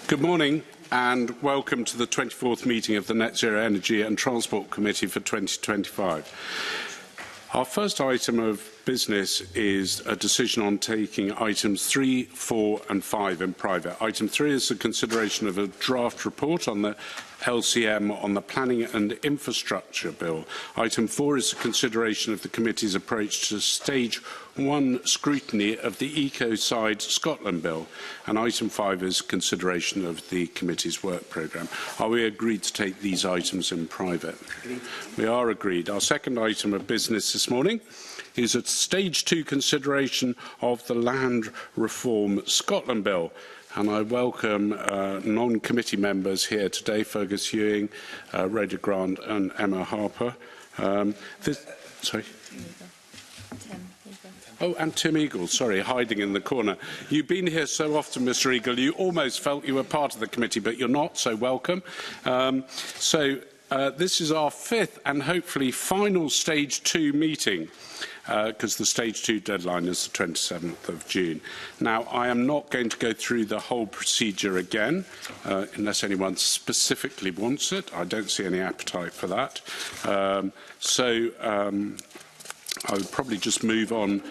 Good morning and welcome to the 24th meeting of the Net Zero Energy and Transport Committee for 2025. Our first item of business is a decision on taking items 3, 4 and 5 in private. Item 3 is the consideration of a draft report on the LCM on the Planning and Infrastructure Bill. Item 4 is the consideration of the committee's approach to Stage 1 scrutiny of the Ecocide Scotland Bill. And item 5 is consideration of the committee's work programme. Are we agreed to take these items in private? Agreed. We are agreed. Our second item of business this morning is at Stage 2 consideration of the Land Reform Scotland Bill. And I welcome non-committee members here today, Fergus Ewing, Rhoda Grant and Emma Harper. Sorry? Oh, and Tim Eagle, sorry, hiding in the corner. You've been here so often, Mr. Eagle, you almost felt you were part of the committee, but you're not, so welcome. This is our fifth and hopefully final Stage 2 meeting, because the Stage 2 deadline is the 27th of June. Now, I am not going to go through the whole procedure again, unless anyone specifically wants it. I don't see any appetite for that. I would probably just move on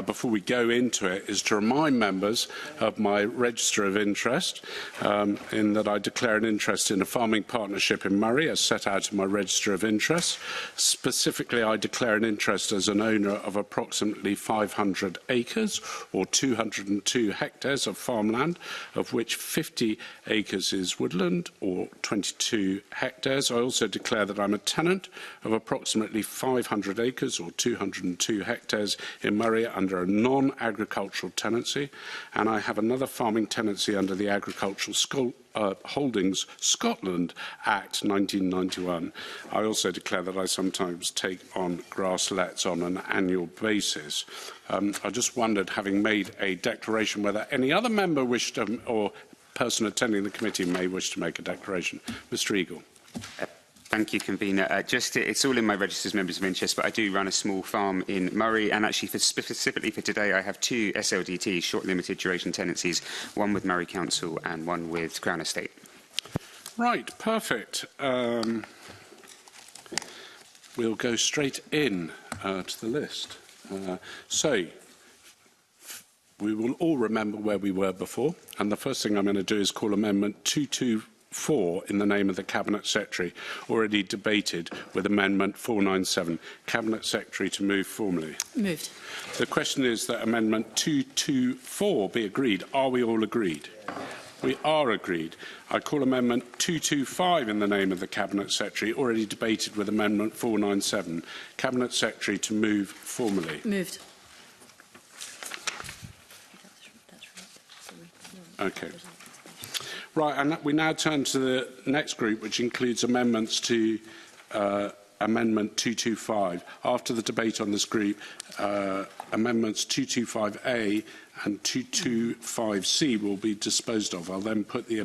before we go into it, is to remind members of my register of interest, in that I declare an interest in a farming partnership in Murray, as set out in my register of interest. Specifically, I declare an interest as an owner of approximately 500 acres, or 202 hectares of farmland, of which 50 acres is woodland, or 22 hectares. I also declare that I'm a tenant of approximately 500 acres, or 202 hectares in Murray, under a non-agricultural tenancy, and I have another farming tenancy under the Agricultural Holdings Scotland Act 1991. I also declare that I sometimes take on grass lets on an annual basis. I just wondered, having made a declaration, whether any other member wished to, or person attending the committee may wish to make a declaration. Mr. Eagle. Thank you, Convener. It's all in my registers members of interest, but I do run a small farm in Murray, and actually, specifically for today, I have two SLDT, short limited duration tenancies, one with Murray Council and one with Crown Estate. Right, perfect. We'll go straight in to the list. We will all remember where we were before, and the first thing I'm going to do is call Amendment 224 in the name of the Cabinet Secretary, already debated with Amendment 497. Cabinet Secretary to move formally. Moved. The question is that Amendment 224 be agreed. Are we all agreed? We are agreed. I call Amendment 225 in the name of the Cabinet Secretary, already debated with Amendment 497. Cabinet Secretary to move formally. Moved. Okay. Right, and we now turn to the next group, which includes amendments to Amendment 225. After the debate on this group, Amendments 225A and 225C will be disposed of. I'll then put the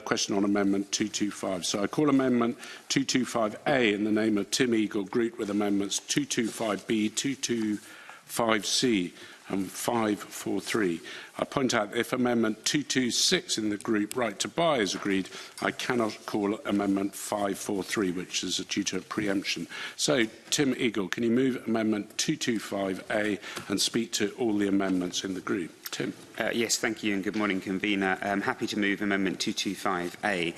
question on Amendment 225. So I call Amendment 225A in the name of Tim Eagle, grouped with Amendments 225B, 225C and 543. I point out that if Amendment 226 in the group right to buy is agreed, I cannot call Amendment 543, which is due to preemption. So, Tim Eagle, can you move Amendment 225A and speak to all the amendments in the group? Tim. Yes, thank you and good morning, Convener. I'm happy to move Amendment 225A.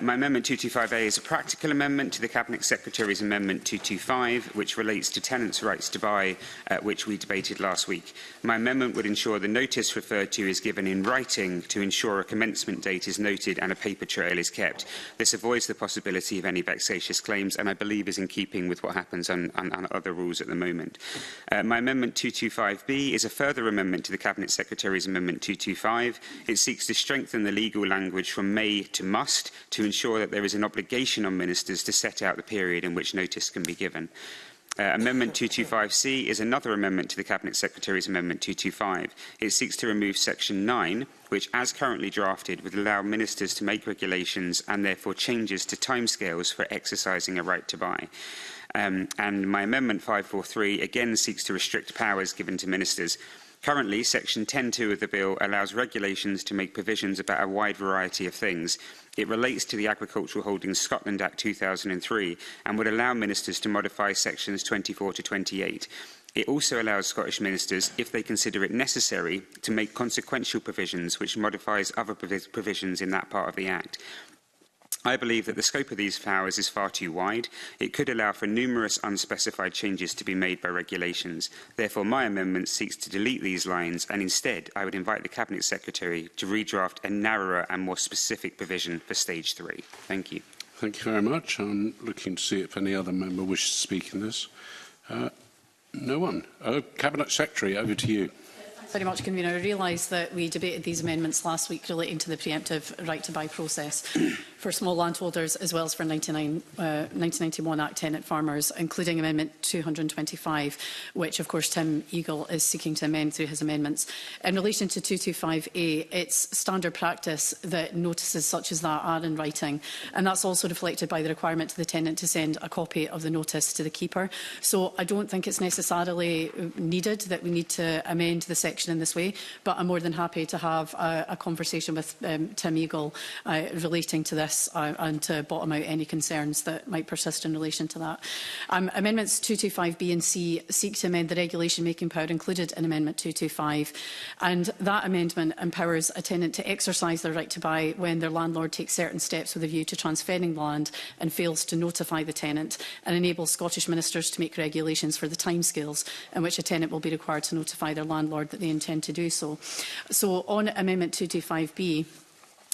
My Amendment 225A is a practical amendment to the Cabinet Secretary's Amendment 225, which relates to tenants' rights to buy, which we debated last week. My amendment would ensure the notice referred to is given in writing to ensure a commencement date is noted and a paper trail is kept. This avoids the possibility of any vexatious claims and I believe is in keeping with what happens on other rules at the moment. My Amendment 225B is a further amendment to the Cabinet Secretary's Amendment 225. It seeks to strengthen the legal language from may to must to ensure that there is an obligation on ministers to set out the period in which notice can be given. Amendment 225C is another amendment to the Cabinet Secretary's Amendment 225. It seeks to remove Section 9, which, as currently drafted, would allow ministers to make regulations and therefore changes to timescales for exercising a right to buy. And my Amendment 543 again seeks to restrict powers given to ministers. Currently, Section 10.2 of the bill allows regulations to make provisions about a wide variety of things. It relates to the Agricultural Holdings Scotland Act 2003 and would allow ministers to modify sections 24 to 28. It also allows Scottish ministers, if they consider it necessary, to make consequential provisions which modifies other provisions in that part of the Act. I believe that the scope of these powers is far too wide. It could allow for numerous unspecified changes to be made by regulations. Therefore, my amendment seeks to delete these lines, and instead I would invite the Cabinet Secretary to redraft a narrower and more specific provision for Stage 3. Thank you. Thank you very much. I'm looking to see if any other member wishes to speak in this. No one. Cabinet Secretary, over to you. Thanks very much, Convener. I realise that we debated these amendments last week relating to the preemptive right-to-buy process for small landholders as well as for 1991 Act tenant farmers, including Amendment 225, which, of course, Tim Eagle is seeking to amend through his amendments. In relation to 225A, it's standard practice that notices such as that are in writing, and that's also reflected by the requirement to the tenant to send a copy of the notice to the keeper. So I don't think it's necessarily needed that we need to amend the section in this way, but I'm more than happy to have a conversation with Tim Eagle relating to this and to bottom out any concerns that might persist in relation to that. Amendments 225B and C seek to amend the regulation making power included in Amendment 225, and that amendment empowers a tenant to exercise their right to buy when their landlord takes certain steps with a view to transferring the land and fails to notify the tenant, and enables Scottish ministers to make regulations for the timescales in which a tenant will be required to notify their landlord that they intend to do so. So on Amendment 225B,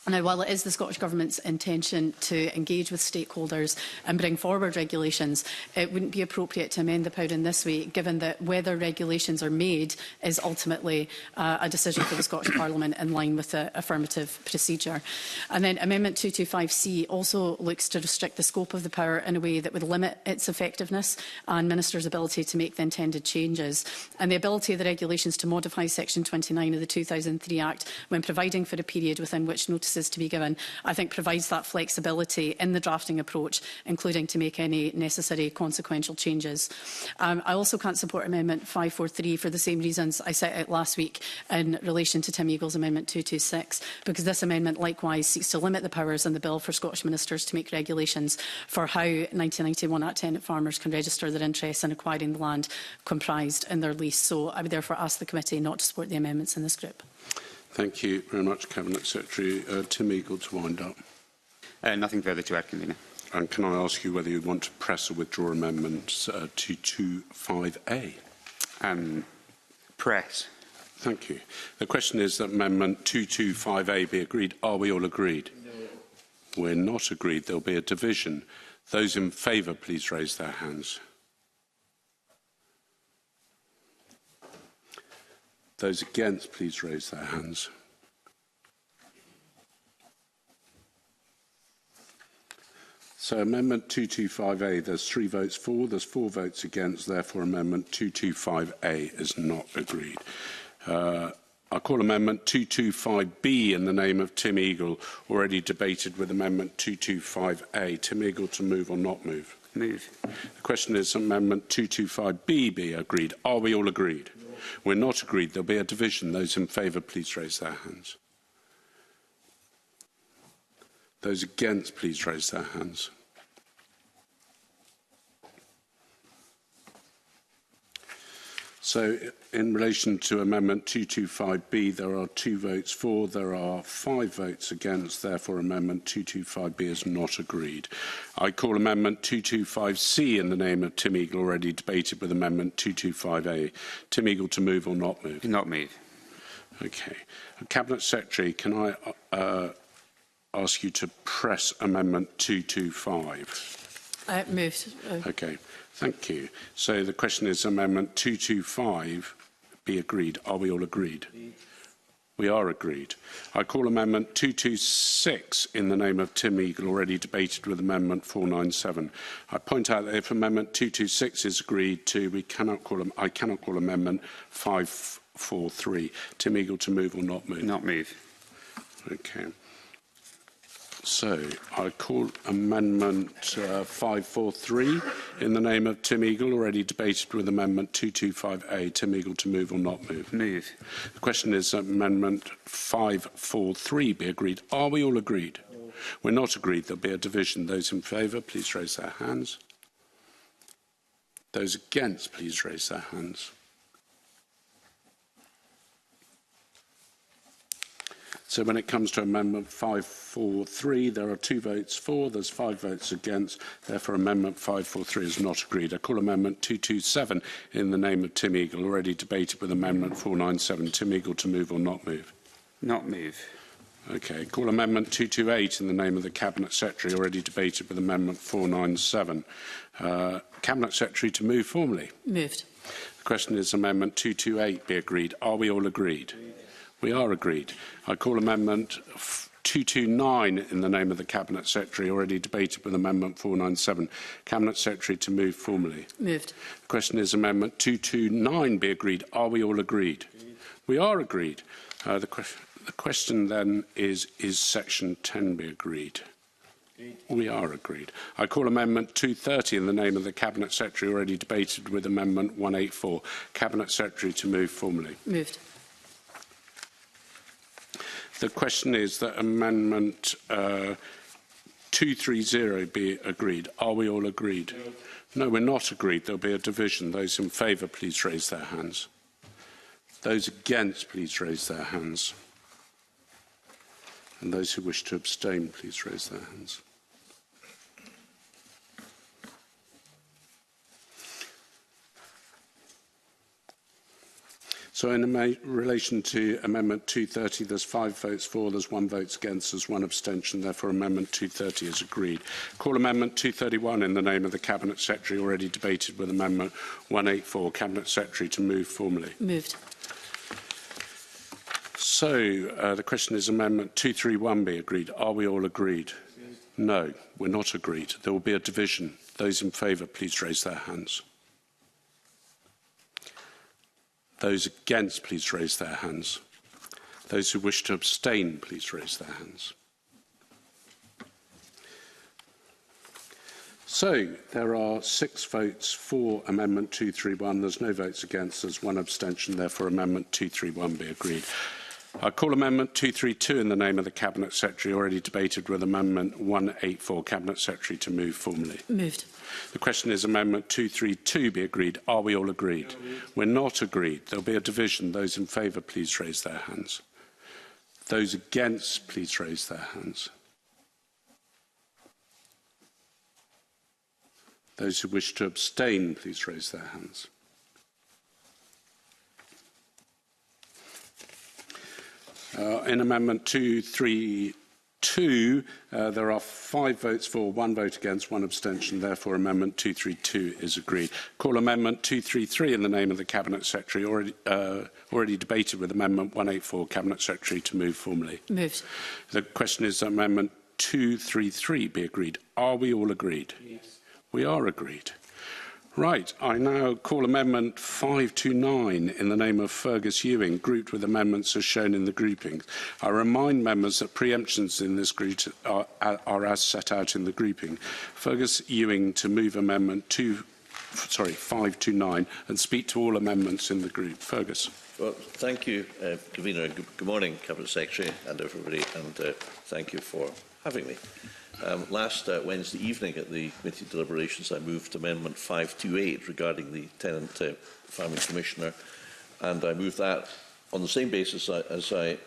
now, while it is the Scottish Government's intention to engage with stakeholders and bring forward regulations, it wouldn't be appropriate to amend the POUD in this way, given that whether regulations are made is ultimately a decision for the Scottish Parliament in line with the affirmative procedure. And then Amendment 225C also looks to restrict the scope of the power in a way that would limit its effectiveness and ministers' ability to make the intended changes. And the ability of the regulations to modify Section 29 of the 2003 Act when providing for a period within which notice is to be given, I think provides that flexibility in the drafting approach, including to make any necessary consequential changes. I also can't support Amendment 543 for the same reasons I set out last week in relation to Tim Eagle's Amendment 226, because this amendment likewise seeks to limit the powers in the bill for Scottish ministers to make regulations for how 1991 Act tenant farmers can register their interest in acquiring the land comprised in their lease. So I would therefore ask the committee not to support the amendments in this group. Thank you very much, Cabinet Secretary. Tim Eagle to wind up. Nothing further to add, Convener. And can I ask you whether you want to press or withdraw amendments 225A? Press. Thank you. The question is that Amendment 225A be agreed. Are we all agreed? No. We're not agreed. There will be a division. Those in favour, please raise their hands. Those against, please raise their hands. So Amendment 225A, there's 3 votes for, there's 4 votes against, therefore Amendment 225A is not agreed. I call Amendment 225B in the name of Tim Eagle, already debated with Amendment 225A. Tim Eagle to move or not move? Move. The question is Amendment 225B be agreed. Are we all agreed? No. We're not agreed. There'll be a division. Those in favour, please raise their hands. Those against, please raise their hands. So, in relation to Amendment 225B, there are 2 votes for, there are 5 votes against, therefore Amendment 225B is not agreed. I call Amendment 225C in the name of Tim Eagle, already debated with Amendment 225A. Tim Eagle to move or not move? Not move. Okay. Cabinet Secretary, can I ask you to press Amendment 225? Moved. Okay. Thank you. So the question is Amendment 225 be agreed. Are we all agreed? We are agreed. I call Amendment 226 in the name of Tim Eagle, already debated with Amendment 497. I point out that if Amendment 226 is agreed to, I cannot call Amendment 543. Tim Eagle to move or not move? Not move. Okay. So I call Amendment 543 in the name of Tim Eagle, already debated with Amendment 225A. Tim Eagle, to move or not move? Move. The question is Amendment 543 be agreed. Are we all agreed? No. We're not agreed. There'll be a division. Those in favour, please raise their hands. Those against, please raise their hands. So when it comes to Amendment 543, there are 2 votes for, there's 5 votes against. Therefore, Amendment 543 is not agreed. I call Amendment 227 in the name of Tim Eagle, already debated with Amendment 497. Tim Eagle, to move or not move? Not move. OK. Call Amendment 228 in the name of the Cabinet Secretary, already debated with Amendment 497. Cabinet Secretary, to move formally? Moved. The question is Amendment 228 be agreed. Are we all agreed? We are agreed. I call Amendment 229 in the name of the Cabinet Secretary, already debated with Amendment 497. Cabinet Secretary, to move formally. Moved. The question is Amendment 229 be agreed. Are we all agreed? We are agreed. The question then is Section 10 be agreed? We are agreed. I call Amendment 230 in the name of the Cabinet Secretary, already debated with Amendment 184. Cabinet Secretary, to move formally. Moved. The question is that Amendment 230 be agreed. Are we all agreed? No, we're not agreed. There'll be a division. Those in favour, please raise their hands. Those against, please raise their hands. And those who wish to abstain, please raise their hands. So in relation to Amendment 230, there's 5 votes for, there's 1 vote against, there's 1 abstention. Therefore, Amendment 230 is agreed. Call Amendment 231 in the name of the Cabinet Secretary, already debated with Amendment 184. Cabinet Secretary, to move formally. Moved. So the question is Amendment 231 be agreed. Are we all agreed? No, we're not agreed. There will be a division. Those in favour, please raise their hands. Those against, please raise their hands. Those who wish to abstain, please raise their hands. So there are 6 votes for Amendment 231. There's no votes against. There's 1 abstention. Therefore, Amendment 231 be agreed. I call Amendment 232 in the name of the Cabinet Secretary, already debated with Amendment 184. Cabinet Secretary, to move formally. Moved. The question is Amendment 232 be agreed. Are we all agreed? No. We're not agreed. There'll be a division. Those in favour, please raise their hands. Those against, please raise their hands. Those who wish to abstain, please raise their hands. In Amendment 232, there are 5 votes for, 1 vote against, 1 abstention. Therefore, Amendment 232 is agreed. Call Amendment 233 in the name of the Cabinet Secretary, already debated with Amendment 184. Cabinet Secretary, to move formally. Moved. The question is Amendment 233 be agreed. Are we all agreed? Yes. We are agreed. Right, I now call Amendment 529 in the name of Fergus Ewing, grouped with amendments as shown in the grouping. I remind members that preemptions in this group are as set out in the grouping. Fergus Ewing to move Amendment 529 and speak to all amendments in the group. Fergus. Well, thank you, Convener. Good morning, Cabinet Secretary and everybody, and thank you for having me. Last Wednesday evening at the committee deliberations, I moved Amendment 528 regarding the Tenant Farming Commissioner, and I moved that on the same basis as I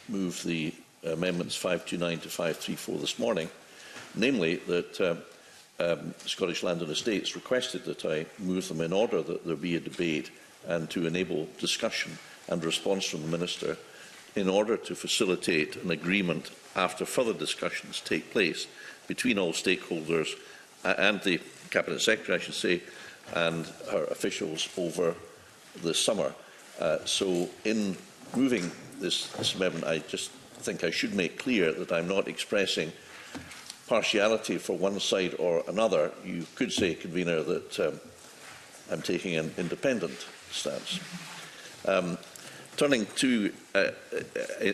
moved the Amendments 529 to 534 this morning, namely that Scottish Land and Estates requested that I move them in order that there be a debate and to enable discussion and response from the Minister in order to facilitate an agreement after further discussions take place between all stakeholders and the Cabinet Secretary, I should say, and her officials over the summer. So in moving this amendment, I just think I should make clear that I'm not expressing partiality for one side or another. You could say, Convener, that I'm taking an independent stance. Turning to,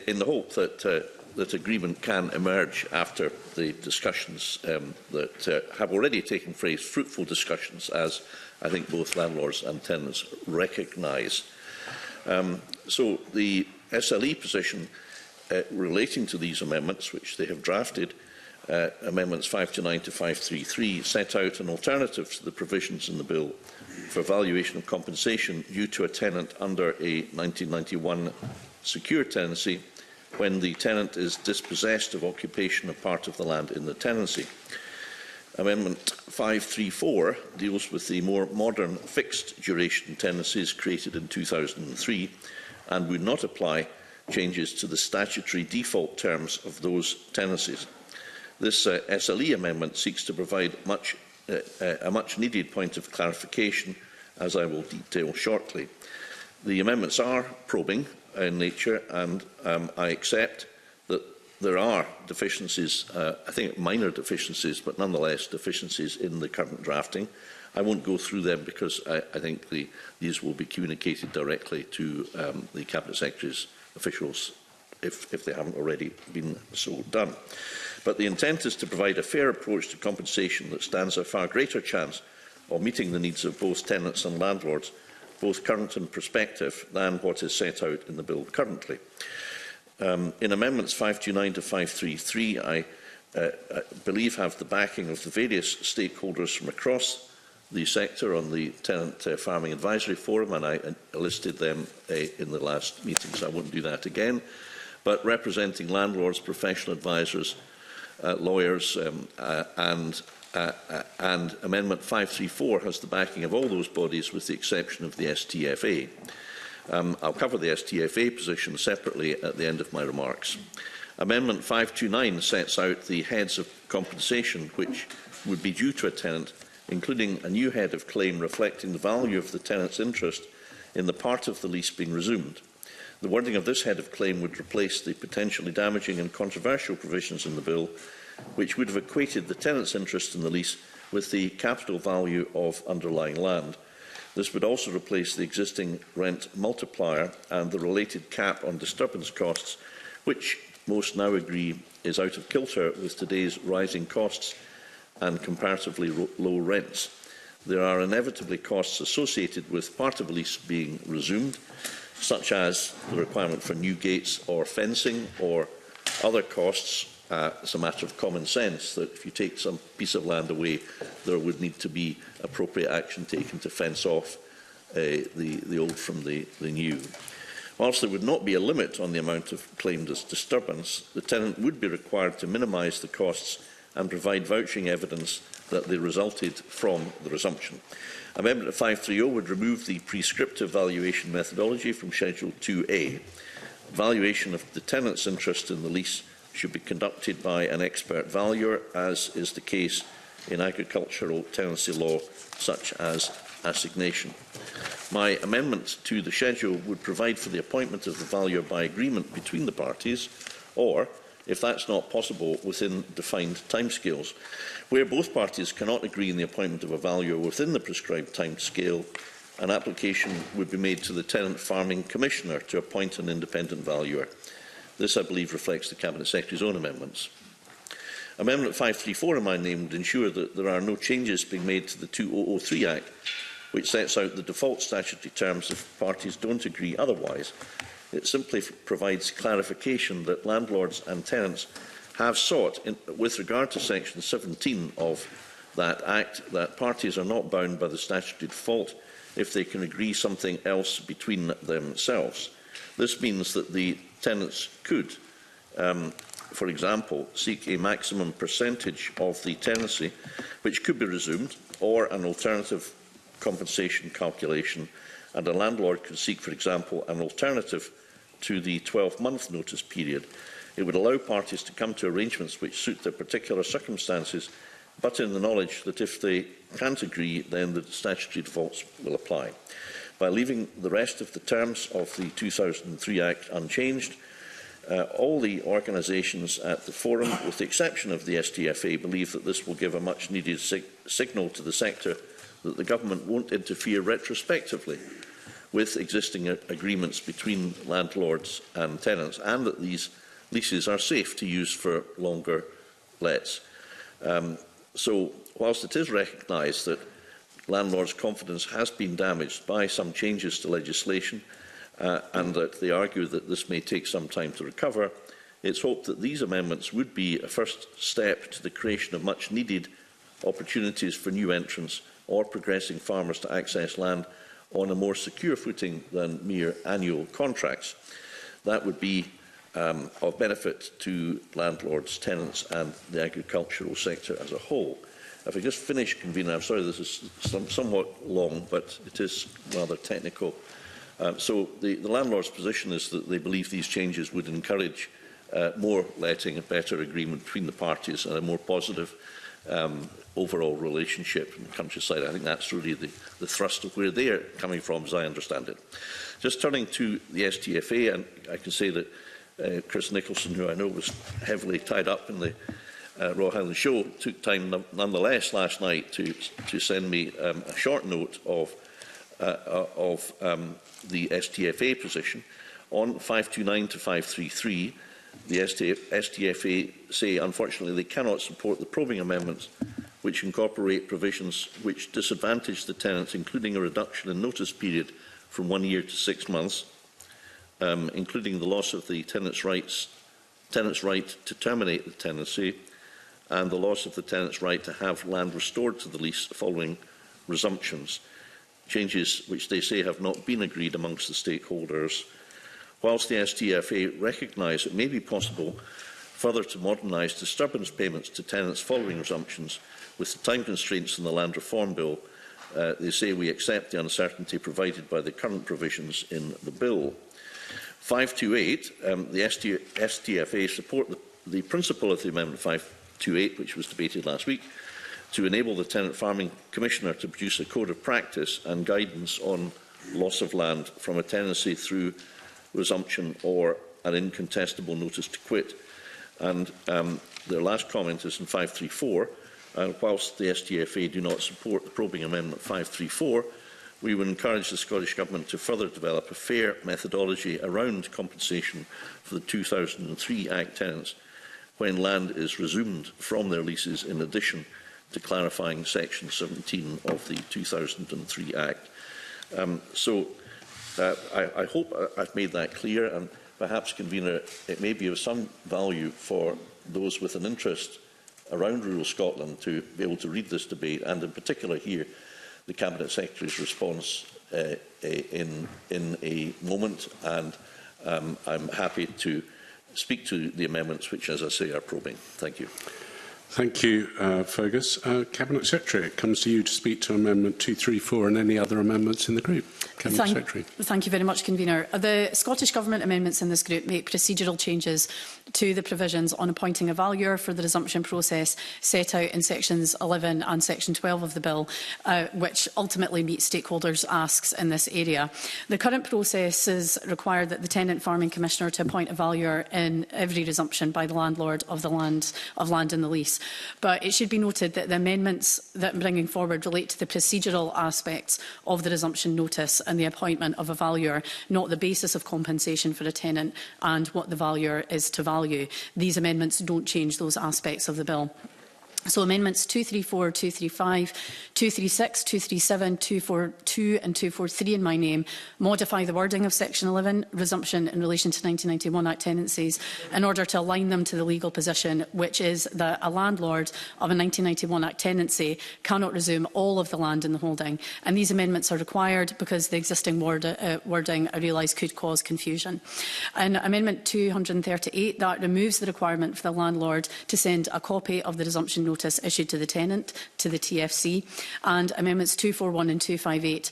in the hope that that agreement can emerge after the discussions that have already taken place, fruitful discussions, as I think both landlords and tenants recognise. So the SLE position relating to these amendments, which they have drafted, Amendments 529 to 533, set out an alternative to the provisions in the bill for valuation of compensation due to a tenant under a 1991 secure tenancy when the tenant is dispossessed of occupation of part of the land in the tenancy. Amendment 534 deals with the more modern fixed duration tenancies created in 2003 and would not apply changes to the statutory default terms of those tenancies. This SLE amendment seeks to provide a much-needed point of clarification, as I will detail shortly. The amendments are probing in nature, and I accept that there are deficiencies, I think minor deficiencies, but nonetheless deficiencies in the current drafting. I won't go through them because I think these will be communicated directly to the Cabinet Secretary's officials if they haven't already been so done. But the intent is to provide a fair approach to compensation that stands a far greater chance of meeting the needs of both tenants and landlords, both current and prospective, than what is set out in the bill currently. In Amendments 529 to 533, I believe have the backing of the various stakeholders from across the sector on the Tenant Farming Advisory Forum, and I listed them in the last meeting, so I won't do that again. But representing landlords, professional advisors, lawyers, and Amendment 534 has the backing of all those bodies with the exception of the STFA. I'll cover the STFA position separately at the end of my remarks. Amendment 529 sets out the heads of compensation which would be due to a tenant, including a new head of claim reflecting the value of the tenant's interest in the part of the lease being resumed. The wording of this head of claim would replace the potentially damaging and controversial provisions in the bill, which would have equated the tenant's interest in the lease with the capital value of underlying land. This would also replace the existing rent multiplier and the related cap on disturbance costs, which most now agree is out of kilter with today's rising costs and comparatively low rents. There are inevitably costs associated with part of a lease being resumed, such as the requirement for new gates or fencing or other costs. It's a matter of common sense that if you take some piece of land away, there would need to be appropriate action taken to fence off the old from the new. Whilst there would not be a limit on the amount of claimed as disturbance, the tenant would be required to minimise the costs and provide vouching evidence that they resulted from the resumption. Amendment 530 would remove the prescriptive valuation methodology from Schedule 2A. Valuation of the tenant's interest in the lease should be conducted by an expert valuer, as is the case in agricultural tenancy law, such as assignation. My amendment to the schedule would provide for the appointment of the valuer by agreement between the parties, or, if that's not possible, within defined timescales. Where both parties cannot agree on the appointment of a valuer within the prescribed timescale, an application would be made to the Tenant Farming Commissioner to appoint an independent valuer. This, I believe, reflects the Cabinet Secretary's own amendments. Amendment 534 in my name would ensure that there are no changes being made to the 2003 Act, which sets out the default statutory terms if parties don't agree otherwise. It simply provides clarification that landlords and tenants have sought, with regard to Section 17 of that Act, that parties are not bound by the statutory default if they can agree something else between themselves. This means that the tenants could, for example, seek a maximum percentage of the tenancy which could be resumed, or an alternative compensation calculation, and a landlord could seek, for example, an alternative to the 12-month notice period. It would allow parties to come to arrangements which suit their particular circumstances, but in the knowledge that if they can't agree, then the statutory defaults will apply. By leaving the rest of the terms of the 2003 Act unchanged, all the organisations at the forum, with the exception of the STFA, believe that this will give a much-needed signal to the sector that the government won't interfere retrospectively with existing agreements between landlords and tenants, and that these leases are safe to use for longer lets. So, whilst it is recognised that landlords' confidence has been damaged by some changes to legislation and that they argue that this may take some time to recover, it's hoped that these amendments would be a first step to the creation of much-needed opportunities for new entrants or progressing farmers to access land on a more secure footing than mere annual contracts. That would be of benefit to landlords, tenants and the agricultural sector as a whole. If I just finish, Convener, I'm sorry this is somewhat long, but it is rather technical. So the landlord's position is that they believe these changes would encourage more letting, a better agreement between the parties and a more positive overall relationship in the countryside. I think that's really the thrust of where they're coming from, as I understand it. Just turning to the STFA, and I can say that Chris Nicholson, who I know was heavily tied up in the Royal Highland Show, took time nonetheless last night to send me a short note of the STFA position. On 529 to 533, the STFA say, unfortunately, they cannot support the probing amendments which incorporate provisions which disadvantage the tenants, including a reduction in notice period from 1 year to 6 months, including the loss of the tenant's right to terminate the tenancy and the loss of the tenant's right to have land restored to the lease following resumptions, changes which they say have not been agreed amongst the stakeholders. Whilst the STFA recognise it may be possible further to modernise disturbance payments to tenants following resumptions with the time constraints in the Land Reform Bill, they say we accept the uncertainty provided by the current provisions in the bill. 528, the STFA support the principle of the Amendment 528, which was debated last week, to enable the Tenant Farming Commissioner to produce a code of practice and guidance on loss of land from a tenancy through resumption or an incontestable notice to quit. And their last comment is in 534. Whilst the STFA do not support the probing amendment 534, we would encourage the Scottish Government to further develop a fair methodology around compensation for the 2003 Act tenants when land is resumed from their leases, in addition to clarifying Section 17 of the 2003 Act. I hope I've made that clear, and perhaps, Convener, it may be of some value for those with an interest around rural Scotland to be able to read this debate, and in particular hear the Cabinet Secretary's response in a moment. And I'm happy to speak to the amendments which, as I say, are probing. Thank you. Thank you, Fergus. Cabinet Secretary, it comes to you to speak to Amendment 234 and any other amendments in the group. Cabinet Secretary. Thank you very much, Convener. The Scottish Government amendments in this group make procedural changes to the provisions on appointing a valuer for the resumption process set out in Sections 11 and Section 12 of the Bill, which ultimately meet stakeholders' asks in this area. The current processes require that the Tenant Farming Commissioner to appoint a valuer in every resumption by the landlord of the land in the lease. But it should be noted that the amendments that I'm bringing forward relate to the procedural aspects of the resumption notice and the appointment of a valuer, not the basis of compensation for a tenant and what the valuer is to value. These amendments don't change those aspects of the bill. So amendments 234, 235, 236, 237, 242 and 243 in my name modify the wording of Section 11, resumption in relation to 1991 Act tenancies, in order to align them to the legal position, which is that a landlord of a 1991 Act tenancy cannot resume all of the land in the holding. And these amendments are required because the existing wording, I realise, could cause confusion. And Amendment 238, that removes the requirement for the landlord to send a copy of the resumption notice issued to the tenant, to the TFC, and Amendments 241 and 258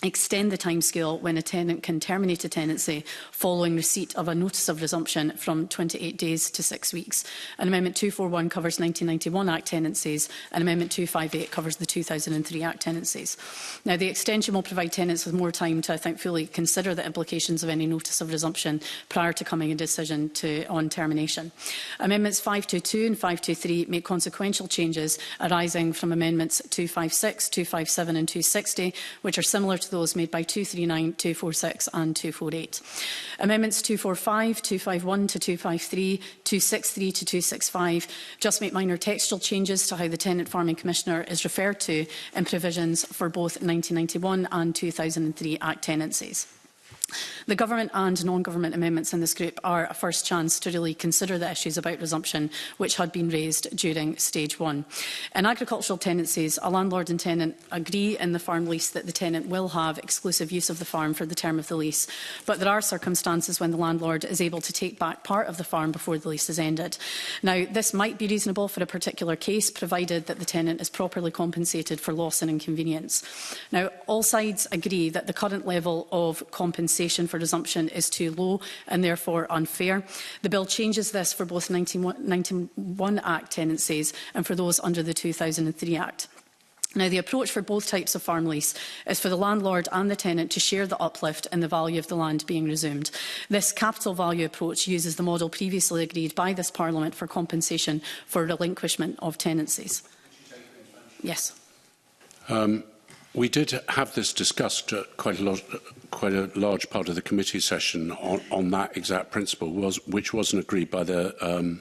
extend the timescale when a tenant can terminate a tenancy following receipt of a notice of resumption from 28 days to 6 weeks. And Amendment 241 covers 1991 Act tenancies, and Amendment 258 covers the 2003 Act tenancies. Now, the extension will provide tenants with more time to, I think, fully consider the implications of any notice of resumption prior to coming a decision on termination. Amendments 522 and 523 make consequential changes arising from Amendments 256, 257 and 260, which are similar to to those made by 239, 246 and 248. Amendments 245, 251 to 253, 263 to 265 just make minor textual changes to how the Tenant Farming Commissioner is referred to in provisions for both 1991 and 2003 Act tenancies. The government and non-government amendments in this group are a first chance to really consider the issues about resumption which had been raised during stage 1. In agricultural tenancies, a landlord and tenant agree in the farm lease that the tenant will have exclusive use of the farm for the term of the lease, but there are circumstances when the landlord is able to take back part of the farm before the lease is ended. Now, this might be reasonable for a particular case, provided that the tenant is properly compensated for loss and inconvenience. Now, all sides agree that the current level of compensation for resumption is too low and therefore unfair. The bill changes this for both 1991 Act tenancies and for those under the 2003 Act. Now, the approach for both types of farm lease is for the landlord and the tenant to share the uplift in the value of the land being resumed. This capital value approach uses the model previously agreed by this Parliament for compensation for relinquishment of tenancies. Yes. We did have this discussed quite a large part of the committee session on that exact principle, which wasn't agreed by the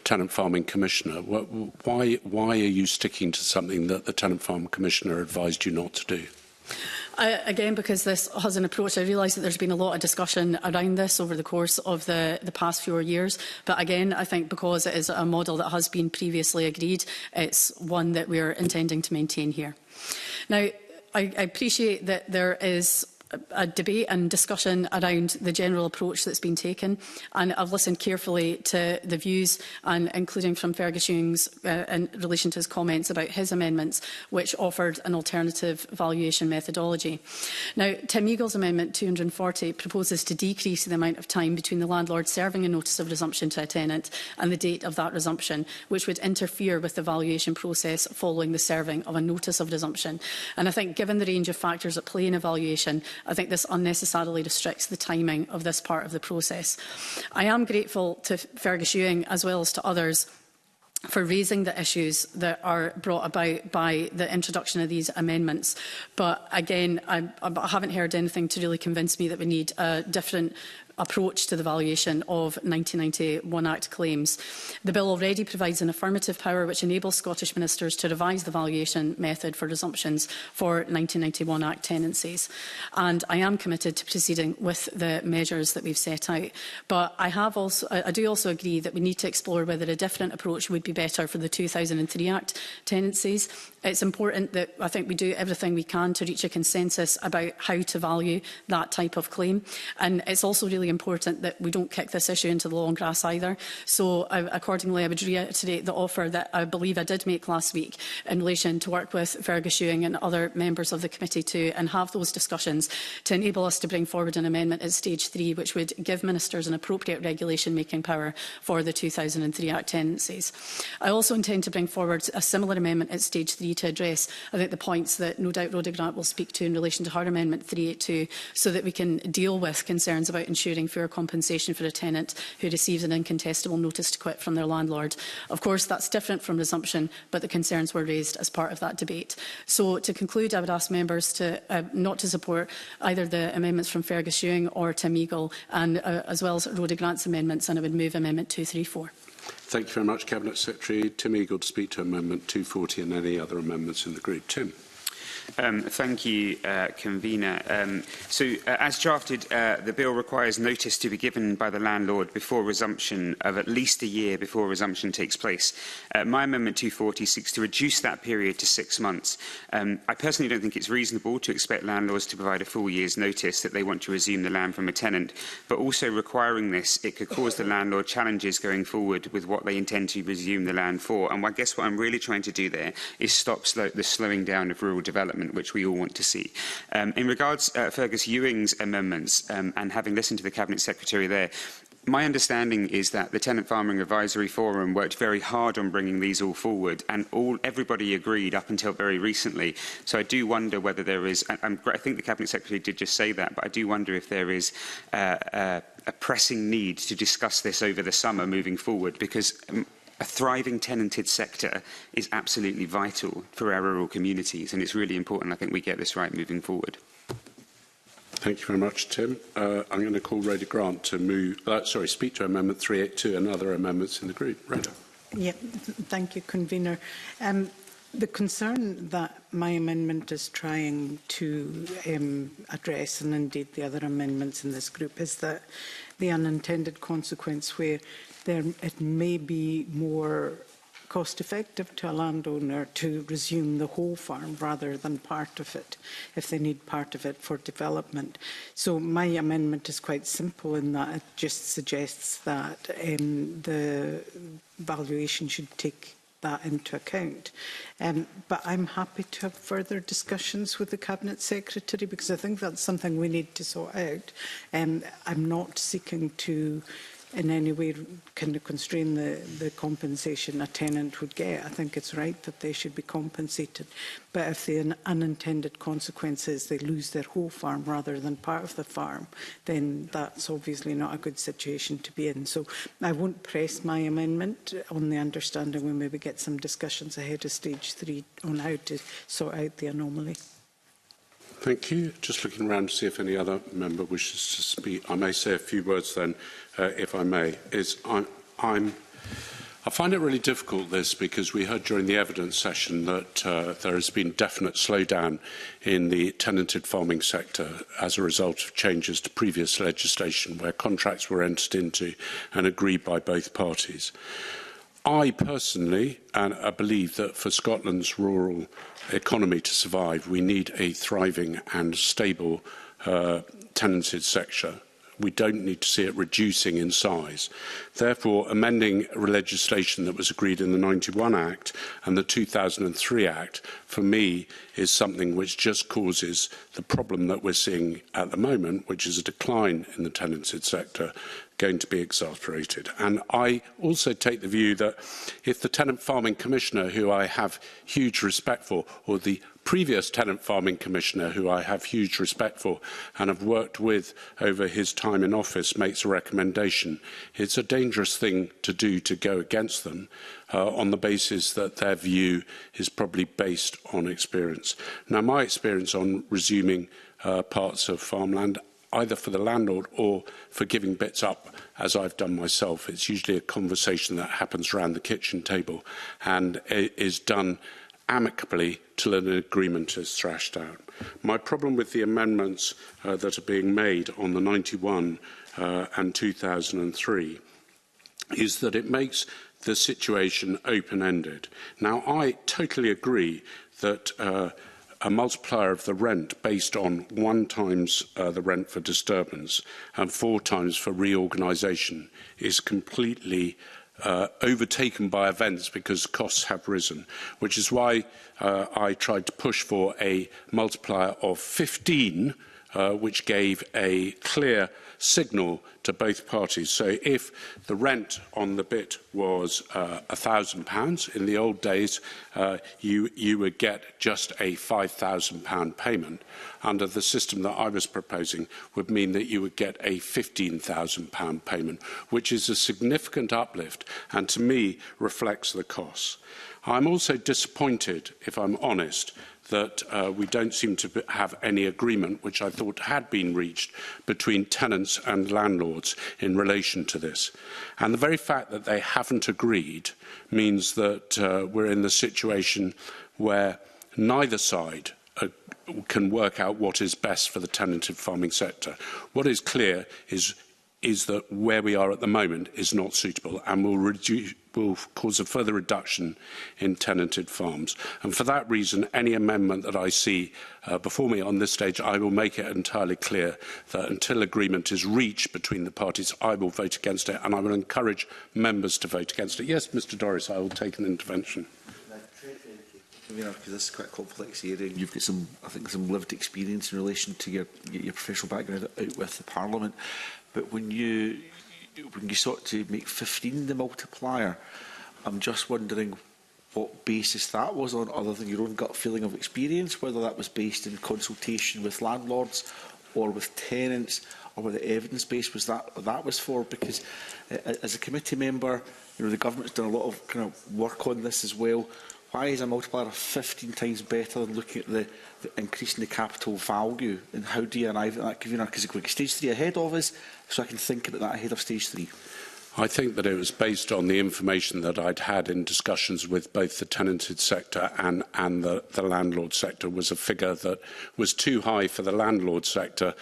Tenant Farming Commissioner. Why are you sticking to something that the Tenant Farming Commissioner advised you not to do? Again, because this has an approach, I realise that there's been a lot of discussion around this over the course of the past few years. But again, I think because it is a model that has been previously agreed, it's one that we're intending to maintain here. Now, I appreciate that there is a debate and discussion around the general approach that's been taken, and I've listened carefully to the views, and including from Fergus Ewing's in relation to his comments about his amendments, which offered an alternative valuation methodology. Now, Tim Eagle's amendment 240 proposes to decrease the amount of time between the landlord serving a notice of resumption to a tenant and the date of that resumption, which would interfere with the valuation process following the serving of a notice of resumption. And I think, given the range of factors at play in evaluation, I think this unnecessarily restricts the timing of this part of the process. I am grateful to Fergus Ewing, as well as to others, for raising the issues that are brought about by the introduction of these amendments. But again, I haven't heard anything to really convince me that we need a different approach to the valuation of 1991 Act claims. The bill already provides an affirmative power which enables Scottish ministers to revise the valuation method for resumptions for 1991 Act tenancies. And I am committed to proceeding with the measures that we've set out. But I do also agree that we need to explore whether a different approach would be better for the 2003 Act tenancies. It's important that I think we do everything we can to reach a consensus about how to value that type of claim. And it's also really important that we don't kick this issue into the long grass either. So accordingly, I would reiterate the offer that I believe I did make last week in relation to work with Fergus Ewing and other members of the committee too, and have those discussions to enable us to bring forward an amendment at stage 3, which would give ministers an appropriate regulation-making power for the 2003 Act tenancies. I also intend to bring forward a similar amendment at stage 3 to address, I think, the points that no doubt Rhoda Grant will speak to in relation to her amendment 382, so that we can deal with concerns about ensuring fair compensation for a tenant who receives an incontestable notice to quit from their landlord. Of course, that's different from resumption, but the concerns were raised as part of that debate. So, to conclude, I would ask members to not to support either the amendments from Fergus Ewing or Tim Eagle, and as well as Rhoda Grant's amendments, and I would move Amendment 234. Thank you very much, Cabinet Secretary. Tim Eagle to speak to Amendment 240 and any other amendments in the group. Tim. Thank you, Convener. As drafted, the bill requires notice to be given by the landlord before resumption of at least a year before resumption takes place. My Amendment 240 seeks to reduce that period to 6 months. I personally don't think it's reasonable to expect landlords to provide a full year's notice that they want to resume the land from a tenant, but also requiring this, it could cause the landlord challenges going forward with what they intend to resume the land for. And I guess what I'm really trying to do there is stop the slowing down of rural development, which we all want to see. In regards to Fergus Ewing's amendments, and having listened to the Cabinet Secretary there, my understanding is that the Tenant Farming Advisory Forum worked very hard on bringing these all forward, and everybody agreed up until very recently. So I do wonder whether there is, I think the Cabinet Secretary did just say that, but I do wonder if there is a pressing need to discuss this over the summer moving forward, because a thriving tenanted sector is absolutely vital for our rural communities, and it's really important, I think, we get this right moving forward. Thank you very much, Tim. I'm going to call Rhoda Grant to speak to Amendment 382 and other amendments in the group. Rhoda. Yeah, thank you, Convener. The concern that my amendment is trying to address, and indeed the other amendments in this group, is that the unintended consequence where it may be more cost-effective to a landowner to resume the whole farm rather than part of it, if they need part of it for development. So my amendment is quite simple in that it just suggests that the valuation should take that into account. But I'm happy to have further discussions with the Cabinet Secretary, because I think that's something we need to sort out. I'm not seeking to in any way kind of constrain the compensation a tenant would get. I think it's right that they should be compensated. But if the unintended consequence is they lose their whole farm rather than part of the farm, then that's obviously not a good situation to be in. So I won't press my amendment on the understanding we maybe get some discussions ahead of stage 3 on how to sort out the anomaly. Thank you. Just looking around to see if any other member wishes to speak. I may say a few words then, if I may. I find it really difficult, this, because we heard during the evidence session that there has been definite slowdown in the tenanted farming sector as a result of changes to previous legislation where contracts were entered into and agreed by both parties. I personally believe that for Scotland's rural economy to survive, we need a thriving and stable tenanted sector. We don't need to see it reducing in size. Therefore, amending legislation that was agreed in the 91 Act and the 2003 Act, for me, is something which just causes the problem that we're seeing at the moment, which is a decline in the tenanted sector, going to be exasperated. And I also take the view that if the Tenant Farming Commissioner, who I have huge respect for, or the previous Tenant Farming Commissioner, who I have huge respect for and have worked with over his time in office, makes a recommendation, it's a dangerous thing to do to go against them on the basis that their view is probably based on experience. Now, my experience on resuming parts of farmland, either for the landlord or for giving bits up, as I've done myself, it's usually a conversation that happens around the kitchen table and is done amicably till an agreement is thrashed out. My problem with the amendments that are being made on the 91 and 2003 is that it makes the situation open-ended. Now, I totally agree that a multiplier of the rent based on 1 times the rent for disturbance and 4 times for reorganisation is completely overtaken by events because costs have risen, which is why I tried to push for a multiplier of 15, which gave a clear signal to both parties. So if the rent on the bit was £1,000 in the old days, you would get just a £5,000 payment. Under the system that I was proposing would mean that you would get a £15,000 payment, which is a significant uplift and to me reflects the costs. I'm also disappointed, if I'm honest, that we don't seem to have any agreement, which I thought had been reached, between tenants and landlords in relation to this. And the very fact that they haven't agreed means that we're in the situation where neither side can work out what is best for the tenanted farming sector. What is clear is that where we are at the moment is not suitable and will cause a further reduction in tenanted farms. And for that reason, any amendment that I see before me on this stage, I will make it entirely clear that until agreement is reached between the parties, I will vote against it, and I will encourage members to vote against it. Yes, Mr Doris, I will take an intervention. Because this is quite a complex area. You've got some, I think, some lived experience in relation to your professional background out with the Parliament. But when you sought to make 15 the multiplier, I'm just wondering what basis that was on, other than your own gut feeling of experience, whether that was based in consultation with landlords or with tenants, or whether evidence base was that was for. Because as a committee member, the government's done a lot of kind of work on this as well. why is a multiplier of 15 times better than looking at the increase in the capital value? And how do you arrive at that, Convener? Because we're stage 3 ahead of us, so I can think about that ahead of stage 3. I think that it was based on the information that I'd had in discussions with both the tenanted sector and the landlord sector, was a figure that was too high for the landlord sector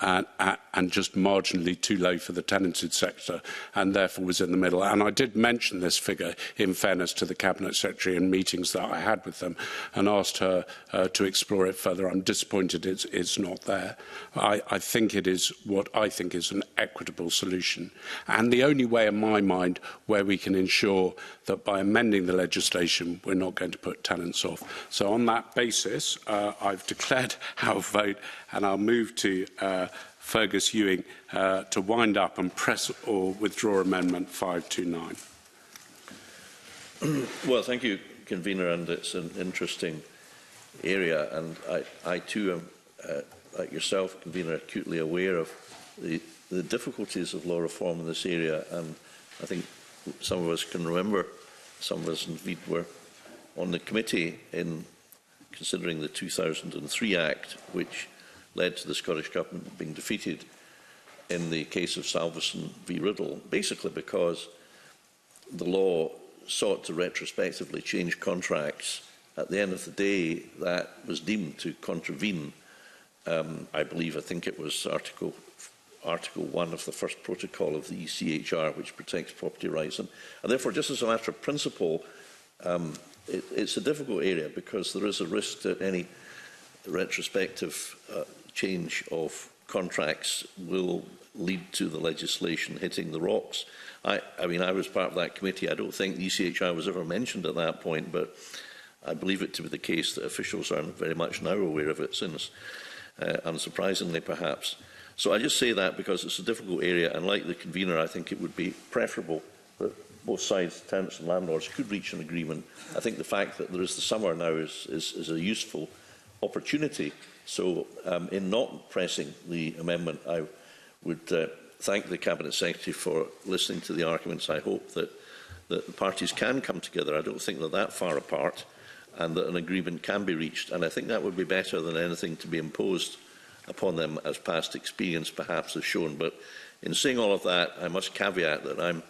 and just marginally too low for the tenanted sector, and therefore was in the middle. And I did mention this figure, in fairness to the Cabinet Secretary, in meetings that I had with them, and asked her to explore it further. I'm disappointed it's not there. I think it is what I think is an equitable solution. And the only way, in my mind, where we can ensure that by amending the legislation we're not going to put tenants off. So on that basis, I've declared our vote, and I'll move to Fergus Ewing to wind up and press or withdraw Amendment 529. Well, thank you, Convener, and it's an interesting area, and I too am, like yourself, Convener, acutely aware of the difficulties of law reform in this area, and I think some of us can remember, some of us indeed were on the committee in considering the 2003 Act, which led to the Scottish Government being defeated in the case of Salveson v Riddle, basically because the law sought to retrospectively change contracts. At the end of the day, that was deemed to contravene, I think it was Article 1 of the first protocol of the ECHR, which protects property rights. And therefore, just as a matter of principle, it's a difficult area because there is a risk that any retrospective change of contracts will lead to the legislation hitting the rocks. I mean, I was part of that committee. I don't think the ECHR was ever mentioned at that point, but I believe it to be the case that officials are very much now aware of it since, unsurprisingly perhaps. So I just say that because it's a difficult area, and like the Convener, I think it would be preferable that both sides, tenants and landlords, could reach an agreement. I think the fact that there is the summer now is a useful opportunity. So in not pressing the amendment, I would thank the Cabinet Secretary for listening to the arguments. I hope that the parties can come together. I don't think they're that far apart, and that an agreement can be reached. And I think that would be better than anything to be imposed upon them, as past experience perhaps has shown. But in saying all of that, I must caveat that I'm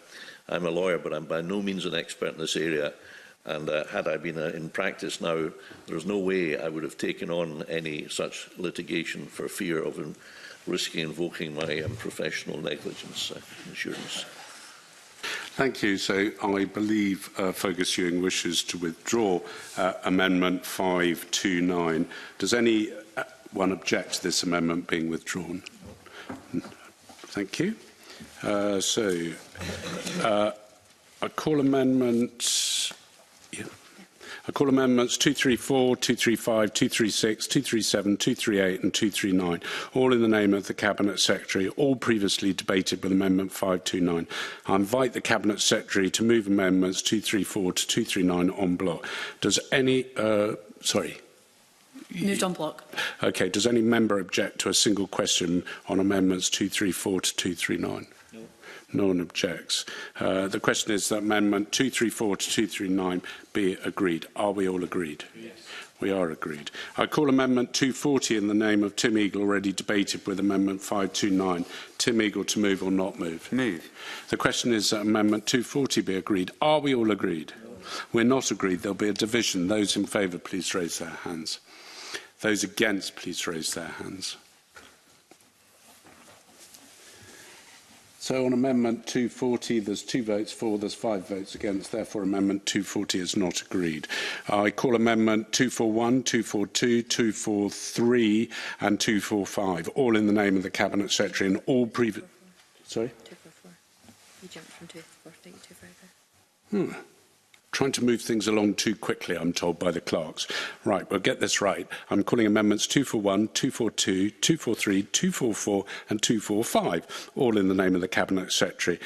a lawyer, but I'm by no means an expert in this area. And had I been in practice now, there's no way I would have taken on any such litigation for fear of risking invoking my professional negligence insurance. Thank you. So I believe Fergus Ewing wishes to withdraw Amendment 529. Does anyone object to this amendment being withdrawn? Thank you. I call amendments. Yeah. I call amendments 234, 235, 236, 237, 238 and 239, all in the name of the Cabinet Secretary, all previously debated with Amendment 529. I invite the Cabinet Secretary to move amendments 234 to 239 en bloc. Does any... Moved en bloc. Okay. Does any member object to a single question on amendments 234 to 239? No. No one objects. The question is that Amendment 234 to 239 be agreed. Are we all agreed? Yes. We are agreed. I call Amendment 240 in the name of Tim Eagle, already debated with Amendment 529. Tim Eagle, to move or not move? Move. The question is that Amendment 240 be agreed. Are we all agreed? No. We're not agreed. There'll be a division. Those in favour, please raise their hands. Those against, please raise their hands. So on Amendment 240, there's 2 votes for, there's 5 votes against. Therefore, Amendment 240 is not agreed. I call Amendment 241, 242, 243 and 245, all in the name of the Cabinet Secretary and all previous... Sorry? 244. You jumped from 240 to 245. Trying to move things along too quickly, I'm told by the clerks. Right, we'll get this right. I'm calling amendments 241, 242, 243, 244 and 245, all in the name of the Cabinet Secretary,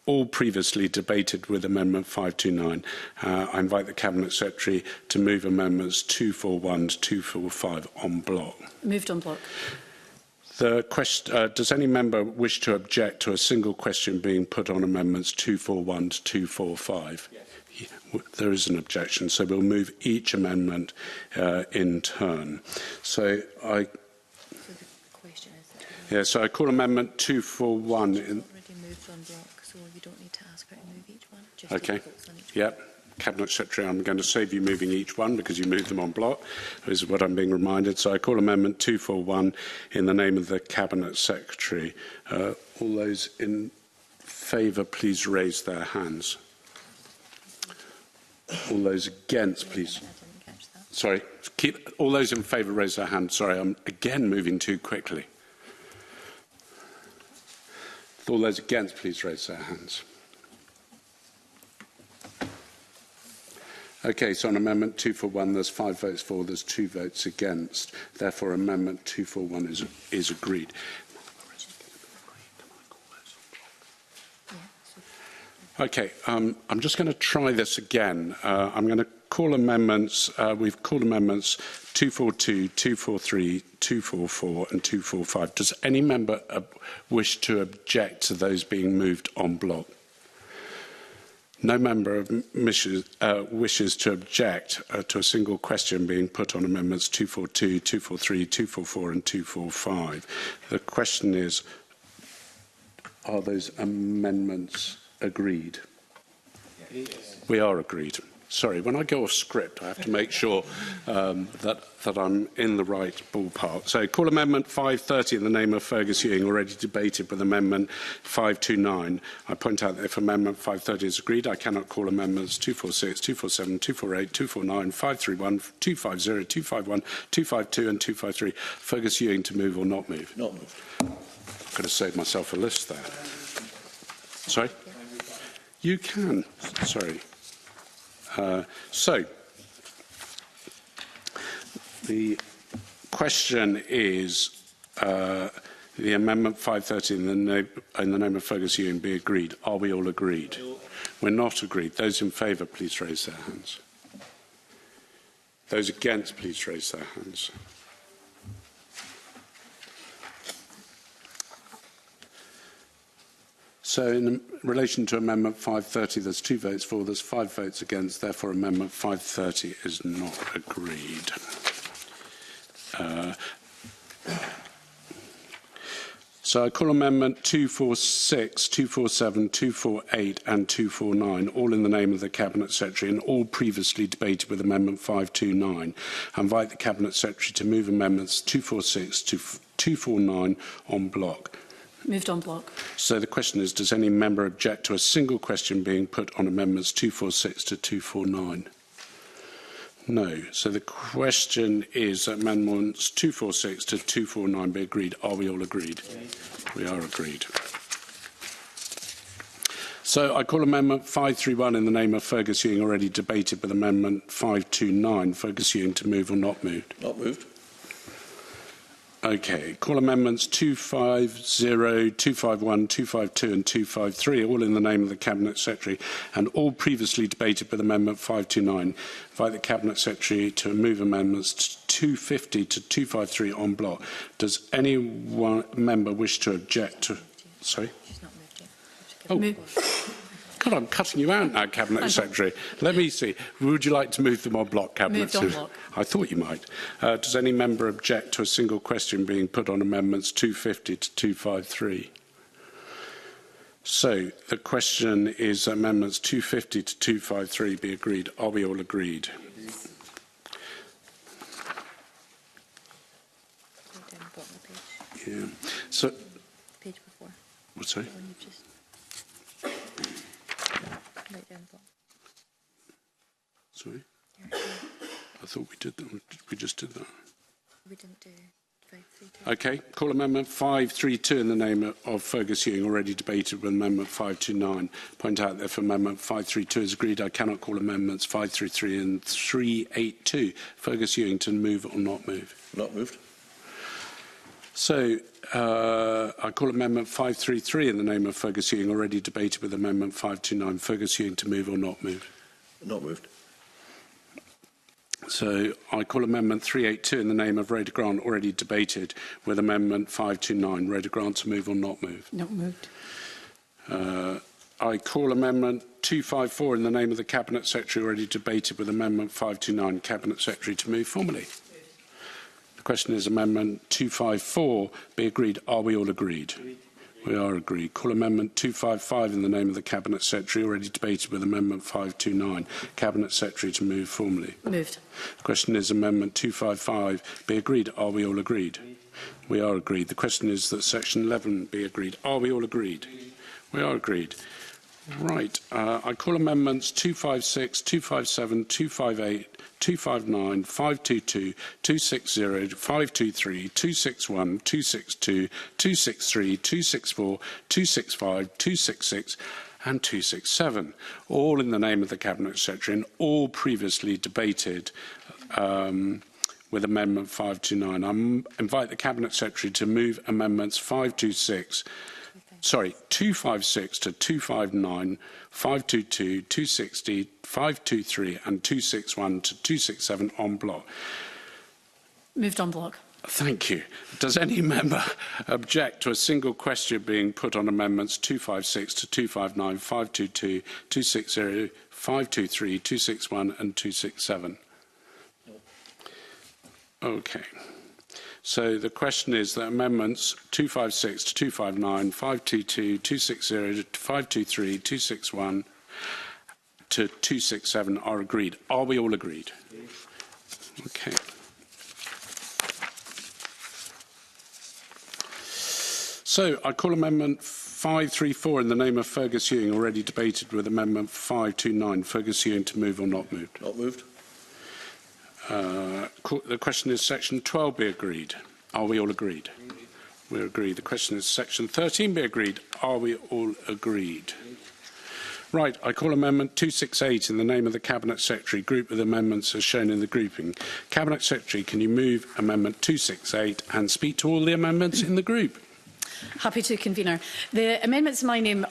all previously debated with Amendment 529. I invite the Cabinet Secretary to move amendments 241 to 245 en bloc. Moved en bloc. The question, does any member wish to object to a single question being put on amendments 241 to 245? Yes. There is an objection, so we'll move each amendment in turn. So I, So the question is that so I call Amendment 241. it's already moved on block, so you don't need to ask her to move each one. Just take Okay. votes on each Yep. Cabinet Secretary, I'm going to save you moving each one because you moved them en bloc. This is what I'm being reminded. So I call Amendment 241 in the name of the Cabinet Secretary. All those in favour, please raise their hands. All those against, please. I didn't catch that. Sorry. Keep all those in favour raise their hands. Sorry, I'm again moving too quickly. All those against, please raise their hands. Okay, so on Amendment 241, there's 5 votes for, there's 2 votes against. Therefore, Amendment 241 is agreed. Yeah, so Okay, I'm just going to try this again. I'm going to call amendments, we've called amendments 242, 243, 244 and 245. Does any member wish to object to those being moved en bloc? No member wishes to object to a single question being put on amendments 242, 243, 244 and 245. The question is, are those amendments agreed? Yes. We are agreed. Sorry, when I go off script, I have to make sure that I'm in the right ballpark. So, call Amendment 530 in the name of Fergus Ewing, already debated with Amendment 529. I point out that if Amendment 530 is agreed, I cannot call Amendments 246, 247, 248, 249, 531, 250, 251, 252 and 253. Fergus Ewing to move or not move? Not moved. I've got to save myself a list there. Sorry? You can. Sorry. So, the question is, the Amendment 530 in the name of Fergus Ewing be agreed. Are we all agreed? We're not agreed. Those in favour, please raise their hands. Those against, please raise their hands. So in relation to Amendment 530, there's 2 votes for, there's 5 votes against, therefore Amendment 530 is not agreed. So I call Amendment 246, 247, 248 and 249, all in the name of the Cabinet Secretary and all previously debated with Amendment 529. I invite the Cabinet Secretary to move Amendments 246 to 249 en bloc. Moved en bloc. So the question is, does any member object to a single question being put on Amendments 246 to 249? No. So the question is that Amendments 246 to 249 be agreed. Are we all agreed? We are agreed. So I call Amendment 531 in the name of Fergus Ewing, already debated with Amendment 529. Fergus Ewing to move or not moved? Not moved. Okay, call amendments 250, 251, 252 and 253, all in the name of the Cabinet Secretary and all previously debated with Amendment 529. Invite the Cabinet Secretary to move amendments 250 to 253 en bloc. Does any member wish to object to... Sorry? she's not moved yet. Oh. God, I'm cutting you out now, Cabinet Secretary. Let me see. Would you like to move them en bloc, Cabinet Moved en Secretary? bloc. I thought you might. Does any member object to a single question being put on amendments 250 to 253? So the question is amendments 250 to 253 be agreed. Are we all agreed? Right down the bottom of the page. Yeah. So, Page before. what's that? The one you've just... Right down the bottom. Sorry? Yeah, I thought we did that. We just did that. we didn't do 532. Okay. Call Amendment 532 in the name of Fergus Ewing, already debated with Amendment 529. Point out that if Amendment 532 is agreed, I cannot call Amendments 533 and 382. Fergus Ewing to move or not move? Not moved. So I call Amendment 533 in the name of Fergus Ewing, already debated with Amendment 529. Fergus Ewing to move or not move? Not moved. So I call Amendment 382 in the name of Rhoda Grant, already debated with Amendment 529. Rhoda Grant to move or not move? Not moved. I call Amendment 254 in the name of the Cabinet Secretary, already debated with Amendment 529. Cabinet Secretary to move formally. The question is Amendment 254 be agreed. Are we all agreed? We are agreed. Call Amendment 255 in the name of the Cabinet Secretary, already debated with Amendment 529. Cabinet Secretary to move formally. Moved. The question is Amendment 255 be agreed. Are we all agreed? We are agreed. The question is that Section 11 be agreed. Are we all agreed? We are agreed. Right. I call Amendments 256, 257, 258, 259, 522, 260, 523, 261, 262, 263, 264, 265, 266 and 267, all in the name of the Cabinet Secretary and all previously debated with Amendment 529. I invite the Cabinet Secretary to move Amendments 256 to 259, 522, 260, 523 and 261 to 267 en bloc. Moved en bloc. Thank you. Does any member object to a single question being put on Amendments 256 to 259, 522, 260, 523, 261 and 267? No. Okay. So the question is that Amendments 256 to 259, 522, 260, 523, 261 to 267 are agreed. Are we all agreed? Okay. So I call Amendment 534 in the name of Fergus Ewing, already debated with Amendment 529. Fergus Ewing to move or not moved? Not moved. The question is Section 12 be agreed. Are we all agreed? We agree. The question is Section 13 be agreed. Are we all agreed? Right. I call Amendment 268 in the name of the Cabinet Secretary, grouped with amendments as shown in the grouping. Cabinet Secretary, can you move Amendment 268 and speak to all the amendments in the group? Happy to, Convener. The amendments in my name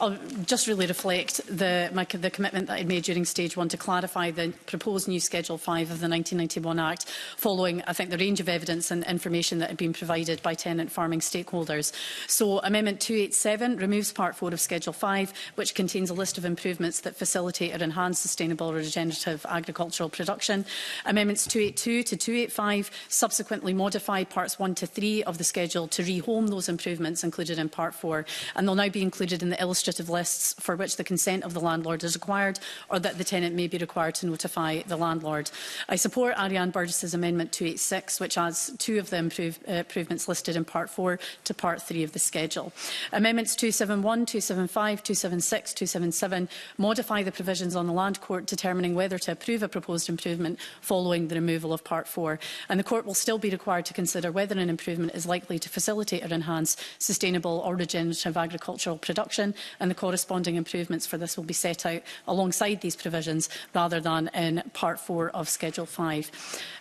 just really reflect the commitment that I made during Stage 1 to clarify the proposed new Schedule 5 of the 1991 Act, following, I think, the range of evidence and information that had been provided by tenant farming stakeholders. So Amendment 287 removes Part 4 of Schedule 5, which contains a list of improvements that facilitate or enhance sustainable or regenerative agricultural production. Amendments 282 to 285 subsequently modify Parts 1 to 3 of the schedule to rehome those improvements included in Part 4, and they'll now be included in the illustrative lists for which the consent of the landlord is required, or that the tenant may be required to notify the landlord. I support Ariane Burgess's Amendment 286, which adds 2 of the improvements listed in Part 4 to Part 3 of the schedule. Amendments 271, 275, 276, 277 modify the provisions on the Land Court determining whether to approve a proposed improvement following the removal of Part 4, and the Court will still be required to consider whether an improvement is likely to facilitate or enhance sustainable or regenerative agricultural production, and the corresponding improvements for this will be set out alongside these provisions rather than in Part 4 of Schedule 5.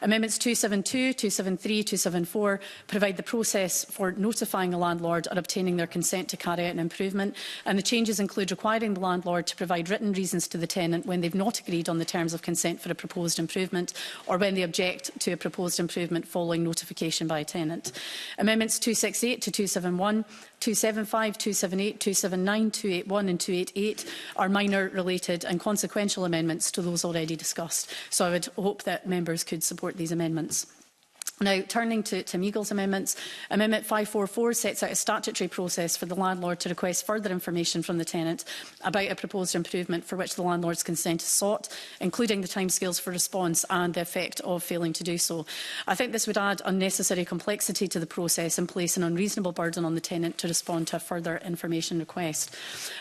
Amendments 272, 273, 274 provide the process for notifying a landlord or obtaining their consent to carry out an improvement, and the changes include requiring the landlord to provide written reasons to the tenant when they've not agreed on the terms of consent for a proposed improvement, or when they object to a proposed improvement following notification by a tenant. Amendments 268 to 271, 275, 278, 279, 281 and 288 are minor, related and consequential amendments to those already discussed. So I would hope that members could support these amendments. Now, turning to Meagle's amendments, Amendment 544 sets out a statutory process for the landlord to request further information from the tenant about a proposed improvement for which the landlord's consent is sought, including the timescales for response and the effect of failing to do so. I think this would add unnecessary complexity to the process and place an unreasonable burden on the tenant to respond to a further information request.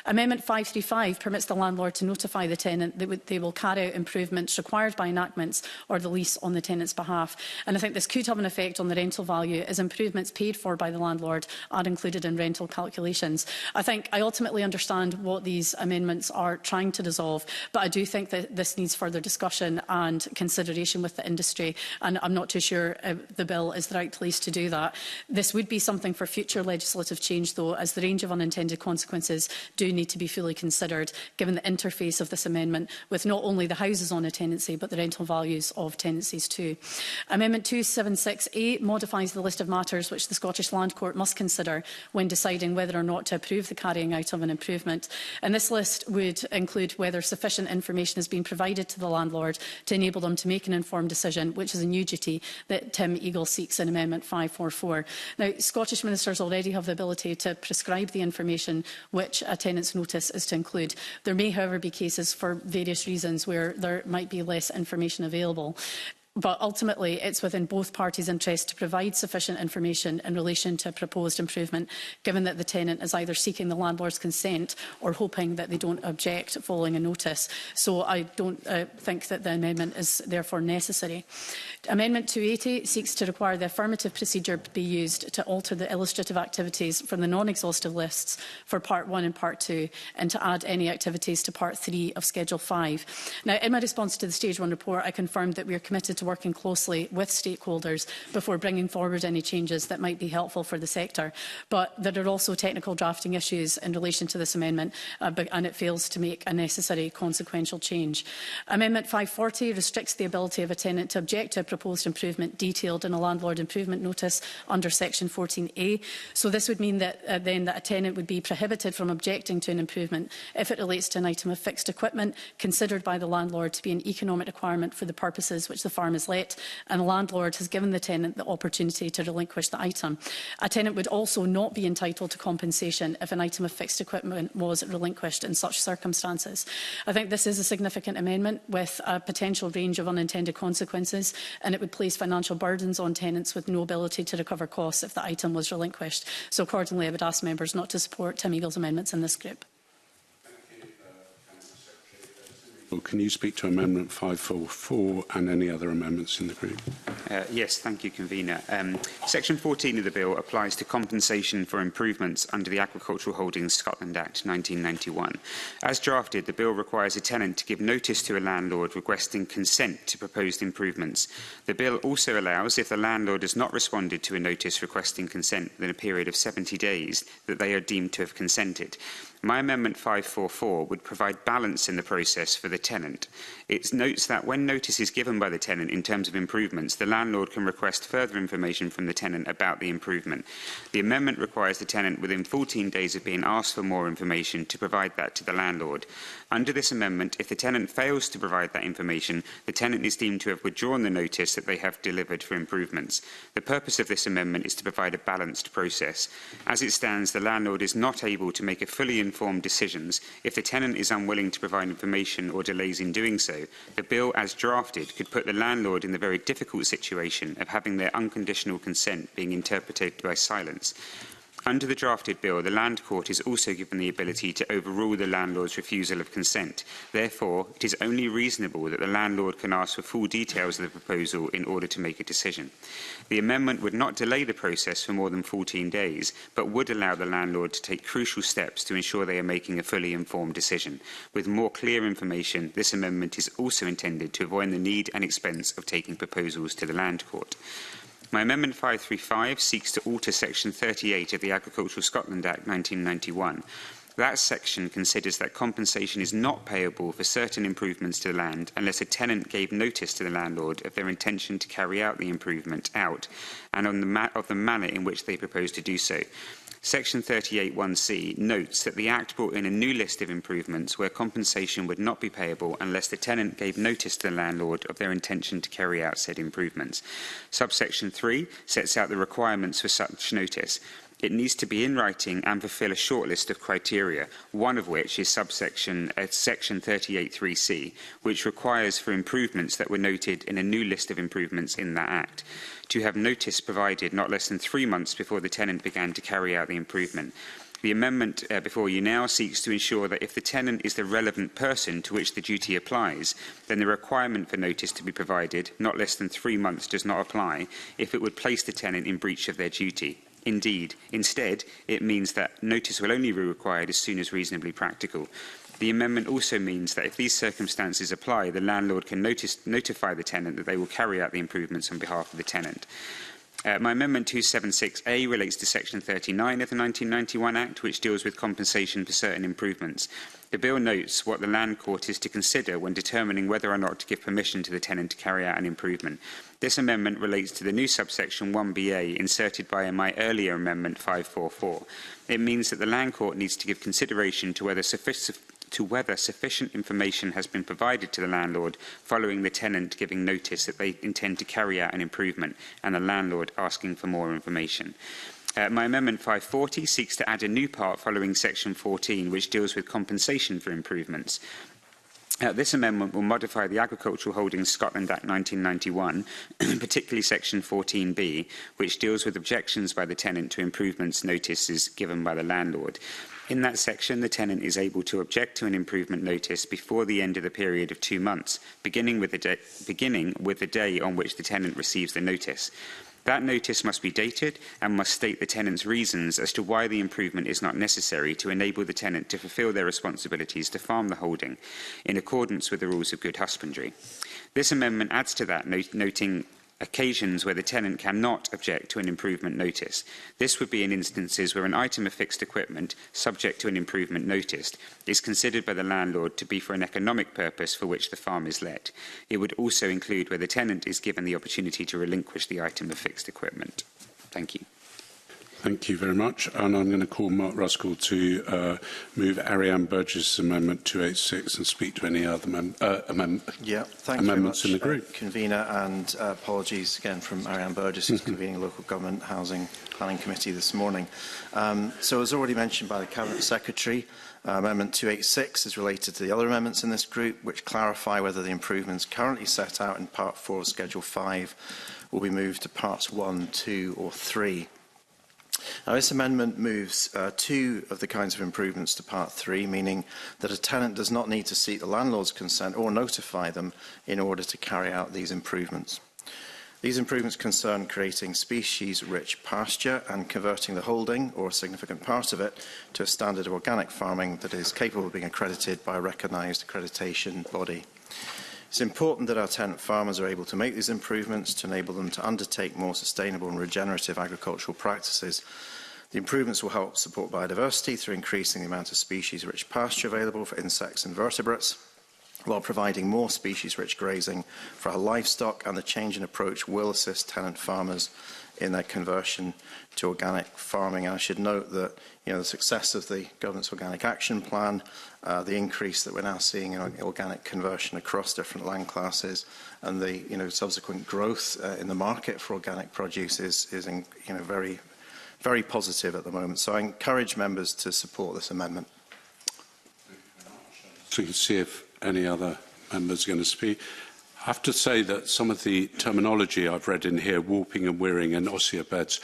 Amendment 535 permits the landlord to notify the tenant that they will carry out improvements required by enactments or the lease on the tenant's behalf, and I think this could have an effect on the rental value as improvements paid for by the landlord are included in rental calculations. I ultimately understand what these amendments are trying to resolve, but I do think that this needs further discussion and consideration with the industry, and I'm not too sure the bill is the right place to do that. This would be something for future legislative change, though, as the range of unintended consequences do need to be fully considered, given the interface of this amendment with not only the houses on a tenancy, but the rental values of tenancies too. Amendment 277 276A modifies the list of matters which the Scottish Land Court must consider when deciding whether or not to approve the carrying out of an improvement. And this list would include whether sufficient information has been provided to the landlord to enable them to make an informed decision, which is a new duty that Tim Eagle seeks in Amendment 544. Now, Scottish ministers already have the ability to prescribe the information which a tenant's notice is to include. There may, however, be cases for various reasons where there might be less information available. But ultimately, it's within both parties' interest to provide sufficient information in relation to a proposed improvement, given that the tenant is either seeking the landlord's consent or hoping that they don't object following a notice. So I don't think that the amendment is therefore necessary. Amendment 280 seeks to require the affirmative procedure be used to alter the illustrative activities from the non-exhaustive lists for Part 1 and Part 2 and to add any activities to Part 3 of Schedule 5. Now, in my response to the Stage 1 report, I confirmed that we are committed to working closely with stakeholders before bringing forward any changes that might be helpful for the sector. But there are also technical drafting issues in relation to this amendment, and it fails to make a necessary consequential change. Amendment 540 restricts the ability of a tenant to object to a proposed improvement detailed in a landlord improvement notice under Section 14A. So this would mean that then that a tenant would be prohibited from objecting to an improvement if it relates to an item of fixed equipment considered by the landlord to be an economic requirement for the purposes which the farm is let, and the landlord has given the tenant the opportunity to relinquish the item. A tenant would also not be entitled to compensation if an item of fixed equipment was relinquished in such circumstances. I think this is a significant amendment with a potential range of unintended consequences, and it would place financial burdens on tenants with no ability to recover costs if the item was relinquished. So accordingly, I would ask members not to support Tim Eagle's amendments in this group. Can you speak to Amendment 544 and any other amendments in the group? Yes, thank you, Convener. Section 14 of the Bill applies to compensation for improvements under the Agricultural Holdings Scotland Act 1991. As drafted, the Bill requires a tenant to give notice to a landlord requesting consent to proposed improvements. The Bill also allows, if the landlord has not responded to a notice requesting consent within a period of 70 days, that they are deemed to have consented. My Amendment 544 would provide balance in the process for the tenant. It notes that when notice is given by the tenant in terms of improvements, the landlord can request further information from the tenant about the improvement. The amendment requires the tenant within 14 days of being asked for more information to provide that to the landlord. Under this amendment, if the tenant fails to provide that information, the tenant is deemed to have withdrawn the notice that they have delivered for improvements. The purpose of this amendment is to provide a balanced process. As it stands, the landlord is not able to make a fully informed decisions if the tenant is unwilling to provide information or delays in doing so. The bill, as drafted, could put the landlord in the very difficult situation of having their unconditional consent being interpreted by silence. Under the drafted bill, the Land Court is also given the ability to overrule the landlord's refusal of consent. Therefore, it is only reasonable that the landlord can ask for full details of the proposal in order to make a decision. The amendment would not delay the process for more than 14 days, but would allow the landlord to take crucial steps to ensure they are making a fully informed decision. With more clear information, this amendment is also intended to avoid the need and expense of taking proposals to the Land Court. My Amendment 535 seeks to alter Section 38 of the Agricultural Scotland Act 1991. That section considers that compensation is not payable for certain improvements to the land unless a tenant gave notice to the landlord of their intention to carry out the improvement and of the manner in which they propose to do so. Section 38(1)(c) notes that the Act brought in a new list of improvements where compensation would not be payable unless the tenant gave notice to the landlord of their intention to carry out said improvements. Subsection 3 sets out the requirements for such notice. It needs to be in writing and fulfil a short list of criteria, one of which is Section 38(3)(c), which requires for improvements that were noted in a new list of improvements in that Act to have notice provided not less than 3 months before the tenant began to carry out the improvement. The amendment before you now seeks to ensure that if the tenant is the relevant person to which the duty applies, then the requirement for notice to be provided not less than 3 months does not apply if it would place the tenant in breach of their duty. Instead, it means that notice will only be required as soon as reasonably practical. The amendment also means that if these circumstances apply, the landlord can notify the tenant that they will carry out the improvements on behalf of the tenant. My Amendment 276A relates to Section 39 of the 1991 Act, which deals with compensation for certain improvements. The bill notes what the Land Court is to consider when determining whether or not to give permission to the tenant to carry out an improvement. This amendment relates to the new subsection 1BA inserted by my earlier Amendment 544. It means that the Land Court needs to give consideration to whether sufficient information has been provided to the landlord following the tenant giving notice that they intend to carry out an improvement and the landlord asking for more information. My Amendment 540 seeks to add a new part following Section 14, which deals with compensation for improvements. This amendment will modify the Agricultural Holdings Scotland Act 1991, particularly Section 14B, which deals with objections by the tenant to improvements notices given by the landlord. In that section, the tenant is able to object to an improvement notice before the end of the period of 2 months, beginning with the day on which the tenant receives the notice. That notice must be dated and must state the tenant's reasons as to why the improvement is not necessary to enable the tenant to fulfil their responsibilities to farm the holding in accordance with the rules of good husbandry. This amendment adds to that, noting occasions where the tenant cannot object to an improvement notice. This would be in instances where an item of fixed equipment, subject to an improvement noticed, is considered by the landlord to be for an economic purpose for which the farm is let. It would also include where the tenant is given the opportunity to relinquish the item of fixed equipment. Thank you. Thank you very much. And I'm going to call Mark Ruskell to move Ariane Burgess' Amendment 286 and speak to any other amendments in the group. Convener, and apologies again from Ariane Burgess, who's convening Local Government Housing Planning Committee this morning. So as already mentioned by the Cabinet Secretary, Amendment 286 is related to the other amendments in this group, which clarify whether the improvements currently set out in Part 4 of Schedule 5 will be moved to Parts 1, 2 or 3. Now, this amendment moves two of the kinds of improvements to Part 3, meaning that a tenant does not need to seek the landlord's consent or notify them in order to carry out these improvements. These improvements concern creating species-rich pasture and converting the holding, or a significant part of it, to a standard of organic farming that is capable of being accredited by a recognised accreditation body. It's important that our tenant farmers are able to make these improvements to enable them to undertake more sustainable and regenerative agricultural practices. The improvements will help support biodiversity through increasing the amount of species-rich pasture available for insects and vertebrates, while providing more species-rich grazing for our livestock, and the change in approach will assist tenant farmers in their conversion to organic farming. And I should note that the success of the Government's Organic Action Plan, the increase that we're now seeing in organic conversion across different land classes, and the subsequent growth in the market for organic produce is very, very positive at the moment. So I encourage members to support this amendment. So you can see if any other members are going to speak. I have to say that some of the terminology I've read in here, warping and weiring and ossia beds,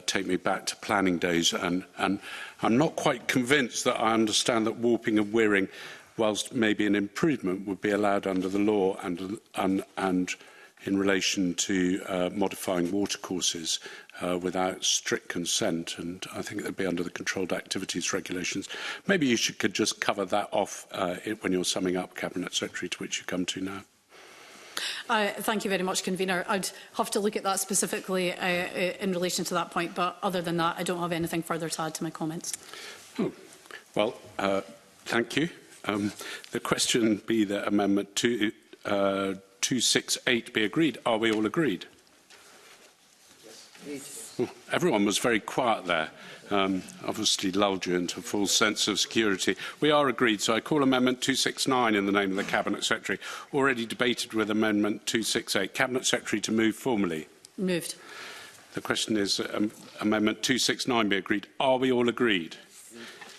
take me back to planning days, and I'm not quite convinced that I understand that warping and weiring, whilst maybe an improvement, would be allowed under the law and in relation to modifying watercourses without strict consent, and I think it would be under the Controlled Activities Regulations. Maybe you could just cover that off when you're summing up, Cabinet Secretary, to which you come to now. Thank you very much, Convener. I'd have to look at that specifically in relation to that point, but other than that, I don't have anything further to add to my comments. Oh, well, thank you. The question be that Amendment 268 be agreed. Are we all agreed? Yes. Oh, everyone was very quiet there. Obviously lulled you into a full sense of security. We are agreed, so I call Amendment 269 in the name of the Cabinet Secretary. Already debated with Amendment 268. Cabinet Secretary to move formally. Moved. The question is Amendment 269 be agreed. Are we all agreed?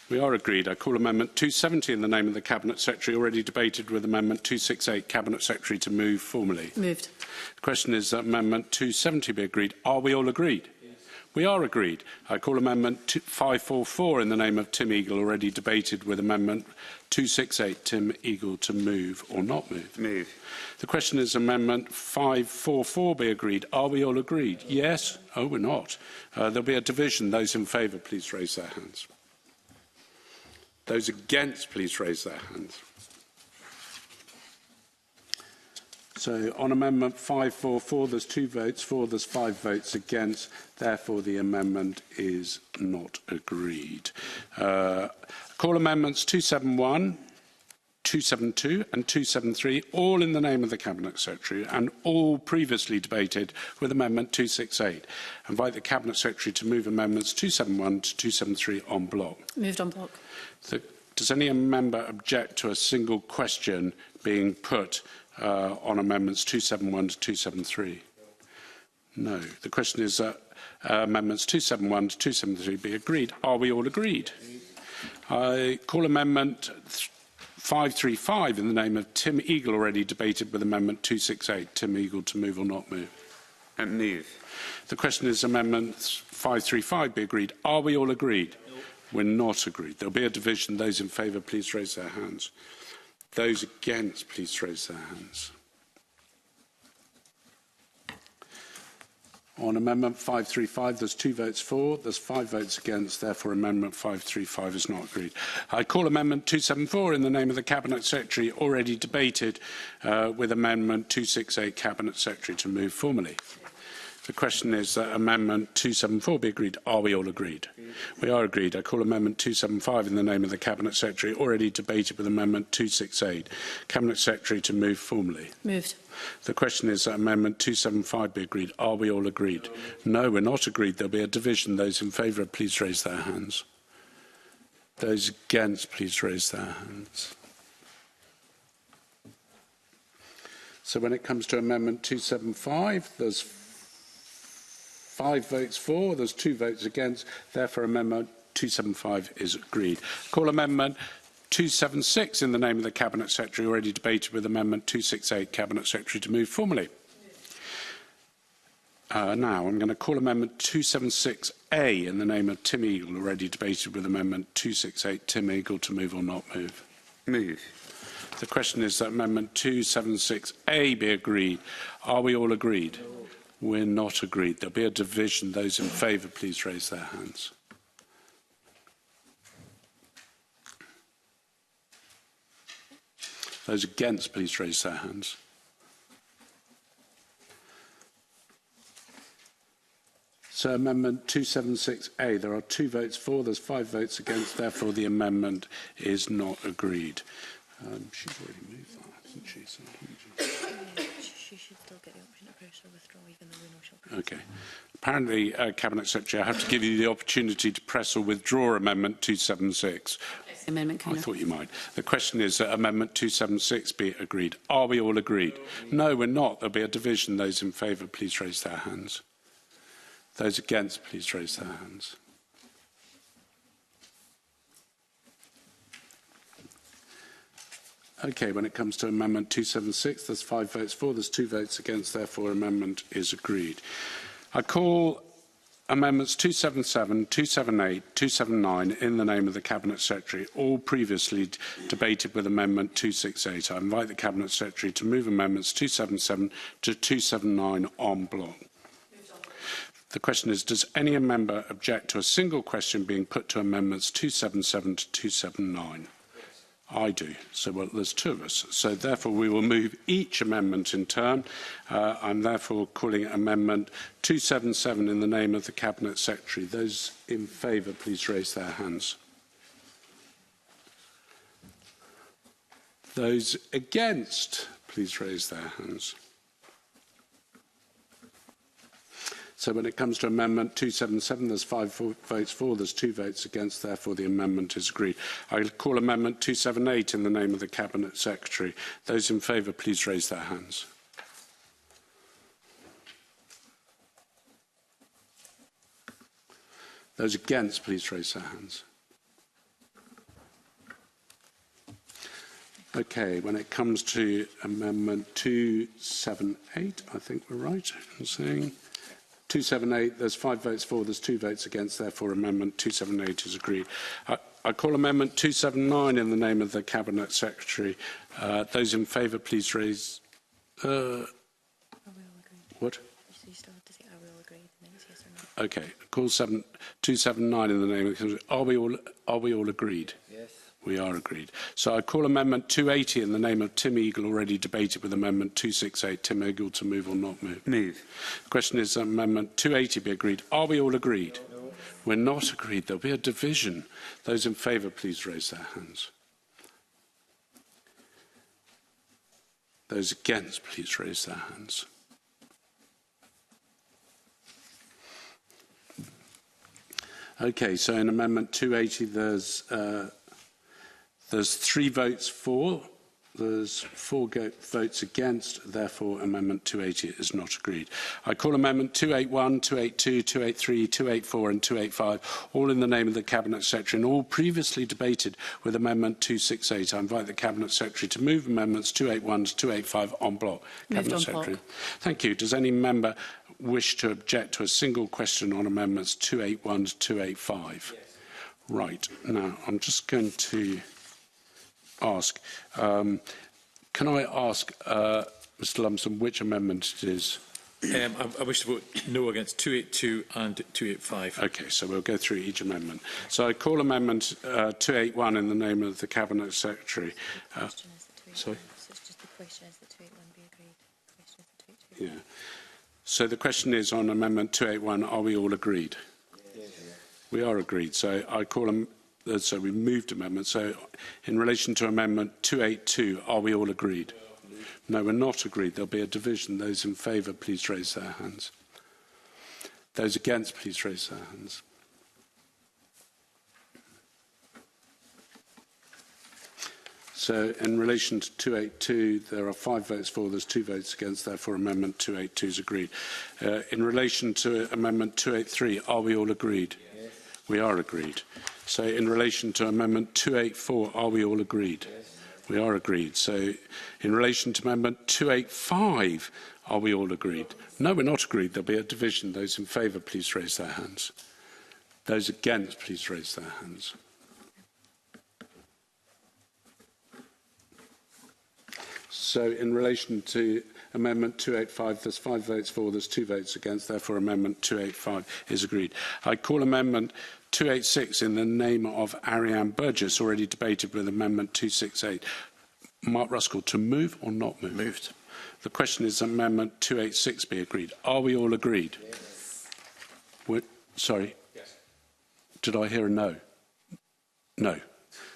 We are agreed. I call Amendment 270 in the name of the Cabinet Secretary. Already debated with Amendment 268. Cabinet Secretary to move formally. Moved. The question is Amendment 270 be agreed. Are we all agreed? We are agreed. I call Amendment 544 in the name of Tim Eagle, already debated with Amendment 268. Tim Eagle to move or not move? Move. The question is Amendment 544 be agreed. Are we all agreed? Yes? Oh, we're not. There'll be a division. Those in favour, please raise their hands. Those against, please raise their hands. So on Amendment 544, there's 2 votes for, there's 5 votes against. Therefore, the amendment is not agreed. Call amendments 271, 272 and 273, all in the name of the Cabinet Secretary and all previously debated with Amendment 268. I invite the Cabinet Secretary to move amendments 271 to 273 en bloc. Moved on block. So, does any member object to a single question being put on amendments 271 to 273? No. The question is that amendments 271 to 273 be agreed. Are we all agreed? I call amendment 535 in the name of Tim Eagle, already debated with amendment 268. Tim Eagle, to move or not move? Move. The question is amendment 535 be agreed. Are we all agreed? No. We're not agreed. There'll be a division. Those in favour, please raise their hands. Those against, please raise their hands. On Amendment 535, there's 2 votes for, there's 5 votes against, therefore Amendment 535 is not agreed. I call Amendment 274 in the name of the Cabinet Secretary, already debated with Amendment 268, Cabinet Secretary to move formally. The question is that Amendment 274 be agreed. Are we all agreed? We are agreed. I call Amendment 275 in the name of the Cabinet Secretary, already debated with Amendment 268, Cabinet Secretary to move formally. Moved. The question is that Amendment 275 be agreed. Are we all agreed? No, we're not agreed. There'll be a division. Those in favour, please raise their hands. Those against, please raise their hands. So when it comes to Amendment 275, there's 5 votes for, there's 2 votes against. Therefore, Amendment 275 is agreed. Call Amendment 276 in the name of the Cabinet Secretary, already debated with Amendment 268, Cabinet Secretary to move formally. Now, I'm going to call Amendment 276A in the name of Tim Eagle, already debated with Amendment 268, Tim Eagle to move or not move. Move. The question is that Amendment 276A be agreed. Are we all agreed? No. We're not agreed. There'll be a division. Those in favour, please raise their hands. Those against, please raise their hands. So Amendment 276A, there are 2 votes for, there's 5 votes against, therefore the amendment is not agreed. She's already moved that, hasn't she? So, She should still get the option to press or withdraw, even though we know she'll be. okay. Apparently, Cabinet Secretary, I have to give you the opportunity to press or withdraw Amendment 276. Amendment, I thought you might. The question is that Amendment 276 be agreed. Are we all agreed? No, we're not. There'll be a division. Those in favour, please raise their hands. Those against, please raise their hands. Okay, when it comes to Amendment 276, there's 5 votes for, there's 2 votes against, therefore amendment is agreed. I call Amendments 277, 278, 279 in the name of the Cabinet Secretary, all previously debated with Amendment 268. I invite the Cabinet Secretary to move Amendments 277 to 279 en bloc. The question is, does any member object to a single question being put to Amendments 277 to 279? I do. So, well, there's 2 of us. So, therefore, we will move each amendment in turn. I'm therefore calling Amendment 277 in the name of the Cabinet Secretary. Those in favour, please raise their hands. Those against, please raise their hands. So when it comes to Amendment 277, there's 5 votes for, there's 2 votes against, therefore the amendment is agreed. I call Amendment 278 in the name of the Cabinet Secretary. Those in favour, please raise their hands. Those against, please raise their hands. Okay, when it comes to Amendment 278, I think we're right in saying 278, there's 5 votes for, there's 2 votes against, therefore Amendment 278 is agreed. I call Amendment 279 in the name of the Cabinet Secretary. Those in favour, please raise... Are we all agreed? What? So you still have to say, are we all agreed? And then it's yes or no. Okay, call 279 in the name of the Cabinet Secretary. Are we all agreed? Yes. We are agreed. So I call Amendment 280 in the name of Tim Eagle, already debated with Amendment 268. Tim Eagle to move or not move? Move. The question is Amendment 280 be agreed. Are we all agreed? No. We're not agreed. There'll be a division. Those in favour, please raise their hands. Those against, please raise their hands. Okay, so in Amendment 280, there's 3 votes for, there's 4 votes against, therefore Amendment 280 is not agreed. I call Amendment 281, 282, 283, 284 and 285, all in the name of the Cabinet Secretary and all previously debated with Amendment 268. I invite the Cabinet Secretary to move Amendments 281 to 285 en bloc. Cabinet Secretary. Thank you. Does any member wish to object to a single question on Amendments 281 to 285? Yes. Right. Now, I'm just going to ask, can I ask Mr Lumsden which amendment it is? I wish to vote no against 282 and 285. Okay, so we'll go through each amendment. So I call Amendment 281 in the name of the Cabinet Secretary. Sorry? So it's just the question is that 281 be agreed. The question is that 282. Yeah. So the question is on Amendment 281, are we all agreed? Yes. We are agreed. So I call them. So we moved amendments. So in relation to Amendment 282, are we all agreed? No, we're not agreed. There'll be a division. Those in favour, please raise their hands. Those against, please raise their hands. So in relation to 282, there are 5 votes for, there's 2 votes against, therefore Amendment 282 is agreed. In relation to Amendment 283, are we all agreed? Yes. We are agreed. So in relation to Amendment 284, are we all agreed? Yes. We are agreed. So in relation to Amendment 285, are we all agreed? No, we're not agreed. There'll be a division. Those in favour, please raise their hands. Those against, please raise their hands. So in relation to Amendment 285, there's 5 votes for, there's 2 votes against, therefore Amendment 285 is agreed. I call Amendment 286 in the name of Ariane Burgess, already debated with Amendment 268. Mark Ruskell, to move or not move? Moved. The question is Amendment 286 be agreed. Are we all agreed? Yes. Sorry? Yes. Did I hear a no? No.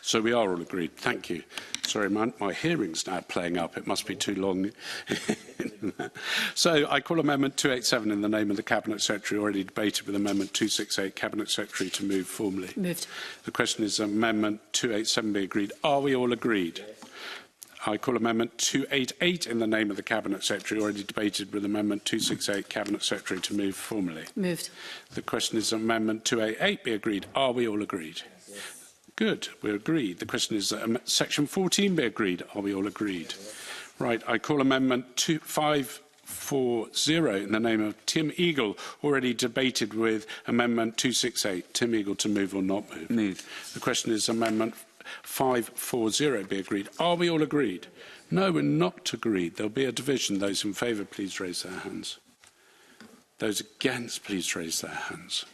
So we are all agreed. Thank you. Sorry, my hearing's now playing up. It must be too long. So I call Amendment 287 in the name of the Cabinet Secretary, already debated with Amendment 268. Cabinet Secretary to move formally. Moved. The question is Amendment 287 be agreed. Are we all agreed? Yes. I call Amendment 288 in the name of the Cabinet Secretary, already debated with Amendment 268. Cabinet Secretary to move formally. Moved. The question is Amendment 288 be agreed. Are we all agreed? Yes. Good, we're agreed. The question is Section 14 be agreed. Are we all agreed? Yes. Right, I call Amendment 540 in the name of Tim Eagle, already debated with Amendment 268. Tim Eagle to move or not move? Move. The question is Amendment 540 be agreed. Are we all agreed? No, we're not agreed. There'll be a division. Those in favour, please raise their hands. Those against, please raise their hands.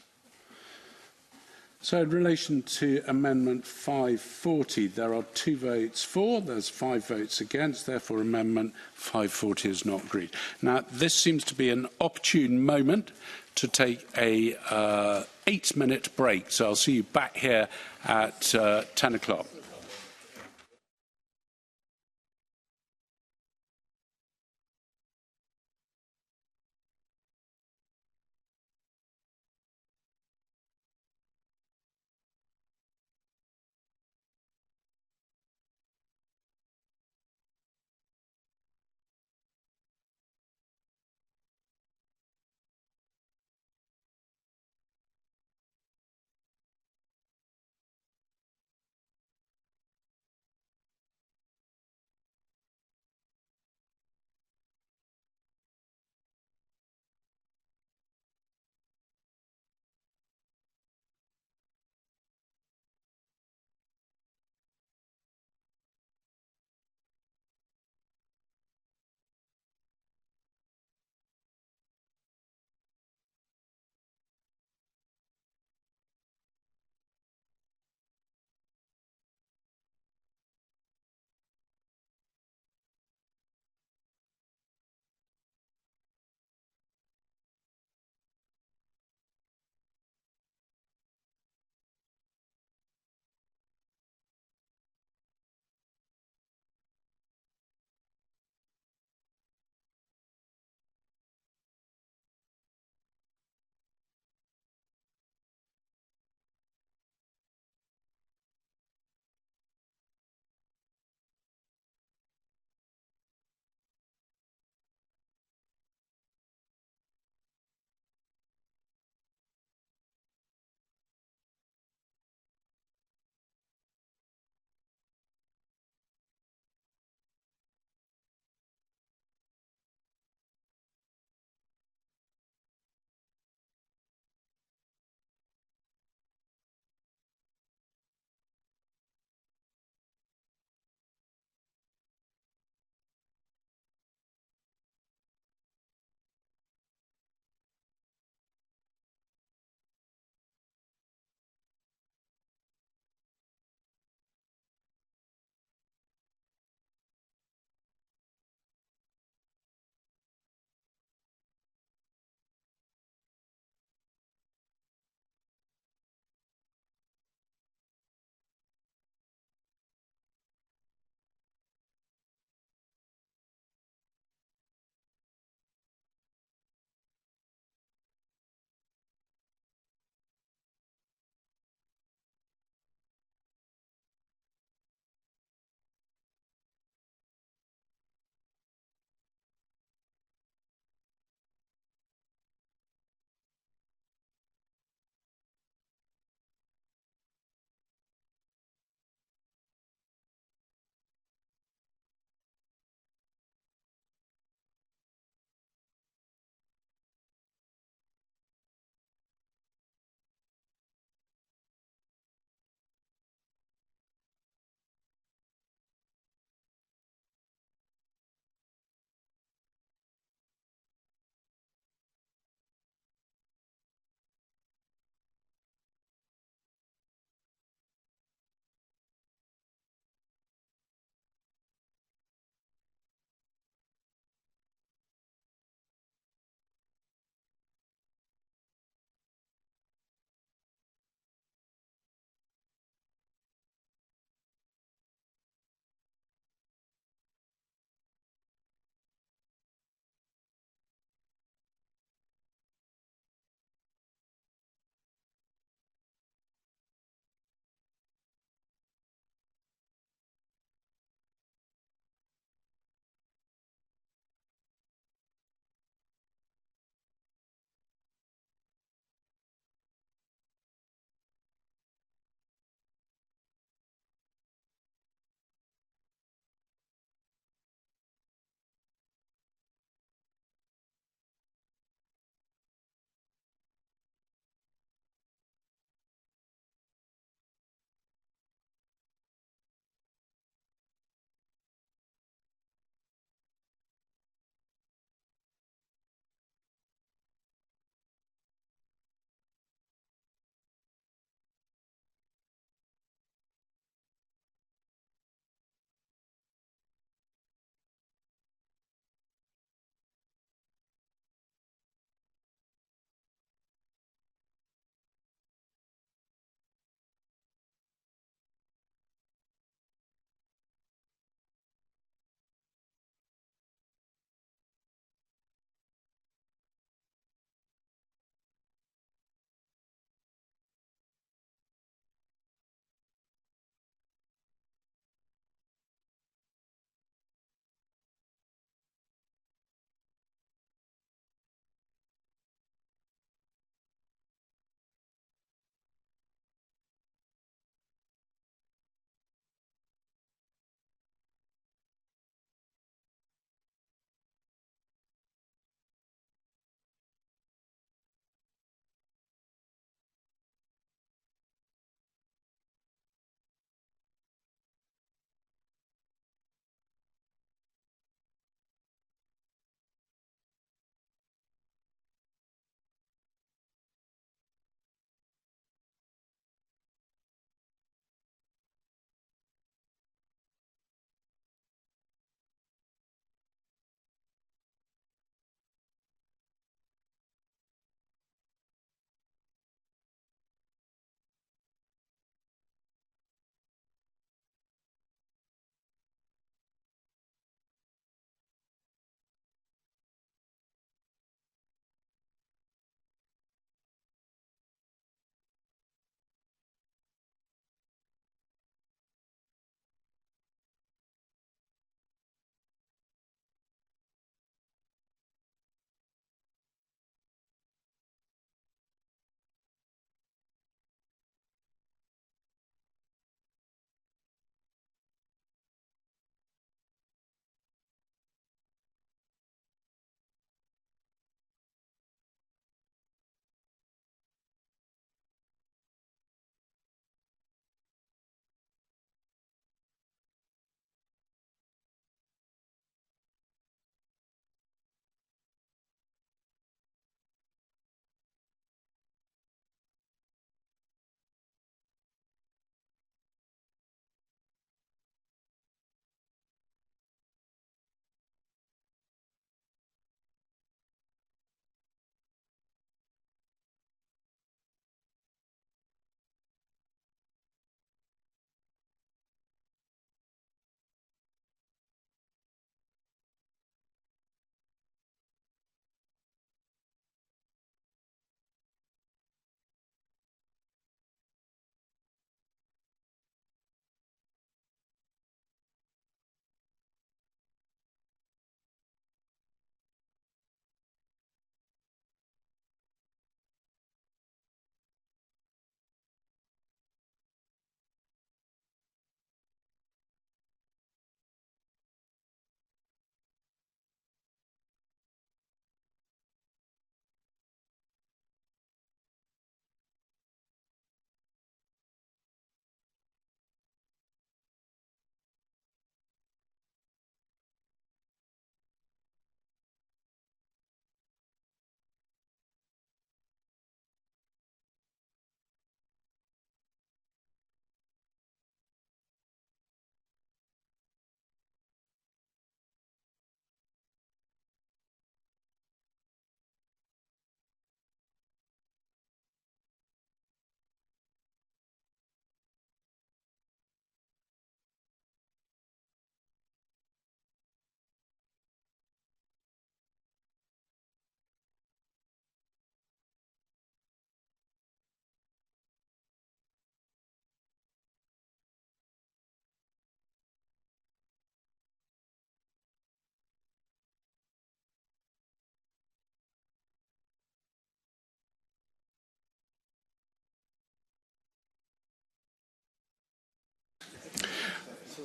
So in relation to Amendment 540, there are 2 votes for, there's 5 votes against, therefore Amendment 540 is not agreed. Now, this seems to be an opportune moment to take a 8-minute break, so I'll see you back here at 10 o'clock.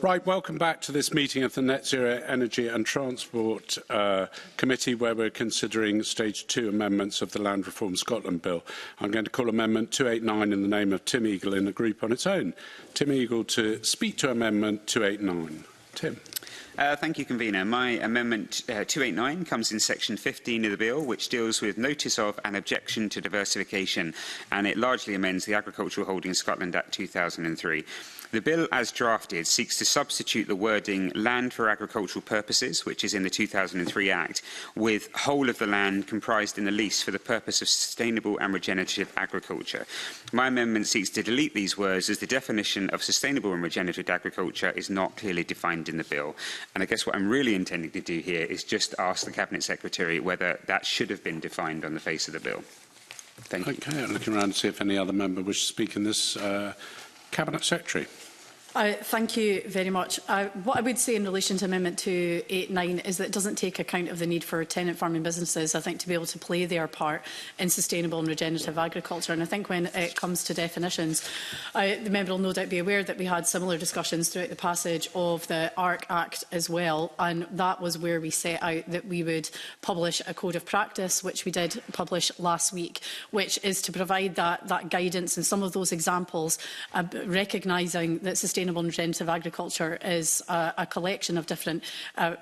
Right, welcome back to this meeting of the Net Zero Energy and Transport Committee, where we're considering Stage 2 amendments of the Land Reform Scotland Bill. I'm going to call Amendment 289 in the name of Tim Eagle in a group on its own. Tim Eagle to speak to Amendment 289. Tim. Thank you, Convener. My Amendment 289 comes in Section 15 of the Bill, which deals with notice of an objection to diversification, and it largely amends the Agricultural Holdings Scotland Act 2003. The bill, as drafted, seeks to substitute the wording land for agricultural purposes, which is in the 2003 Act, with whole of the land comprised in a lease for the purpose of sustainable and regenerative agriculture. My amendment seeks to delete these words as the definition of sustainable and regenerative agriculture is not clearly defined in the bill. And I guess what I'm really intending to do here is just ask the Cabinet Secretary whether that should have been defined on the face of the bill. Thank you. Okay, I'm looking around to see if any other member wishes to speak in this. Cabinet Secretary. Thank you very much. What I would say in relation to Amendment 289 is that it doesn't take account of the need for tenant farming businesses, I think, to be able to play their part in sustainable and regenerative agriculture. And I think when it comes to definitions, the member will no doubt be aware that we had similar discussions throughout the passage of the ARC Act as well. And that was where we set out that we would publish a code of practice, which we did publish last week, which is to provide that guidance and some of those examples, recognising that sustainable and regenerative agriculture is a collection of different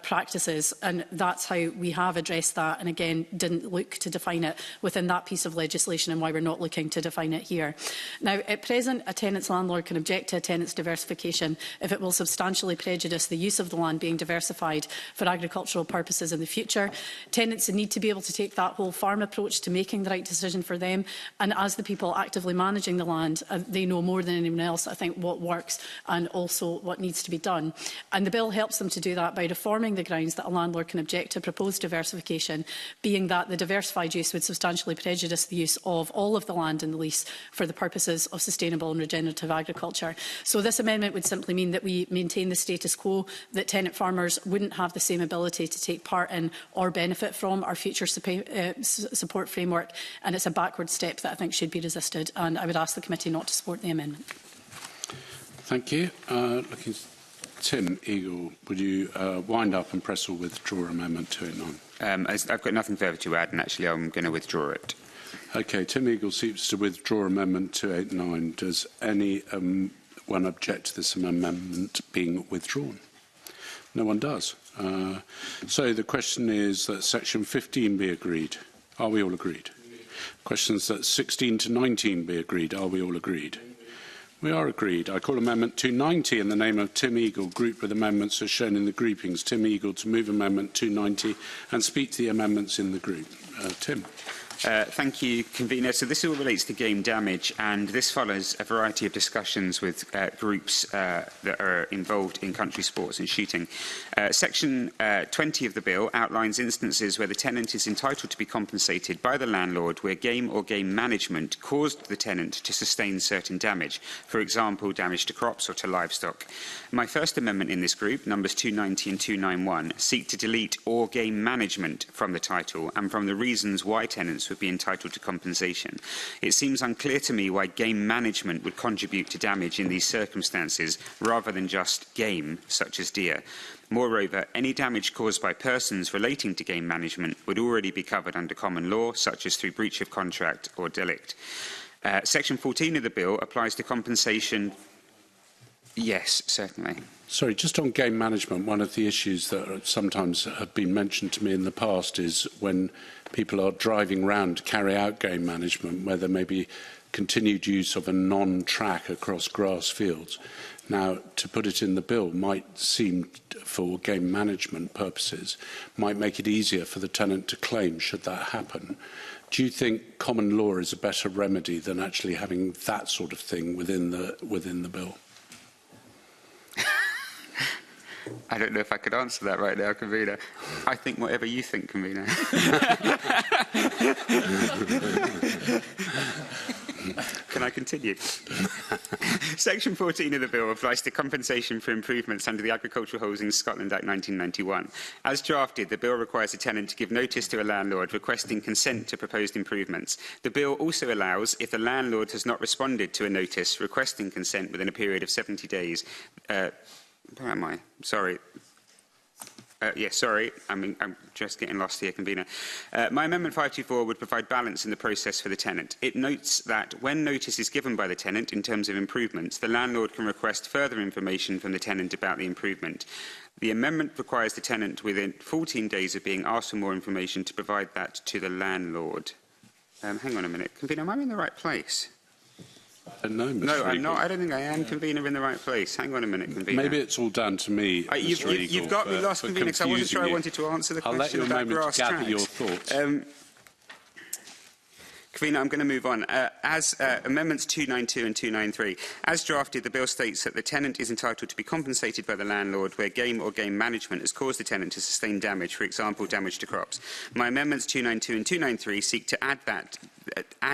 practices, and that's how we have addressed that, and again didn't look to define it within that piece of legislation and why we're not looking to define it here. Now, at present, a tenant's landlord can object to a tenant's diversification if it will substantially prejudice the use of the land being diversified for agricultural purposes in the future. Tenants need to be able to take that whole farm approach to making the right decision for them, and as the people actively managing the land, they know more than anyone else, I think, what works and also what needs to be done. And the bill helps them to do that by reforming the grounds that a landlord can object to proposed diversification, being that the diversified use would substantially prejudice the use of all of the land in the lease for the purposes of sustainable and regenerative agriculture. So this amendment would simply mean that we maintain the status quo, that tenant farmers wouldn't have the same ability to take part in or benefit from our future support framework, and it's a backward step that I think should be resisted, and I would ask the committee not to support the amendment. Thank you. Tim Eagle, would you wind up and press or withdraw Amendment 289? I've got nothing further to add, and actually I'm going to withdraw it. Okay, Tim Eagle seeks to withdraw Amendment 289. Does anyone object to this amendment being withdrawn? No one does. So the question is that Section 15 be agreed. Are we all agreed? Questions that 16 to 19 be agreed. Are we all agreed? We are agreed. I call Amendment 290 in the name of Tim Eagle, grouped with amendments as shown in the groupings. Tim Eagle to move Amendment 290 and speak to the amendments in the group. Tim. Thank you, Convener. So this all relates to game damage, and this follows a variety of discussions with groups that are involved in country sports and shooting. Section 20 of the bill outlines instances where the tenant is entitled to be compensated by the landlord where game or game management caused the tenant to sustain certain damage, for example, damage to crops or to livestock. My first amendment in this group, numbers 290 and 291, seek to delete or game management from the title and from the reasons why tenants would be entitled to compensation. It seems unclear to me why game management would contribute to damage in these circumstances rather than just game, such as deer. Moreover, any damage caused by persons relating to game management would already be covered under common law, such as through breach of contract or delict. Section 14 of the bill applies to compensation. Yes, certainly. Sorry, just on game management, one of the issues that sometimes have been mentioned to me in the past is when people are driving around to carry out game management, where there may be continued use of a non-track across grass fields. Now, to put it in the bill might seem, for game management purposes, might make it easier for the tenant to claim should that happen. Do you think common law is a better remedy than actually having that sort of thing within the bill? I don't know if I could answer that right now, Convener. I think whatever you think, Convener. Can I continue? Section 14 of the bill applies to compensation for improvements under the Agricultural Holdings Scotland Act 1991. As drafted, the bill requires a tenant to give notice to a landlord requesting consent to proposed improvements. The bill also allows, if the landlord has not responded to a notice requesting consent within a period of 70 days, Where am I? Sorry. Yes, sorry, I'm just getting lost here, Convener. My Amendment 524 would provide balance in the process for the tenant. It notes that when notice is given by the tenant in terms of improvements, the landlord can request further information from the tenant about the improvement. The amendment requires the tenant within 14 days of being asked for more information to provide that to the landlord. Hang on a minute. Convener, am I in the right place? No, I'm not. I don't think I am, Convener, in the right place. Hang on a minute, Convener. Maybe it's all down to me, Mr. Eagle, you've got me lost, Convener, because I wasn't sure I wanted to answer the question about about I'll let you a moment grass to gather tracks. your thoughts. Convener, I'm going to move on. As Amendments 292 and 293, as drafted, the bill states that the tenant is entitled to be compensated by the landlord where game or game management has caused the tenant to sustain damage, for example, damage to crops. My Amendments 292 and 293 seek to add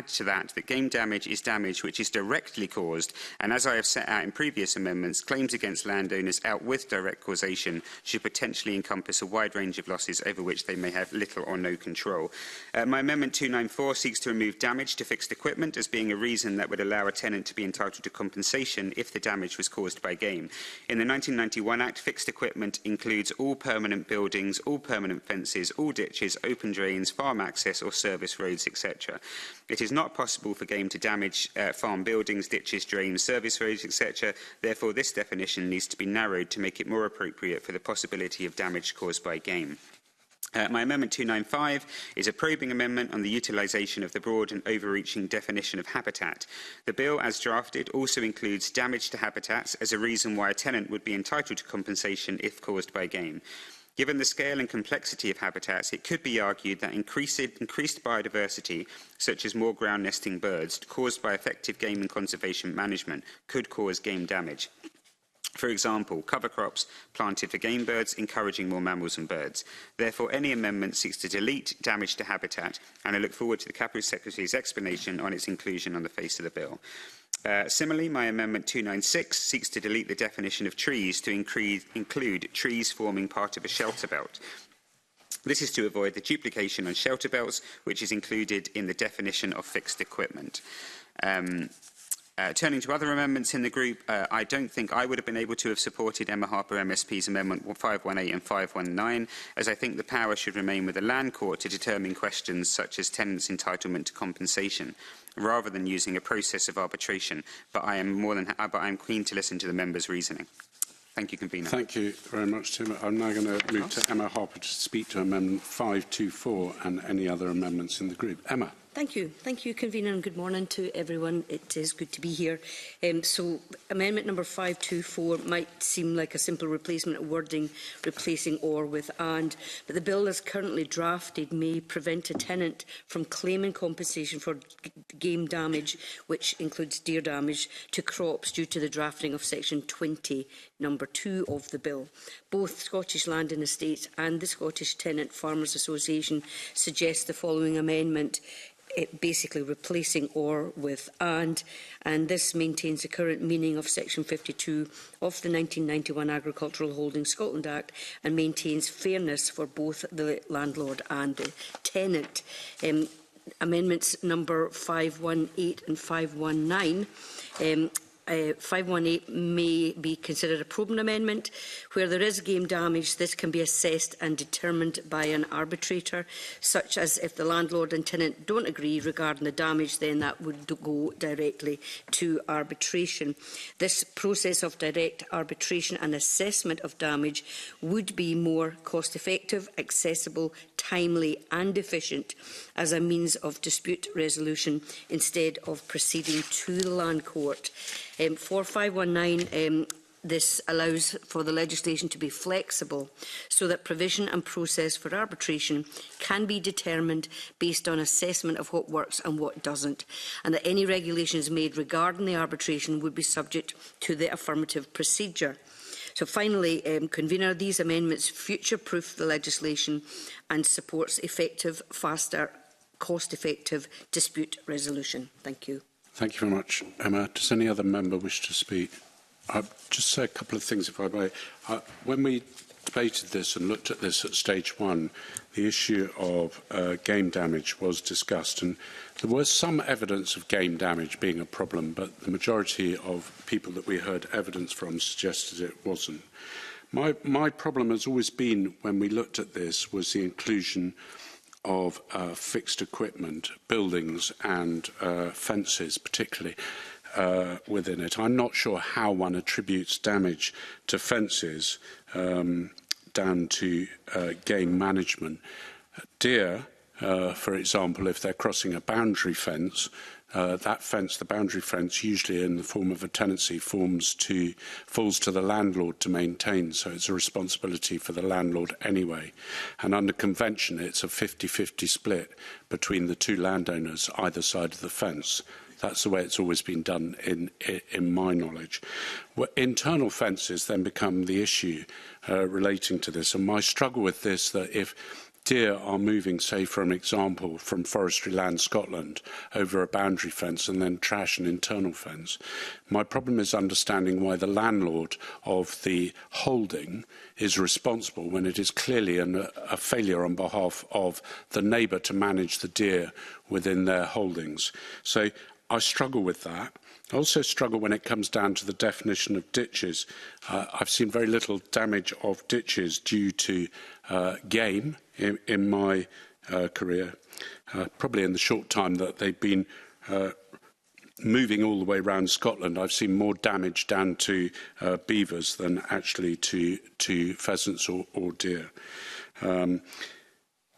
to that game damage is damage which is directly caused, and as I have set out in previous amendments, claims against landowners out with direct causation should potentially encompass a wide range of losses over which they may have little or no control. My Amendment 294 seeks to remove damage to fixed equipment as being a reason that would allow a tenant to be entitled to compensation if the damage was caused by game. In the 1991 Act, fixed equipment includes all permanent buildings, all permanent fences, all ditches, open drains, farm access or service roads, etc. It is not possible for game to damage farm buildings, ditches, drains, service roads, etc. Therefore, this definition needs to be narrowed to make it more appropriate for the possibility of damage caused by game. My Amendment 295 is a probing amendment on the utilisation of the broad and overreaching definition of habitat. The bill, as drafted, also includes damage to habitats as a reason why a tenant would be entitled to compensation if caused by game. Given the scale and complexity of habitats, it could be argued that increased biodiversity, such as more ground nesting birds, caused by effective game and conservation management, could cause game damage. For example, cover crops planted for game birds, encouraging more mammals and birds. Therefore, any amendment seeks to delete damage to habitat, and I look forward to the Cabinet Secretary's explanation on its inclusion on the face of the bill. Similarly, my Amendment 296 seeks to delete the definition of trees to include trees forming part of a shelter belt. This is to avoid the duplication on shelter belts, which is included in the definition of fixed equipment. Turning to other amendments in the group, I don't think I would have been able to have supported Emma Harper MSP's Amendment 518 and 519, as I think the power should remain with the Land Court to determine questions such as tenants' entitlement to compensation, rather than using a process of arbitration. But I am keen to listen to the members' reasoning. Thank you, Convener. Thank you very much, Tim. I'm now going to move to Emma Harper to speak to Amendment 524 and any other amendments in the group. Emma. Thank you. Thank you, Convener, and good morning to everyone. It is good to be here. So, Amendment number 524 might seem like a simple replacement of wording, replacing or with and, but the bill as currently drafted may prevent a tenant from claiming compensation for game damage, which includes deer damage, to crops due to the drafting of Section 20, number 2 of the bill. Both Scottish Land and Estates and the Scottish Tenant Farmers Association suggest the following amendment, basically replacing or with and this maintains the current meaning of Section 52 of the 1991 Agricultural Holdings Scotland Act and maintains fairness for both the landlord and the tenant. Amendments number 518 and 519 518 may be considered a probing amendment. Where there is game damage, this can be assessed and determined by an arbitrator, such as if the landlord and tenant don't agree regarding the damage, then that would go directly to arbitration. This process of direct arbitration and assessment of damage would be more cost-effective, accessible, timely and efficient as a means of dispute resolution instead of proceeding to the Land Court. For 519, this allows for the legislation to be flexible so that provision and process for arbitration can be determined based on assessment of what works and what doesn't, and that any regulations made regarding the arbitration would be subject to the affirmative procedure. So finally, Convener, these amendments future-proof the legislation and supports effective, faster, cost-effective dispute resolution. Thank you. Thank you very much, Emma. Does any other member wish to speak? I'll just say a couple of things, if I may. When we debated this and looked at this at stage one, the issue of game damage was discussed, and there was some evidence of game damage being a problem, but the majority of people that we heard evidence from suggested it wasn't. My problem has always been, when we looked at this, was the inclusion of fixed equipment, buildings and fences particularly within it. I'm not sure how one attributes damage to fences down to game management. Deer, for example, if they're crossing a boundary fence, that fence, the boundary fence, usually in the form of a tenancy, falls to the landlord to maintain, so it's a responsibility for the landlord anyway. And under convention, it's a 50-50 split between the two landowners either side of the fence. That's the way it's always been done in my knowledge. Internal fences then become the issue relating to this, and my struggle with this, that if deer are moving, say, for an example, from Forestry Land Scotland over a boundary fence and then trash an internal fence. My problem is understanding why the landlord of the holding is responsible when it is clearly a failure on behalf of the neighbour to manage the deer within their holdings. So I struggle with that. I also struggle when it comes down to the definition of ditches. I've seen very little damage of ditches due to game in my career, probably in the short time that they've been moving all the way around Scotland. I've seen more damage down to beavers than actually to pheasants or deer.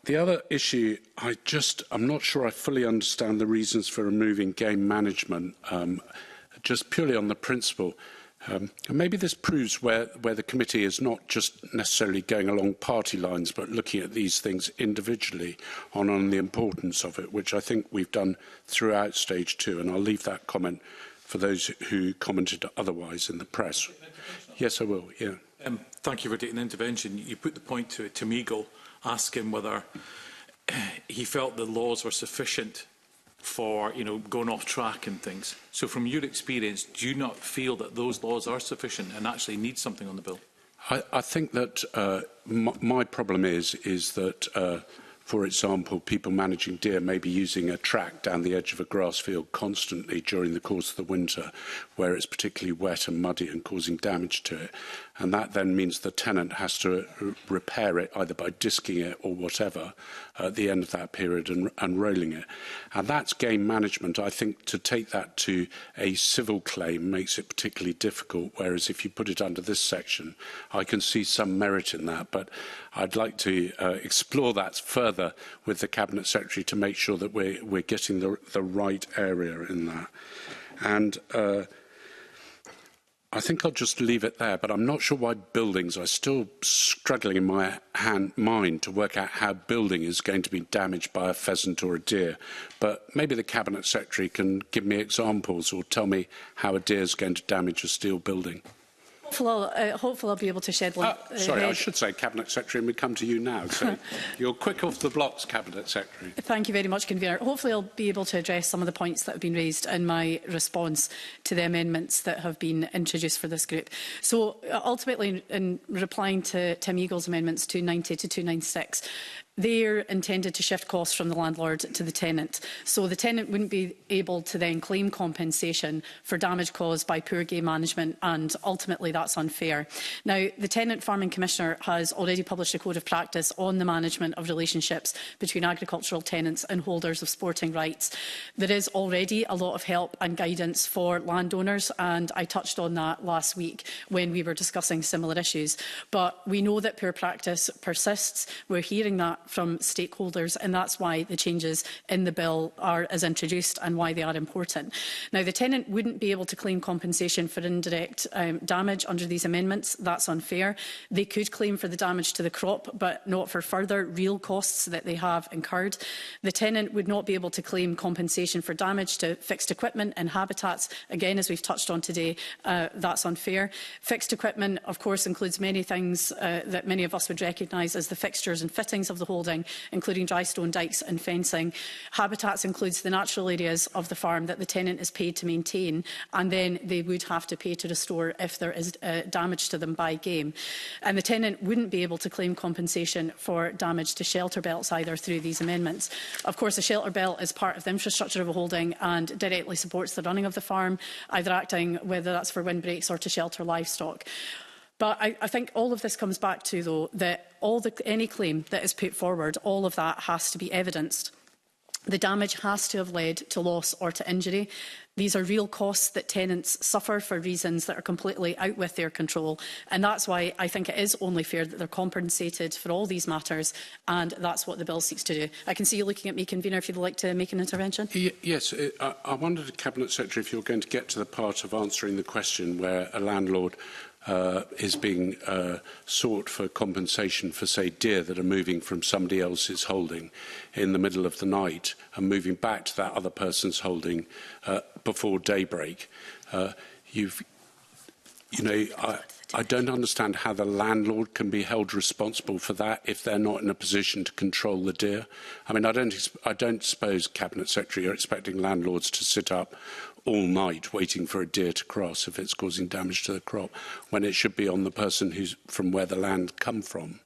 The other issue, I'm not sure I fully understand the reasons for removing game management, just purely on the principle. And maybe this proves where the committee is not just necessarily going along party lines, but looking at these things individually on the importance of it, which I think we've done throughout stage two. And I'll leave that comment for those who commented otherwise in the press. Yes, I will, yeah. Thank you for taking the intervention. You put the point to Meagle, asking whether he felt the laws were sufficient for, going off track and things. So from your experience, do you not feel that those laws are sufficient and actually need something on the bill? I think that my problem is that, for example, people managing deer may be using a track down the edge of a grass field constantly during the course of the winter, where it's particularly wet and muddy and causing damage to it. And that then means the tenant has to repair it either by disking it or whatever at the end of that period and rolling it. And that's game management. I think to take that to a civil claim makes it particularly difficult, whereas if you put it under this section, I can see some merit in that. But I'd like to explore that further with the Cabinet Secretary to make sure that we're getting the right area in that. And I think I'll just leave it there, but I'm not sure why buildings. I'm still struggling in my mind to work out how building is going to be damaged by a pheasant or a deer. But maybe the Cabinet Secretary can give me examples or tell me how a deer is going to damage a steel building. Hopefully I'll be able to shed light. Sorry, I should say Cabinet Secretary, and we come to you now. So you're quick off the blocks, Cabinet Secretary. Thank you very much, Convener. Hopefully I'll be able to address some of the points that have been raised in my response to the amendments that have been introduced for this group. So ultimately, in replying to Tim Eagle's amendments 290 to 296, they're intended to shift costs from the landlord to the tenant. So the tenant wouldn't be able to then claim compensation for damage caused by poor game management, and ultimately that's unfair. Now, the Tenant Farming Commissioner has already published a code of practice on the management of relationships between agricultural tenants and holders of sporting rights. There is already a lot of help and guidance for landowners, and I touched on that last week when we were discussing similar issues. But we know that poor practice persists. We're hearing that from stakeholders, and that's why the changes in the bill are as introduced and why they are important. Now, the tenant wouldn't be able to claim compensation for indirect damage under these amendments. That's unfair. They could claim for the damage to the crop, but not for further real costs that they have incurred. The tenant would not be able to claim compensation for damage to fixed equipment and habitats. Again, as we've touched on today, that's unfair. Fixed equipment, of course, includes many things that many of us would recognise as the fixtures and fittings of the holding, including dry stone dykes and fencing. Habitats includes the natural areas of the farm that the tenant is paid to maintain, and then they would have to pay to restore if there is damage to them by game. And the tenant wouldn't be able to claim compensation for damage to shelter belts either through these amendments. Of course, a shelter belt is part of the infrastructure of a holding and directly supports the running of the farm, either acting whether that's for windbreaks or to shelter livestock. But I think all of this comes back to, though, that any claim that is put forward, all of that has to be evidenced. The damage has to have led to loss or to injury. These are real costs that tenants suffer for reasons that are completely out with their control. And that's why I think it is only fair that they're compensated for all these matters, and that's what the bill seeks to do. I can see you looking at me, Convener, if you'd like to make an intervention. Yes, I wondered, Cabinet Secretary, if you're going to get to the part of answering the question where a landlord is being sought for compensation for, say, deer that are moving from somebody else's holding in the middle of the night and moving back to that other person's holding before daybreak. I don't understand how the landlord can be held responsible for that if they're not in a position to control the deer. I mean, I don't suppose, Cabinet Secretary, you're expecting landlords to sit up all night waiting for a deer to cross if it's causing damage to the crop, when it should be on the person who's from where the land come from,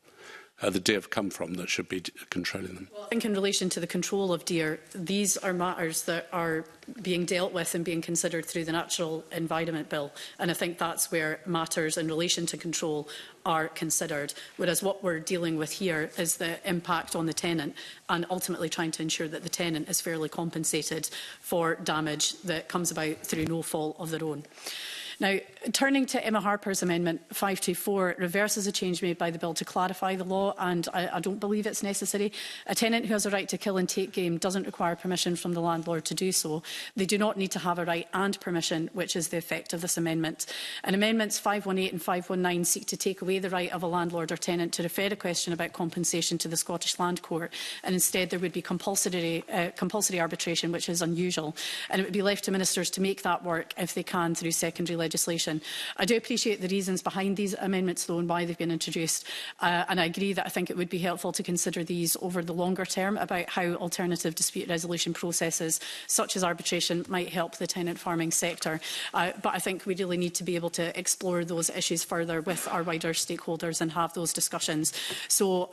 the deer have come from, that should be controlling them. Well, I think in relation to the control of deer, these are matters that are being dealt with and being considered through the Natural Environment Bill. And I think that's where matters in relation to control are considered. Whereas what we're dealing with here is the impact on the tenant and ultimately trying to ensure that the tenant is fairly compensated for damage that comes about through no fault of their own. Now, turning to Emma Harper's Amendment 524, it reverses a change made by the bill to clarify the law, and I don't believe it's necessary. A tenant who has a right to kill and take game doesn't require permission from the landlord to do so. They do not need to have a right and permission, which is the effect of this amendment. And Amendments 518 and 519 seek to take away the right of a landlord or tenant to refer a question about compensation to the Scottish Land Court, and instead there would be compulsory arbitration, which is unusual, and it would be left to ministers to make that work if they can through secondary legislation. I do appreciate the reasons behind these amendments, though, and why they've been introduced, and I agree that I think it would be helpful to consider these over the longer term about how alternative dispute resolution processes, such as arbitration, might help the tenant farming sector. But I think we really need to be able to explore those issues further with our wider stakeholders and have those discussions. So,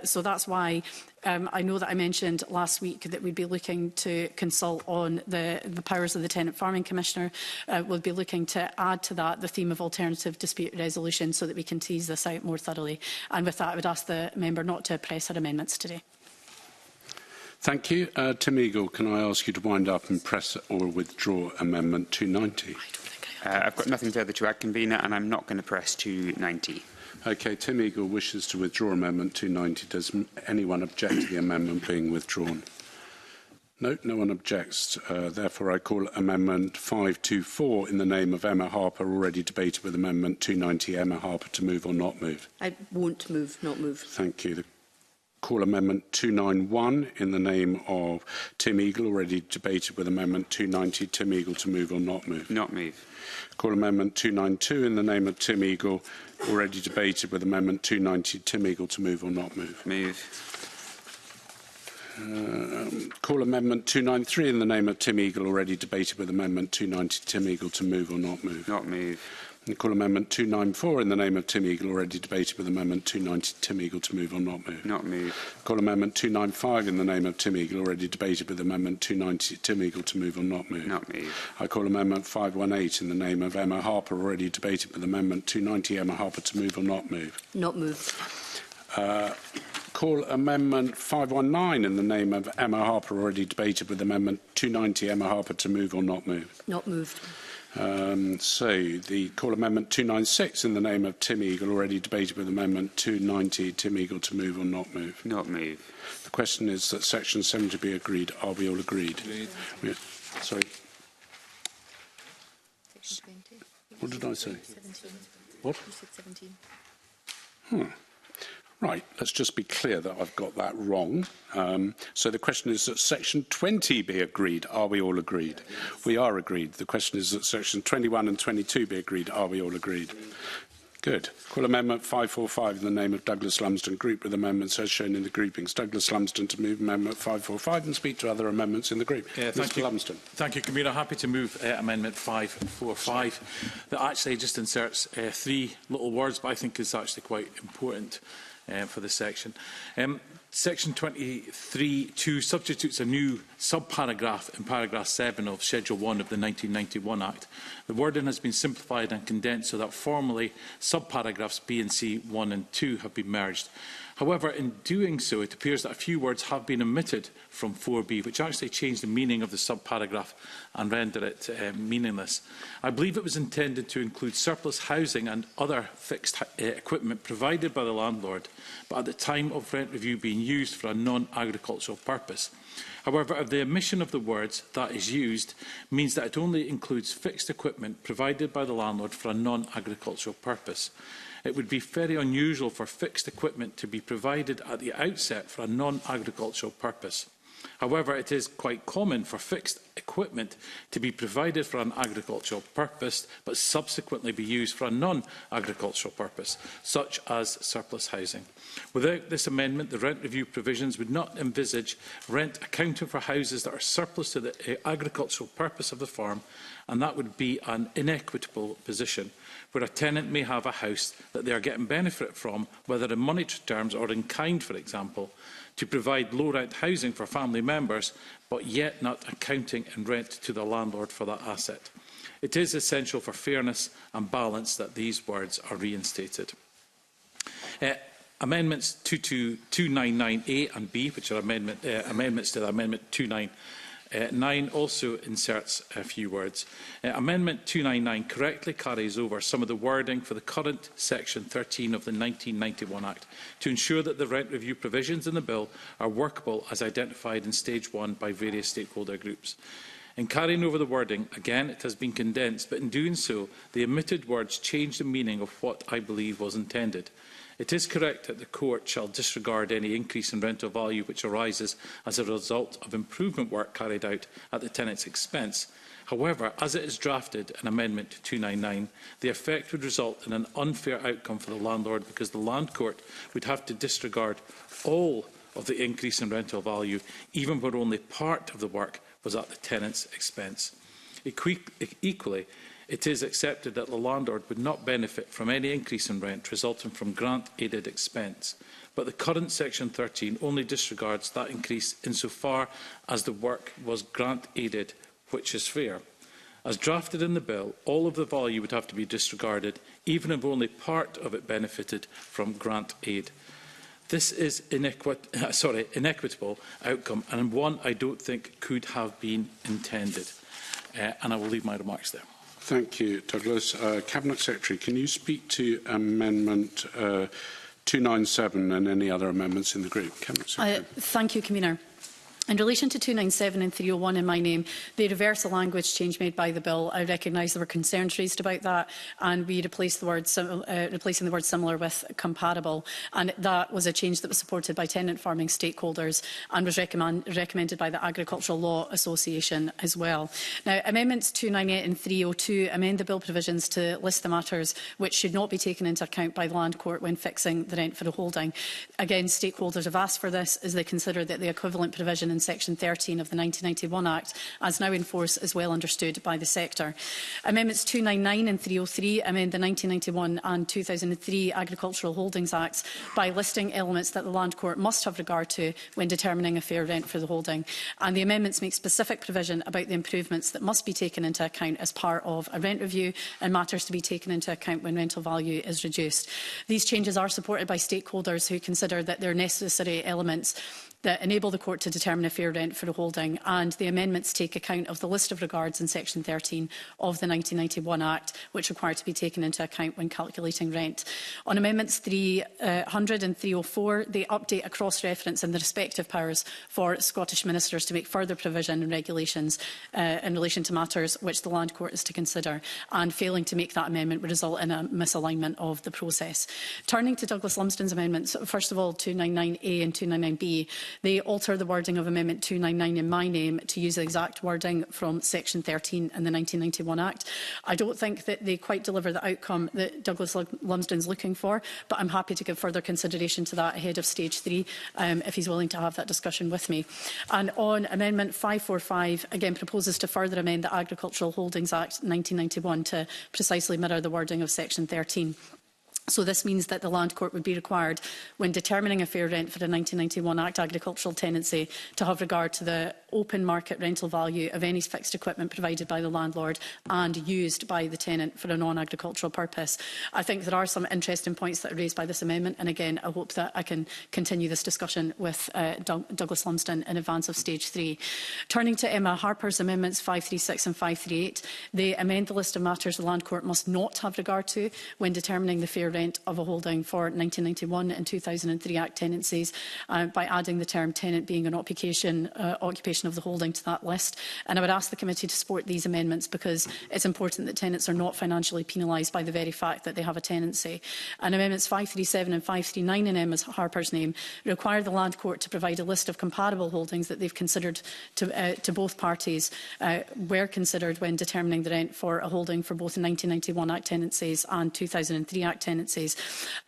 so that's why I know that I mentioned last week that we'd be looking to consult on the powers of the Tenant Farming Commissioner. We'll be looking to add to that the theme of alternative dispute resolution so that we can tease this out more thoroughly. And with that, I would ask the member not to press her amendments today. Thank you. Tim Eagle, can I ask you to wind up and press or withdraw Amendment 290? I've got nothing further to add, Convener, and I'm not going to press 290. OK, Tim Eagle wishes to withdraw Amendment 290. Does anyone object to the amendment being withdrawn? No, no one objects. Therefore, I call Amendment 524 in the name of Emma Harper, already debated with Amendment 290. Emma Harper, to move or not move? I won't move, not move. Thank you. Call Amendment 291 in the name of Tim Eagle, already debated with Amendment 290. Tim Eagle, to move or not move? Not move. Call Amendment 292 in the name of Tim Eagle, already debated with Amendment 290. Tim Eagle, to move or not move? Move. Call Amendment 293 in the name of Tim Eagle, already debated with Amendment 290. Tim Eagle, to move or not move? Not move. And call Amendment 294 in the name of Tim Eagle, already debated with Amendment 290. Tim Eagle, to move or not move? Not move. Call Amendment 295 in the name of Tim Eagle, already debated with Amendment 290. Tim Eagle, to move or not move? Not move. I call Amendment 518 in the name of Emma Harper, already debated with Amendment 290. Emma Harper, to move or not move? Not move. Call Amendment 519 in the name of Emma Harper, already debated with Amendment 290. Emma Harper, to move or not move? Not moved. Call Amendment 296 in the name of Tim Eagle, already debated with Amendment 290. Tim Eagle, to move or not move? Not move. The question is that Section 70 be agreed. Are we all agreed? Sorry. What did I say? 17. What? You said 17. Right, let's just be clear that I've got that wrong. So the question is that Section 20 be agreed. Are we all agreed? We are agreed. The question is that Section 21 and 22 be agreed. Are we all agreed? Good. Call Amendment 545 in the name of Douglas Lumsden. Group with amendments as shown in the groupings. Douglas Lumsden to move Amendment 545 and speak to other amendments in the group. Mr Lumsden. Thank you, Convener. Happy to move Amendment 545 that actually just inserts 3 little words, but I think is actually quite important for this section. Section 23(2) substitutes a new subparagraph in paragraph 7 of Schedule 1 of the 1991 Act. The wording has been simplified and condensed so that formally subparagraphs B and C 1 and 2 have been merged. However, in doing so, it appears that a few words have been omitted from 4B, which actually changed the meaning of the subparagraph and render it meaningless. I believe it was intended to include surplus housing and other fixed equipment provided by the landlord, but at the time of rent review being used for a non-agricultural purpose. However, if the omission of the words "that is used" means that it only includes fixed equipment provided by the landlord for a non-agricultural purpose. It would be very unusual for fixed equipment to be provided at the outset for a non-agricultural purpose. However, it is quite common for fixed equipment to be provided for an agricultural purpose, but subsequently be used for a non-agricultural purpose, such as surplus housing. Without this amendment, the rent review provisions would not envisage rent accounting for houses that are surplus to the agricultural purpose of the farm, and that would be an inequitable position, where a tenant may have a house that they are getting benefit from, whether in monetary terms or in kind, for example, to provide low-rent housing for family members, but yet not accounting in rent to the landlord for that asset. It is essential for fairness and balance that these words are reinstated. Amendments 299A and B, which are amendments to the Amendment 299, also inserts a few words. Amendment 299 correctly carries over some of the wording for the current Section 13 of the 1991 Act to ensure that the rent review provisions in the bill are workable as identified in Stage 1 by various stakeholder groups. In carrying over the wording, again, it has been condensed, but in doing so, the omitted words change the meaning of what I believe was intended. It is correct that the Court shall disregard any increase in rental value which arises as a result of improvement work carried out at the tenant's expense. However, as it is drafted in Amendment 299, the effect would result in an unfair outcome for the landlord because the Land Court would have to disregard all of the increase in rental value, even where only part of the work was at the tenant's expense. Equally, it is accepted that the landlord would not benefit from any increase in rent resulting from grant-aided expense, but the current Section 13 only disregards that increase insofar as the work was grant-aided, which is fair. As drafted in the bill, all of the value would have to be disregarded, even if only part of it benefited from grant aid. This is inequitable outcome, and one I don't think could have been intended. And I will leave my remarks there. Thank you, Douglas. Cabinet Secretary, can you speak to Amendment 297 and any other amendments in the group? Cabinet Secretary. Thank you, Convener. In relation to 297 and 301 in my name, they reverse the language change made by the bill. I recognise there were concerns raised about that, and we replaced the word replacing the word similar with comparable. And that was a change that was supported by tenant farming stakeholders and was recommended by the Agricultural Law Association as well. Now, Amendments 298 and 302 amend the bill provisions to list the matters which should not be taken into account by the Land Court when fixing the rent for the holding. Again, stakeholders have asked for this as they consider that the equivalent provision in Section 13 of the 1991 Act, as now in force, is well understood by the sector. Amendments 299 and 303 amend the 1991 and 2003 Agricultural Holdings Acts by listing elements that the Land Court must have regard to when determining a fair rent for the holding. And the amendments make specific provision about the improvements that must be taken into account as part of a rent review and matters to be taken into account when rental value is reduced. These changes are supported by stakeholders who consider that they are necessary elements that enable the Court to determine a fair rent for a holding, and the amendments take account of the list of regards in Section 13 of the 1991 Act, which require to be taken into account when calculating rent. On Amendments 300 and 304, they update a cross-reference in the respective powers for Scottish ministers to make further provision and regulations in relation to matters which the Land Court is to consider, and failing to make that amendment would result in a misalignment of the process. Turning to Douglas Lumsden's amendments, first of all, 299A and 299B, They alter the wording of Amendment 299 in my name to use the exact wording from Section 13 in the 1991 Act. I don't think that they quite deliver the outcome that Douglas Lumsden is looking for, but I'm happy to give further consideration to that ahead of stage 3 if he's willing to have that discussion with me. And on Amendment 545, again proposes to further amend the Agricultural Holdings Act 1991 to precisely mirror the wording of Section 13. So this means that the Land Court would be required, when determining a fair rent for a 1991 Act agricultural tenancy, to have regard to the open market rental value of any fixed equipment provided by the landlord and used by the tenant for a non-agricultural purpose. I think there are some interesting points that are raised by this amendment, and again I hope that I can continue this discussion with Douglas Lumsden in advance of stage 3. Turning to Emma Harper's amendments 536 and 538, they amend the list of matters the Land Court must not have regard to when determining the fair rent of a holding for 1991 and 2003 Act tenancies by adding the term tenant being an occupation of the holding to that list. And I would ask the committee to support these amendments because it's important that tenants are not financially penalised by the very fact that they have a tenancy. And amendments 537 and 539 in Emma Harper's name require the Land Court to provide a list of comparable holdings that they've considered to both parties were considered when determining the rent for a holding for both the 1991 Act tenancies and 2003 Act tenancies.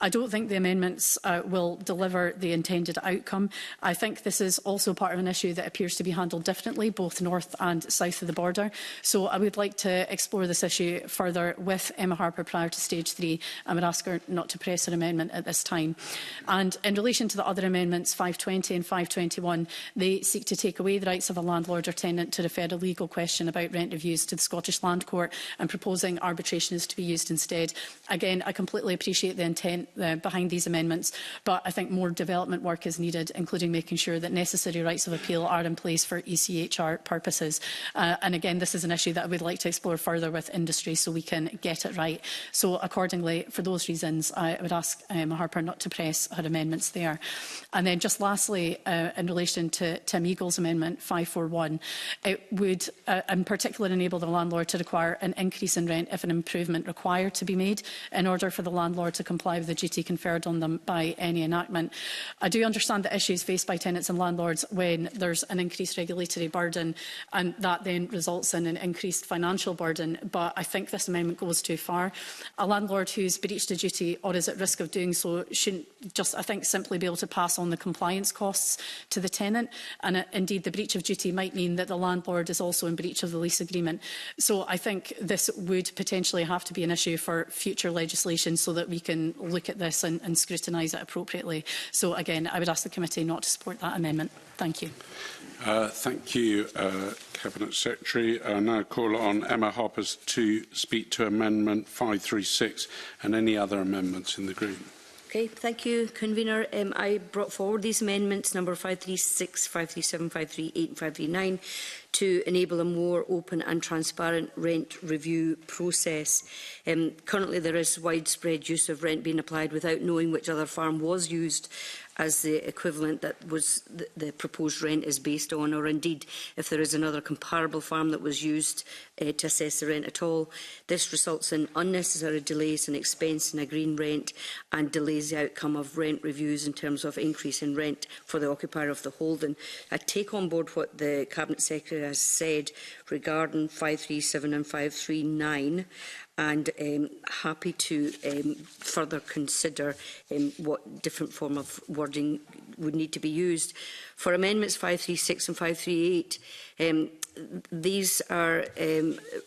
I don't think the amendments will deliver the intended outcome. I think this is also part of an issue that appears to be handled differently, both north and south of the border. So I would like to explore this issue further with Emma Harper prior to stage 3. I would ask her not to press her amendment at this time. And in relation to the other amendments, 520 and 521, they seek to take away the rights of a landlord or tenant to refer a legal question about rent reviews to the Scottish Land Court, and proposing arbitration is to be used instead. Again, I completely appreciate the intent behind these amendments, but I think more development work is needed, including making sure that necessary rights of appeal are in place for ECHR purposes. And again, this is an issue that I would like to explore further with industry so we can get it right. So accordingly, for those reasons, I would ask Emma Harper not to press her amendments there. And then just lastly, in relation to Tim Eagle's amendment 541, it would in particular enable the landlord to require an increase in rent if an improvement required to be made in order for the landlord to comply with the duty conferred on them by any enactment. I do understand the issues faced by tenants and landlords when there's an increased regulatory burden, and that then results in an increased financial burden, but I think this amendment goes too far. A landlord who's breached a duty or is at risk of doing so shouldn't just, I think, simply be able to pass on the compliance costs to the tenant, and indeed the breach of duty might mean that the landlord is also in breach of the lease agreement. So I think this would potentially have to be an issue for future legislation so that we can look at this and scrutinise it appropriately. So again, I would ask the committee not to support that amendment. Thank you. Thank you, Cabinet Secretary. I now call on Emma Harper to speak to Amendment 536 and any other amendments in the group. Okay, thank you, Convener. I brought forward these amendments, number 536, 537, 538 and 539, to enable a more open and transparent rent review process. Currently, there is widespread use of rent being applied without knowing which other farm was used as the equivalent that was the proposed rent is based on, or indeed if there is another comparable farm that was used to assess the rent at all. This results in unnecessary delays and expense in agreeing rent and delays the outcome of rent reviews in terms of increase in rent for the occupier of the holding. I take on board what the Cabinet Secretary has said regarding 537 and 539, and happy to further consider what different form of wording would need to be used. For amendments 536 and 538, these are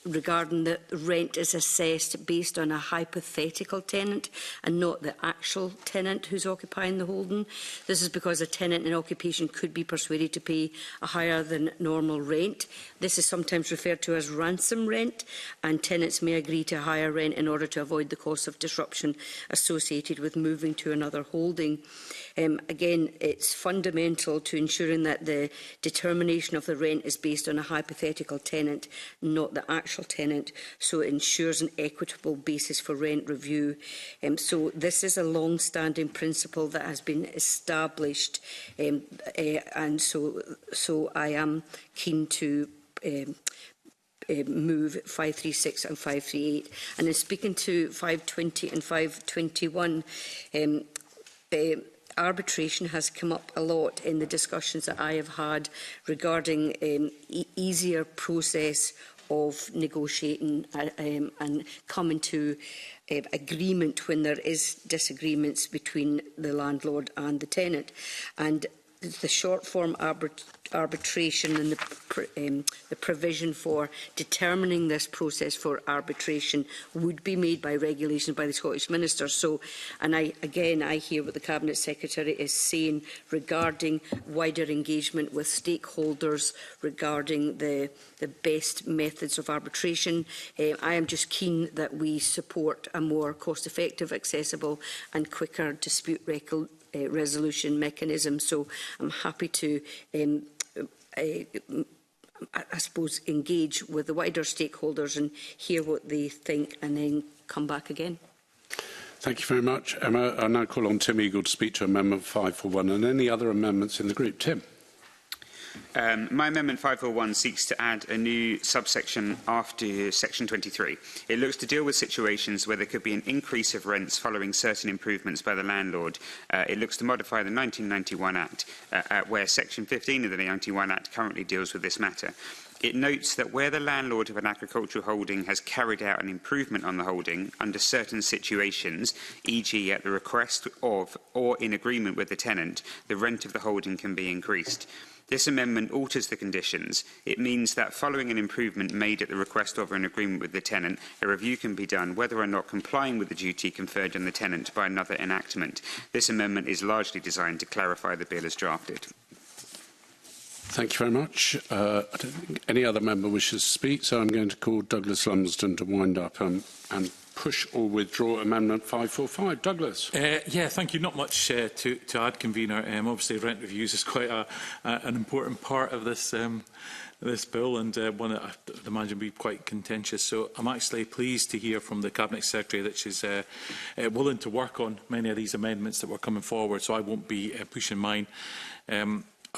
regarding that rent is assessed based on a hypothetical tenant and not the actual tenant who's occupying the holding. This is because a tenant in occupation could be persuaded to pay a higher than normal rent. This is sometimes referred to as ransom rent, and tenants may agree to higher rent in order to avoid the cost of disruption associated with moving to another holding. Again, it's fundamental to ensuring that the determination of the rent is based on a hypothetical tenant, not the actual tenant, so it ensures an equitable basis for rent review. So this is a long-standing principle that has been established, and so I am keen to move 536 and 538. And in speaking to 520 and 521, arbitration has come up a lot in the discussions that I have had regarding easier process of negotiating and coming to agreement when there is disagreements between the landlord and the tenant. And the short-form arbitration and the provision for determining this process for arbitration would be made by regulation by the Scottish Minister. So, and I hear what the Cabinet Secretary is saying regarding wider engagement with stakeholders regarding the best methods of arbitration. I am just keen that we support a more cost-effective, accessible and quicker dispute resolution mechanism. So I'm happy to I suppose, engage with the wider stakeholders and hear what they think and then come back again. Thank you very much, Emma. I now call on Tim Eagle to speak to Amendment 541 and any other amendments in the group. Tim. My Amendment 541 seeks to add a new subsection after Section 23. It looks to deal with situations where there could be an increase of rents following certain improvements by the landlord. It looks to modify the 1991 Act, where Section 15 of the 1991 Act currently deals with this matter. It notes that where the landlord of an agricultural holding has carried out an improvement on the holding under certain situations, e.g. at the request of or in agreement with the tenant, the rent of the holding can be increased. This amendment alters the conditions. It means that following an improvement made at the request of or in agreement with the tenant, a review can be done whether or not complying with the duty conferred on the tenant by another enactment. This amendment is largely designed to clarify the bill as drafted. Thank you very much. I don't think any other member wishes to speak, so I'm going to call Douglas Lumsden to wind up and push or withdraw Amendment 545. Douglas. Yeah, thank you. Not much to add, Convener. Obviously, rent reviews is quite an important part of this this bill, and one that I'd imagine will be quite contentious. So I'm actually pleased to hear from the Cabinet Secretary that she's willing to work on many of these amendments that were coming forward, so I won't be pushing mine.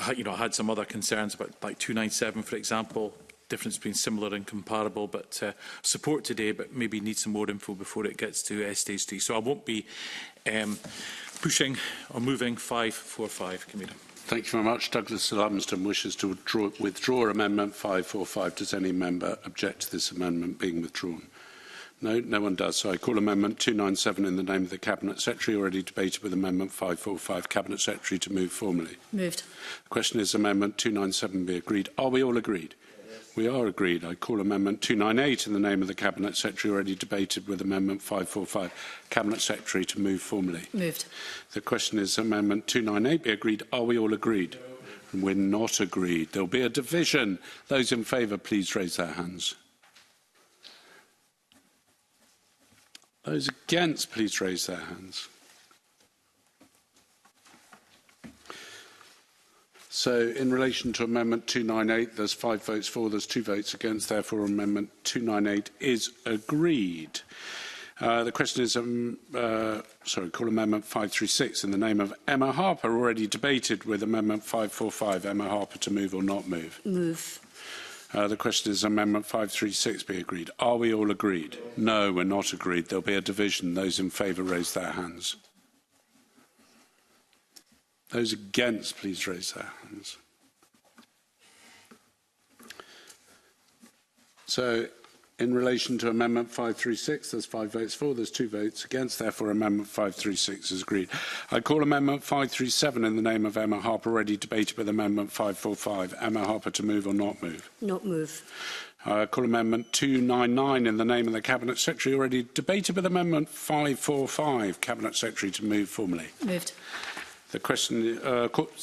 I had some other concerns about, like 297, for example, difference between similar and comparable, but support today, but maybe need some more info before it gets to stage 3. So I won't be pushing or moving 545, Convener. Thank you very much. Douglas Lumsden wishes to withdraw Amendment 545. Does any member object to this amendment being withdrawn? No, no one does. So I call Amendment 297 in the name of the Cabinet Secretary, already debated with Amendment 545. Cabinet Secretary to move formally. Moved. The question is Amendment 297 be agreed. Are we all agreed? Yes. We are agreed. I call Amendment 298 in the name of the Cabinet Secretary, already debated with Amendment 545. Cabinet Secretary to move formally. Moved. The question is Amendment 298 be agreed. Are we all agreed? No. We're not agreed. There will be a division. Those in favour, please raise their hands. Those against, please raise their hands. So, in relation to Amendment 298, there's 5 votes for, there's 2 votes against. Therefore, Amendment 298 is agreed. The question is, call Amendment 536 in the name of Emma Harper, already debated with Amendment 545. Emma Harper to move or not move? Move. The question is Amendment 536 be agreed. Are we all agreed? No, we're not agreed. There'll be a division. Those in favour raise their hands. Those against, please raise their hands. So, in relation to Amendment 536, there's 5 votes for, there's 2 votes against. Therefore, Amendment 536 is agreed. I call Amendment 537 in the name of Emma Harper, already debated with Amendment 545. Emma Harper to move or not move? Not move. I call Amendment 299 in the name of the Cabinet Secretary, already debated with Amendment 545. Cabinet Secretary to move formally. Moved. The question,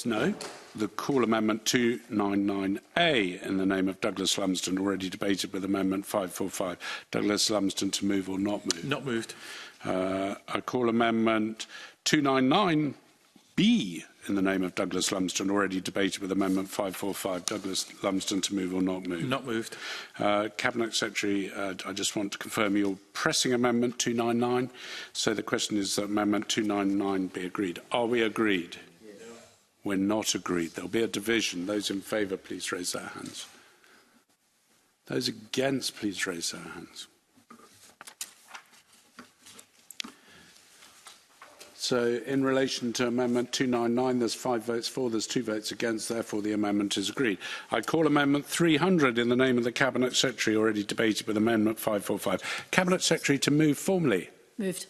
no. The call Amendment 299A in the name of Douglas Lumsden, already debated with Amendment 545. Douglas Lumsden to move or not move? Not moved. I call Amendment 299B in the name of Douglas Lumsden, already debated with Amendment 545. Douglas Lumsden to move or not move? Not moved. Cabinet Secretary, I just want to confirm you're pressing Amendment 299. So the question is that Amendment 299 be agreed. Are we agreed? We're not agreed. There'll be a division. Those in favour, please raise their hands. Those against, please raise their hands. So in relation to Amendment 299, there's 5 votes for, there's 2 votes against, therefore the amendment is agreed. I call Amendment 300 in the name of the Cabinet Secretary, already debated with Amendment 545. Cabinet Secretary to move formally. Moved.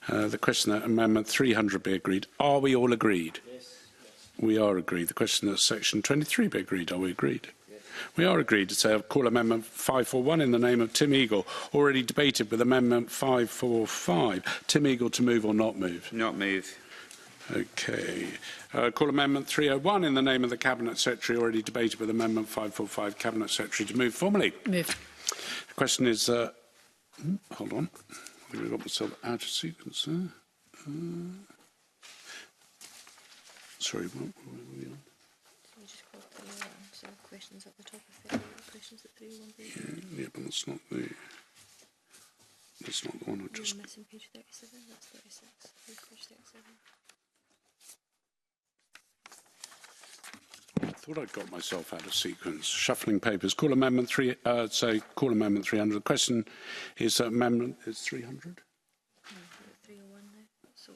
The question that Amendment 300 be agreed. Are we all agreed? Yes. We are agreed. The question that Section 23 be agreed. Are we agreed? Yes. We are agreed. So I'll call Amendment 541 in the name of Tim Eagle, already debated with Amendment 545. Tim Eagle to move or not move? Not move. Okay. Call Amendment 301 in the name of the Cabinet Secretary, already debated with Amendment 545. Cabinet Secretary to move formally. Move. The question is... hold on. I think I got myself out of sequence there. Sorry, what were we on? You just called 301, so questions at the top of 30, questions at 301. Yeah, but that's not the... That's not the one I just... You're missing page 37, that's 36. Page 37. I thought I'd got myself out of sequence. Shuffling papers. Call Amendment 3... call Amendment 300. The question is Amendment... Is 300? No, 301 now. So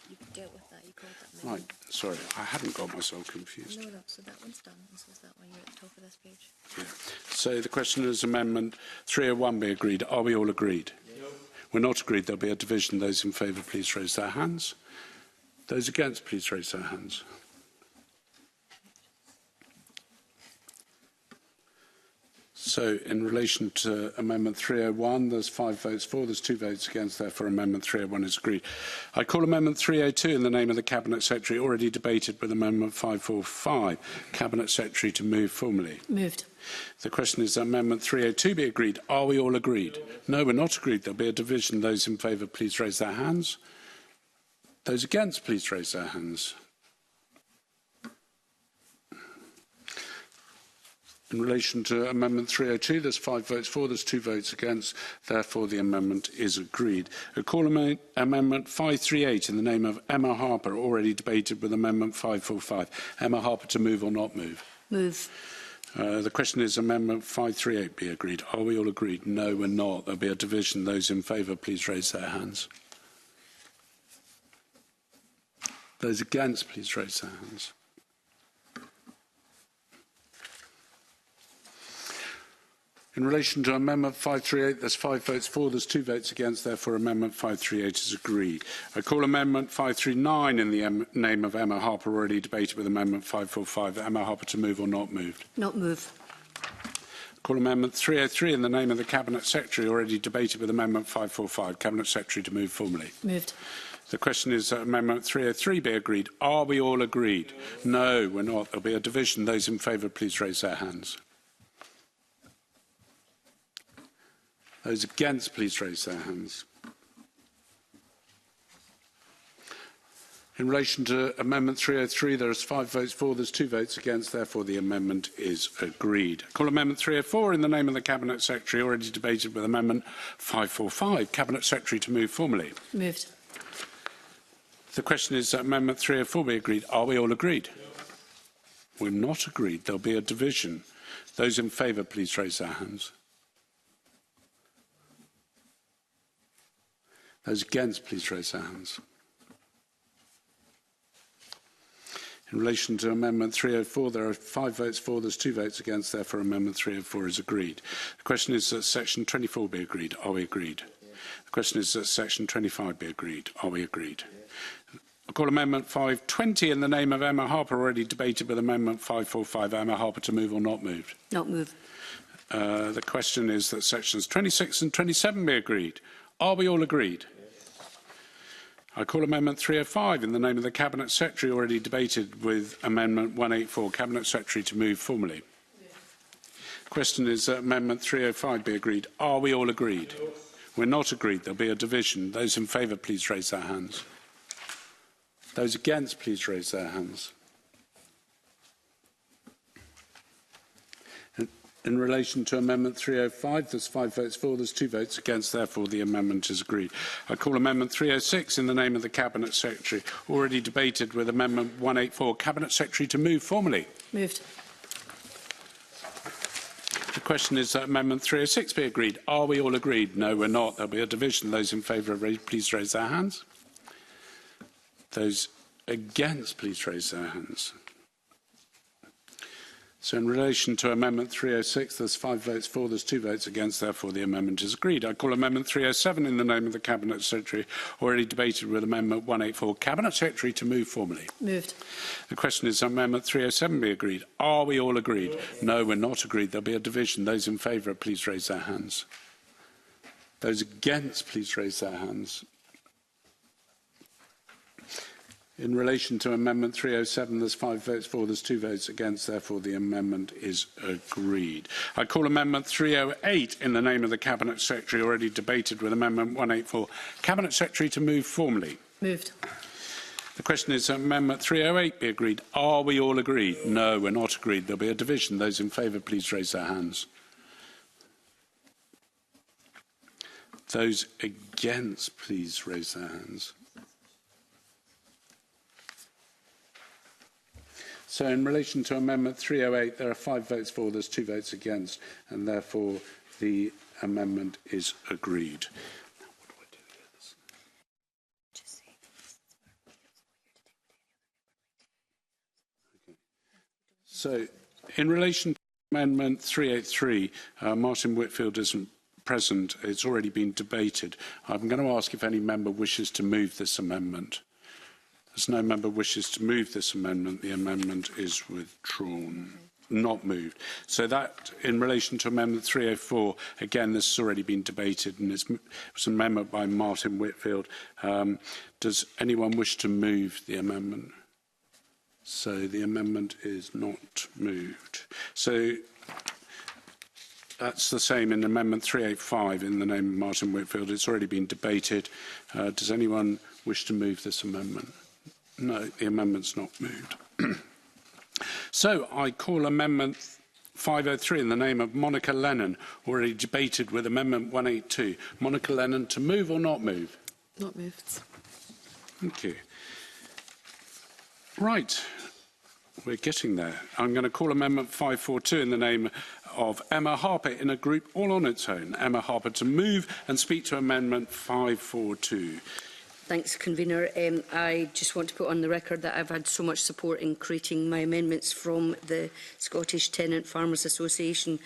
you've dealt with that. You called that Right. amendment. Sorry, I hadn't got myself confused. No, so that one's done. And so is that one. You're at the top of this page. Yeah. So the question is Amendment 301 be agreed. Are we all agreed? Yes. We're not agreed. There'll be a division. Those in favour, please raise their hands. Those against, please raise their hands. So in relation to Amendment 301, there's 5 votes for, there's 2 votes against, therefore Amendment 301 is agreed. I call Amendment 302 in the name of the Cabinet Secretary, already debated with Amendment 545. Cabinet Secretary to move formally. Moved. The question is Amendment 302 be agreed. Are we all agreed? No, we're not agreed. There'll be a division. Those in favour, please raise their hands. Those against, please raise their hands. In relation to Amendment 302, there's 5 votes for, there's 2 votes against. Therefore, the amendment is agreed. I call Amendment 538 in the name of Emma Harper, already debated with Amendment 545. Emma Harper to move or not move? Move. The question is Amendment 538 be agreed. Are we all agreed? No, we're not. There'll be a division. Those in favour, please raise their hands. Those against, please raise their hands. In relation to Amendment 538, there's 5 votes for, there's 2 votes against, therefore Amendment 538 is agreed. I call Amendment 539 in the name of Emma Harper, already debated with Amendment 545. Emma Harper to move or not move? Not move. Call Amendment 303 in the name of the Cabinet Secretary, already debated with Amendment 545. Cabinet Secretary to move formally. Moved. The question is that Amendment 303 be agreed. Are we all agreed? No, we're not. There'll be a division. Those in favour, please raise their hands. Those against, please raise their hands. In relation to Amendment 303, there is 5 votes for, there's 2 votes against, therefore the amendment is agreed. I call Amendment 304 in the name of the Cabinet Secretary, already debated with Amendment 545. Cabinet Secretary to move formally. Moved. The question is that Amendment 304 be agreed. Are we all agreed? We're not agreed. There'll be a division. Those in favour, please raise their hands. Those against, please raise their hands. In relation to Amendment 304, there are 5 votes for, there's 2 votes against, therefore Amendment 304 is agreed. The question is that Section 24 be agreed. Are we agreed? Yeah. The question is that Section 25 be agreed. Are we agreed? Yeah. I call Amendment 520 in the name of Emma Harper, already debated with Amendment 545. Emma Harper to move or not move? Not move. The question is that Sections 26 and 27 be agreed. Are we all agreed? I call Amendment 305 in the name of the Cabinet Secretary, already debated with Amendment 184. Cabinet Secretary to move formally. The question is that Amendment 305 be agreed. Are we all agreed? We're not agreed. There'll be a division. Those in favour, please raise their hands. Those against, please raise their hands. In relation to Amendment 305, there's 5 votes for, there's 2 votes against, therefore the amendment is agreed. I call Amendment 306 in the name of the Cabinet Secretary, already debated with Amendment 184. Cabinet Secretary to move formally. Moved. The question is that Amendment 306 be agreed. Are we all agreed? No, we're not. There'll be a division. Those in favour, please raise their hands. Those against, please raise their hands. So in relation to Amendment 306, there's 5 votes for, there's 2 votes against, therefore the amendment is agreed. I call Amendment 307 in the name of the Cabinet Secretary, already debated with Amendment 184. Cabinet Secretary to move formally. Moved. The question is, Amendment 307 be agreed? Are we all agreed? No, we're not agreed. There'll be a division. Those in favour, please raise their hands. Those against, please raise their hands. In relation to Amendment 307, there's 5 votes for, there's 2 votes against, therefore the amendment is agreed. I call Amendment 308 in the name of the Cabinet Secretary, already debated with Amendment 184. Cabinet Secretary to move formally. Moved. The question is, Amendment 308 be agreed? Are we all agreed? No, we're not agreed. There'll be a division. Those in favour, please raise their hands. Those against, please raise their hands. So in relation to Amendment 308, there are 5 votes for, there's 2 votes against, and therefore the amendment is agreed. So in relation to Amendment 383, Martin Whitfield isn't present. It's already been debated. I'm going to ask if any member wishes to move this amendment. As no member wishes to move this amendment, the amendment is withdrawn. Not moved. So that, in relation to Amendment 304, again, this has already been debated, and it was an amendment by Martin Whitfield. Does anyone wish to move the amendment? So the amendment is not moved. So that's the same in Amendment 385 in the name of Martin Whitfield. It's already been debated. Does anyone wish to move this amendment? No, the amendment's not moved. So I call Amendment 503 in the name of Monica Lennon, already debated with Amendment 182. Monica Lennon, to move or not move? Not moved. Thank you. Right, we're getting there. I'm going to call Amendment 542 in the name of Emma Harper in a group all on its own. Emma Harper to move and speak to Amendment 542. Thanks, Convener. I just want to put on the record that I've had so much support in creating my amendments from the Scottish Tenant Farmers Association.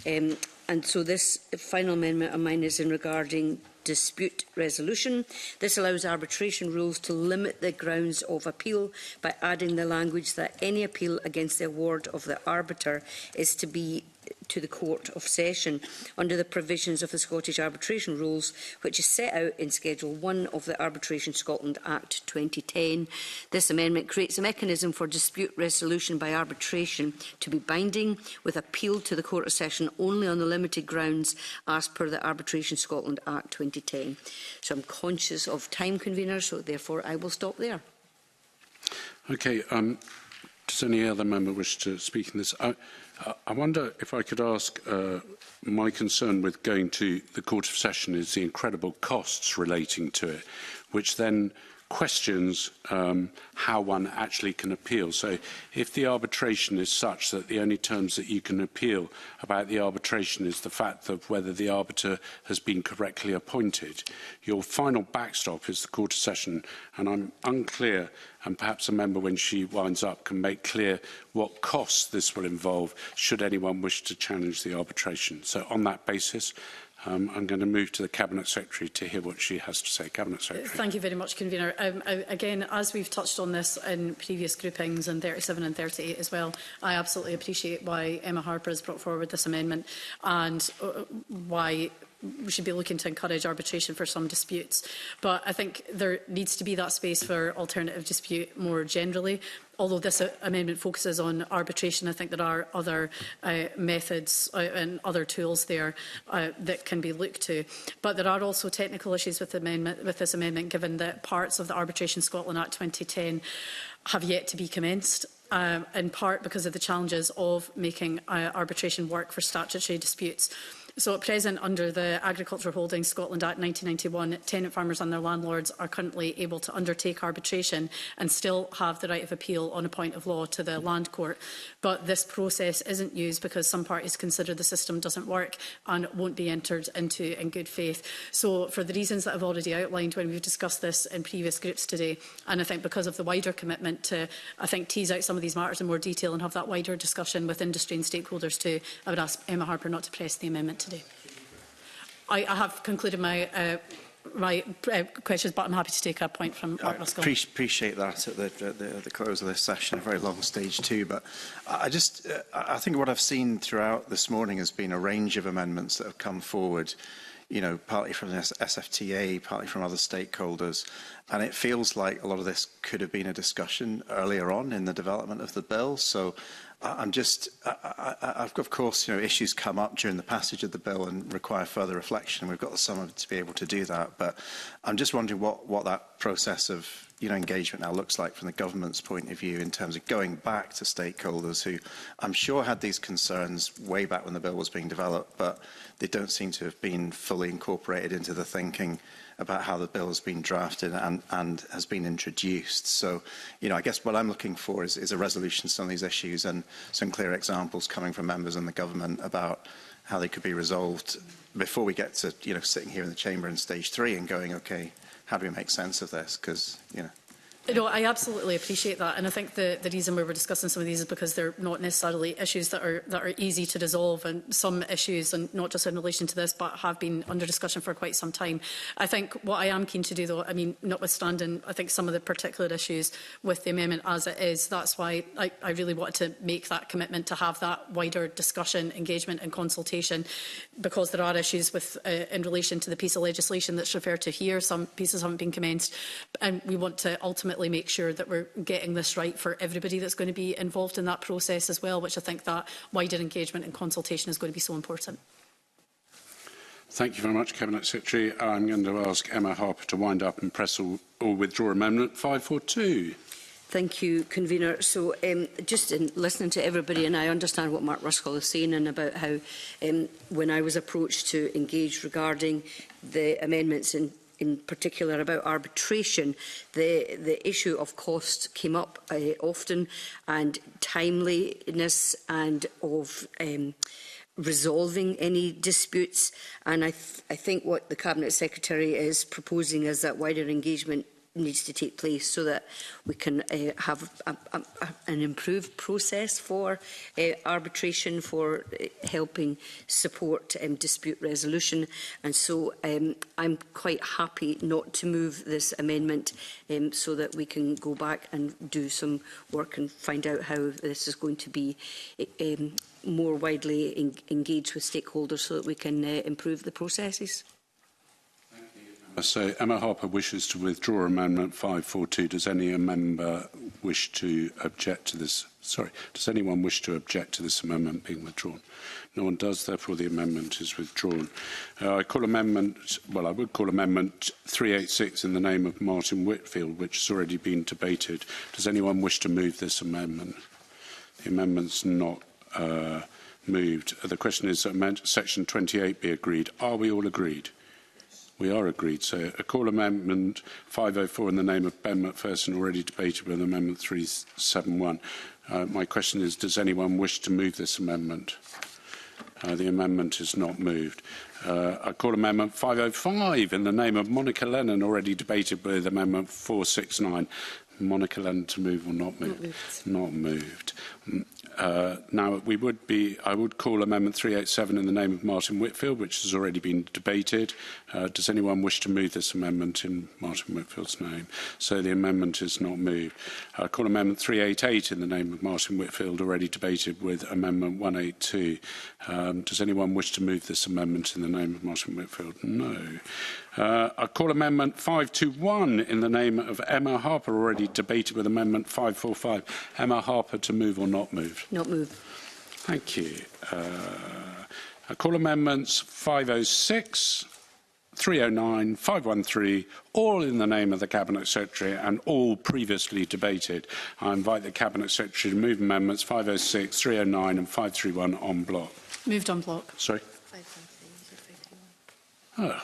And so this final amendment of mine is in regarding dispute resolution. This allows arbitration rules to limit the grounds of appeal by adding the language that any appeal against the award of the arbiter is to be to the Court of Session under the provisions of the Scottish Arbitration Rules, which is set out in Schedule 1 of the Arbitration Scotland Act 2010. This amendment creates a mechanism for dispute resolution by arbitration to be binding, with appeal to the Court of Session only on the limited grounds as per the Arbitration Scotland Act 2010. So I'm conscious of time, Convener, so therefore I will stop there. Okay. Does any other member wish to speak in this? I wonder if I could ask, my concern with going to the Court of Session is the incredible costs relating to it, which then questions how one actually can appeal. So if the arbitration is such that the only terms that you can appeal about the arbitration is the fact of whether the arbiter has been correctly appointed, your final backstop is the Court of Session, and I'm unclear, and perhaps a member when she winds up can make clear what costs this will involve should anyone wish to challenge the arbitration. So on that basis, I'm going to move to the Cabinet Secretary to hear what she has to say. Cabinet Secretary. Thank you very much, Convener. Again, as we've touched on this in previous groupings in 37 and 38 as well, I absolutely appreciate why Emma Harper has brought forward this amendment and why we should be looking to encourage arbitration for some disputes. But I think there needs to be that space for alternative dispute more generally. Although this amendment focuses on arbitration, I think there are other methods and other tools there that can be looked to. But there are also technical issues with this amendment, given that parts of the Arbitration Scotland Act 2010 have yet to be commenced. In part because of the challenges of making arbitration work for statutory disputes. So at present, under the Agricultural Holdings Scotland Act 1991, tenant farmers and their landlords are currently able to undertake arbitration and still have the right of appeal on a point of law to the Land Court. But this process isn't used because some parties consider the system doesn't work and won't be entered into in good faith. So for the reasons that I've already outlined when we've discussed this in previous groups today, and I think because of the wider commitment to, I think, tease out some of these matters in more detail and have that wider discussion with industry and stakeholders too, I would ask Emma Harper not to press the amendment today. I have concluded my questions, but I'm happy to take a point from Mark Ruskell. Appreciate that at the close of this session, a very long stage too. But I think what I've seen throughout this morning has been a range of amendments that have come forward, you know, partly from the SFTA, partly from other stakeholders. And it feels like a lot of this could have been a discussion earlier on in the development of the bill. So of course, you know, issues come up during the passage of the bill and require further reflection. We've got the summer to be able to do that. But I'm just wondering what that process of, you know, engagement now looks like from the government's point of view in terms of going back to stakeholders who I'm sure had these concerns way back when the bill was being developed, but they don't seem to have been fully incorporated into the thinking about how the bill has been drafted and has been introduced. So, you know, I guess what I'm looking for is a resolution to some of these issues and some clear examples coming from members in the government about how they could be resolved before we get to, you know, sitting here in the chamber in stage 3 and going, okay, how do we make sense of this? Because, you know. No, I absolutely appreciate that, and I think the reason we were discussing some of these is because they're not necessarily issues that are easy to resolve, and some issues, and not just in relation to this, but have been under discussion for quite some time. I think what I am keen to do, though, I mean, notwithstanding, I think some of the particular issues with the amendment as it is, that's why I really wanted to make that commitment to have that wider discussion, engagement and consultation, because there are issues with in relation to the piece of legislation that's referred to here. Some pieces haven't been commenced, and we want to ultimately make sure that we're getting this right for everybody that's going to be involved in that process as well, which I think that wider engagement and consultation is going to be so important. Thank you very much, Cabinet Secretary. I'm going to ask Emma Harper to wind up and press or withdraw Amendment 542. Thank you, Convener. So just in listening to everybody, and I understand what Mark Ruskell is saying and about how when I was approached to engage regarding the amendments in particular about arbitration, the issue of cost came up often, and timeliness and of resolving any disputes. And I think what the Cabinet Secretary is proposing is that wider engagement needs to take place so that we can have an improved process for arbitration, for helping support dispute resolution. And so I'm quite happy not to move this amendment so that we can go back and do some work and find out how this is going to be more widely engaged with stakeholders so that we can improve the processes. So Emma Harper wishes to withdraw Amendment 542. Does any member wish to object to this? Sorry, does anyone wish to object to this amendment being withdrawn? No one does, therefore the amendment is withdrawn. I would call Amendment 386 in the name of Martin Whitfield, which has already been debated. Does anyone wish to move this amendment? The amendment's not moved. The question is that Section 28 be agreed. Are we all agreed? We are agreed. So I call Amendment 504 in the name of Ben McPherson, already debated with Amendment 371. My question is, does anyone wish to move this amendment? The amendment is not moved. I call Amendment 505 in the name of Monica Lennon, already debated with Amendment 469. Monica Lennon to move or not move? Not moved. Now, I would call Amendment 387 in the name of Martin Whitfield, which has already been debated. Does anyone wish to move this amendment in Martin Whitfield's name? So the amendment is not moved. I call Amendment 388 in the name of Martin Whitfield, already debated with Amendment 182. Does anyone wish to move this amendment in the name of Martin Whitfield? No. I call Amendment 521 in the name of Emma Harper, already debated with Amendment 545. Emma Harper to move or not move? Not move. Thank you. I call Amendments 506, 309, 513, all in the name of the Cabinet Secretary and all previously debated. I invite the Cabinet Secretary to move Amendments 506, 309 and 531 en bloc. Moved en bloc. Sorry? 513. Oh,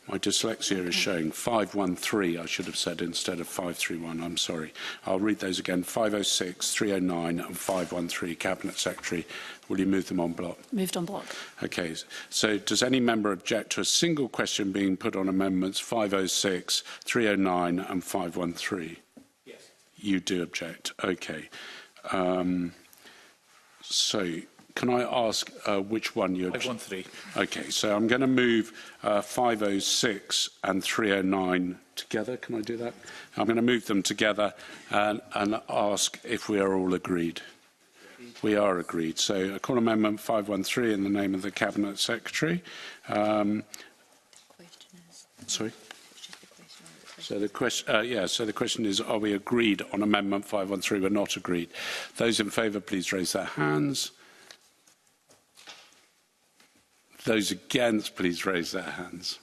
my dyslexia is showing 513, I should have said, instead of 531. I'm sorry. I'll read those again. 506, 309 and 513. Cabinet Secretary, will you move them en bloc? Moved en bloc. OK. So does any member object to a single question being put on amendments 506, 309 and 513? Yes. You do object. OK. So can I ask which one you object? 513. OK, so I'm going to move 506 and 309 together. Can I do that? I'm going to move them together and ask if we are all agreed. We are agreed. So I call Amendment 513 in the name of the Cabinet Secretary. Question is... Sorry? It's just the question. So the question is, are we agreed on Amendment 513? We're not agreed. Those in favour, please raise their hands. Those against, please raise their hands.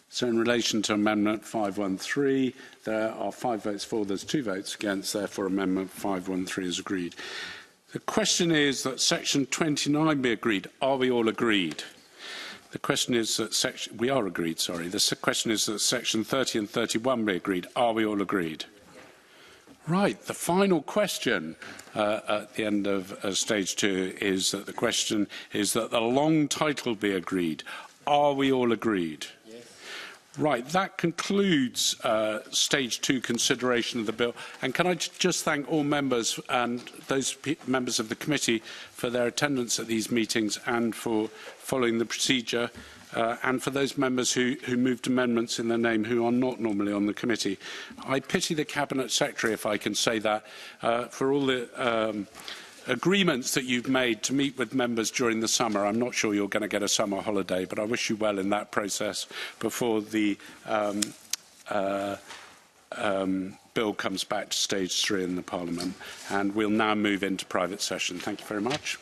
So in relation to Amendment 513, there are 5 votes for, there's 2 votes against, therefore Amendment 513 is agreed. The question is that Section 29 be agreed. Are we all agreed? The question is that we are agreed, sorry. The question is that Section 30 and 31 be agreed. Are we all agreed? Right, the final question at the end of stage 2 is that the question is that the long title be agreed. Are we all agreed? Yes. Right, that concludes stage 2 consideration of the bill. And can I just thank all members and those members of the committee for their attendance at these meetings and for following the procedure. And for those members who moved amendments in their name who are not normally on the committee. I pity the Cabinet Secretary, if I can say that, for all the agreements that you've made to meet with members during the summer. I'm not sure you're going to get a summer holiday, but I wish you well in that process before the bill comes back to stage 3 in the Parliament. And we'll now move into private session. Thank you very much.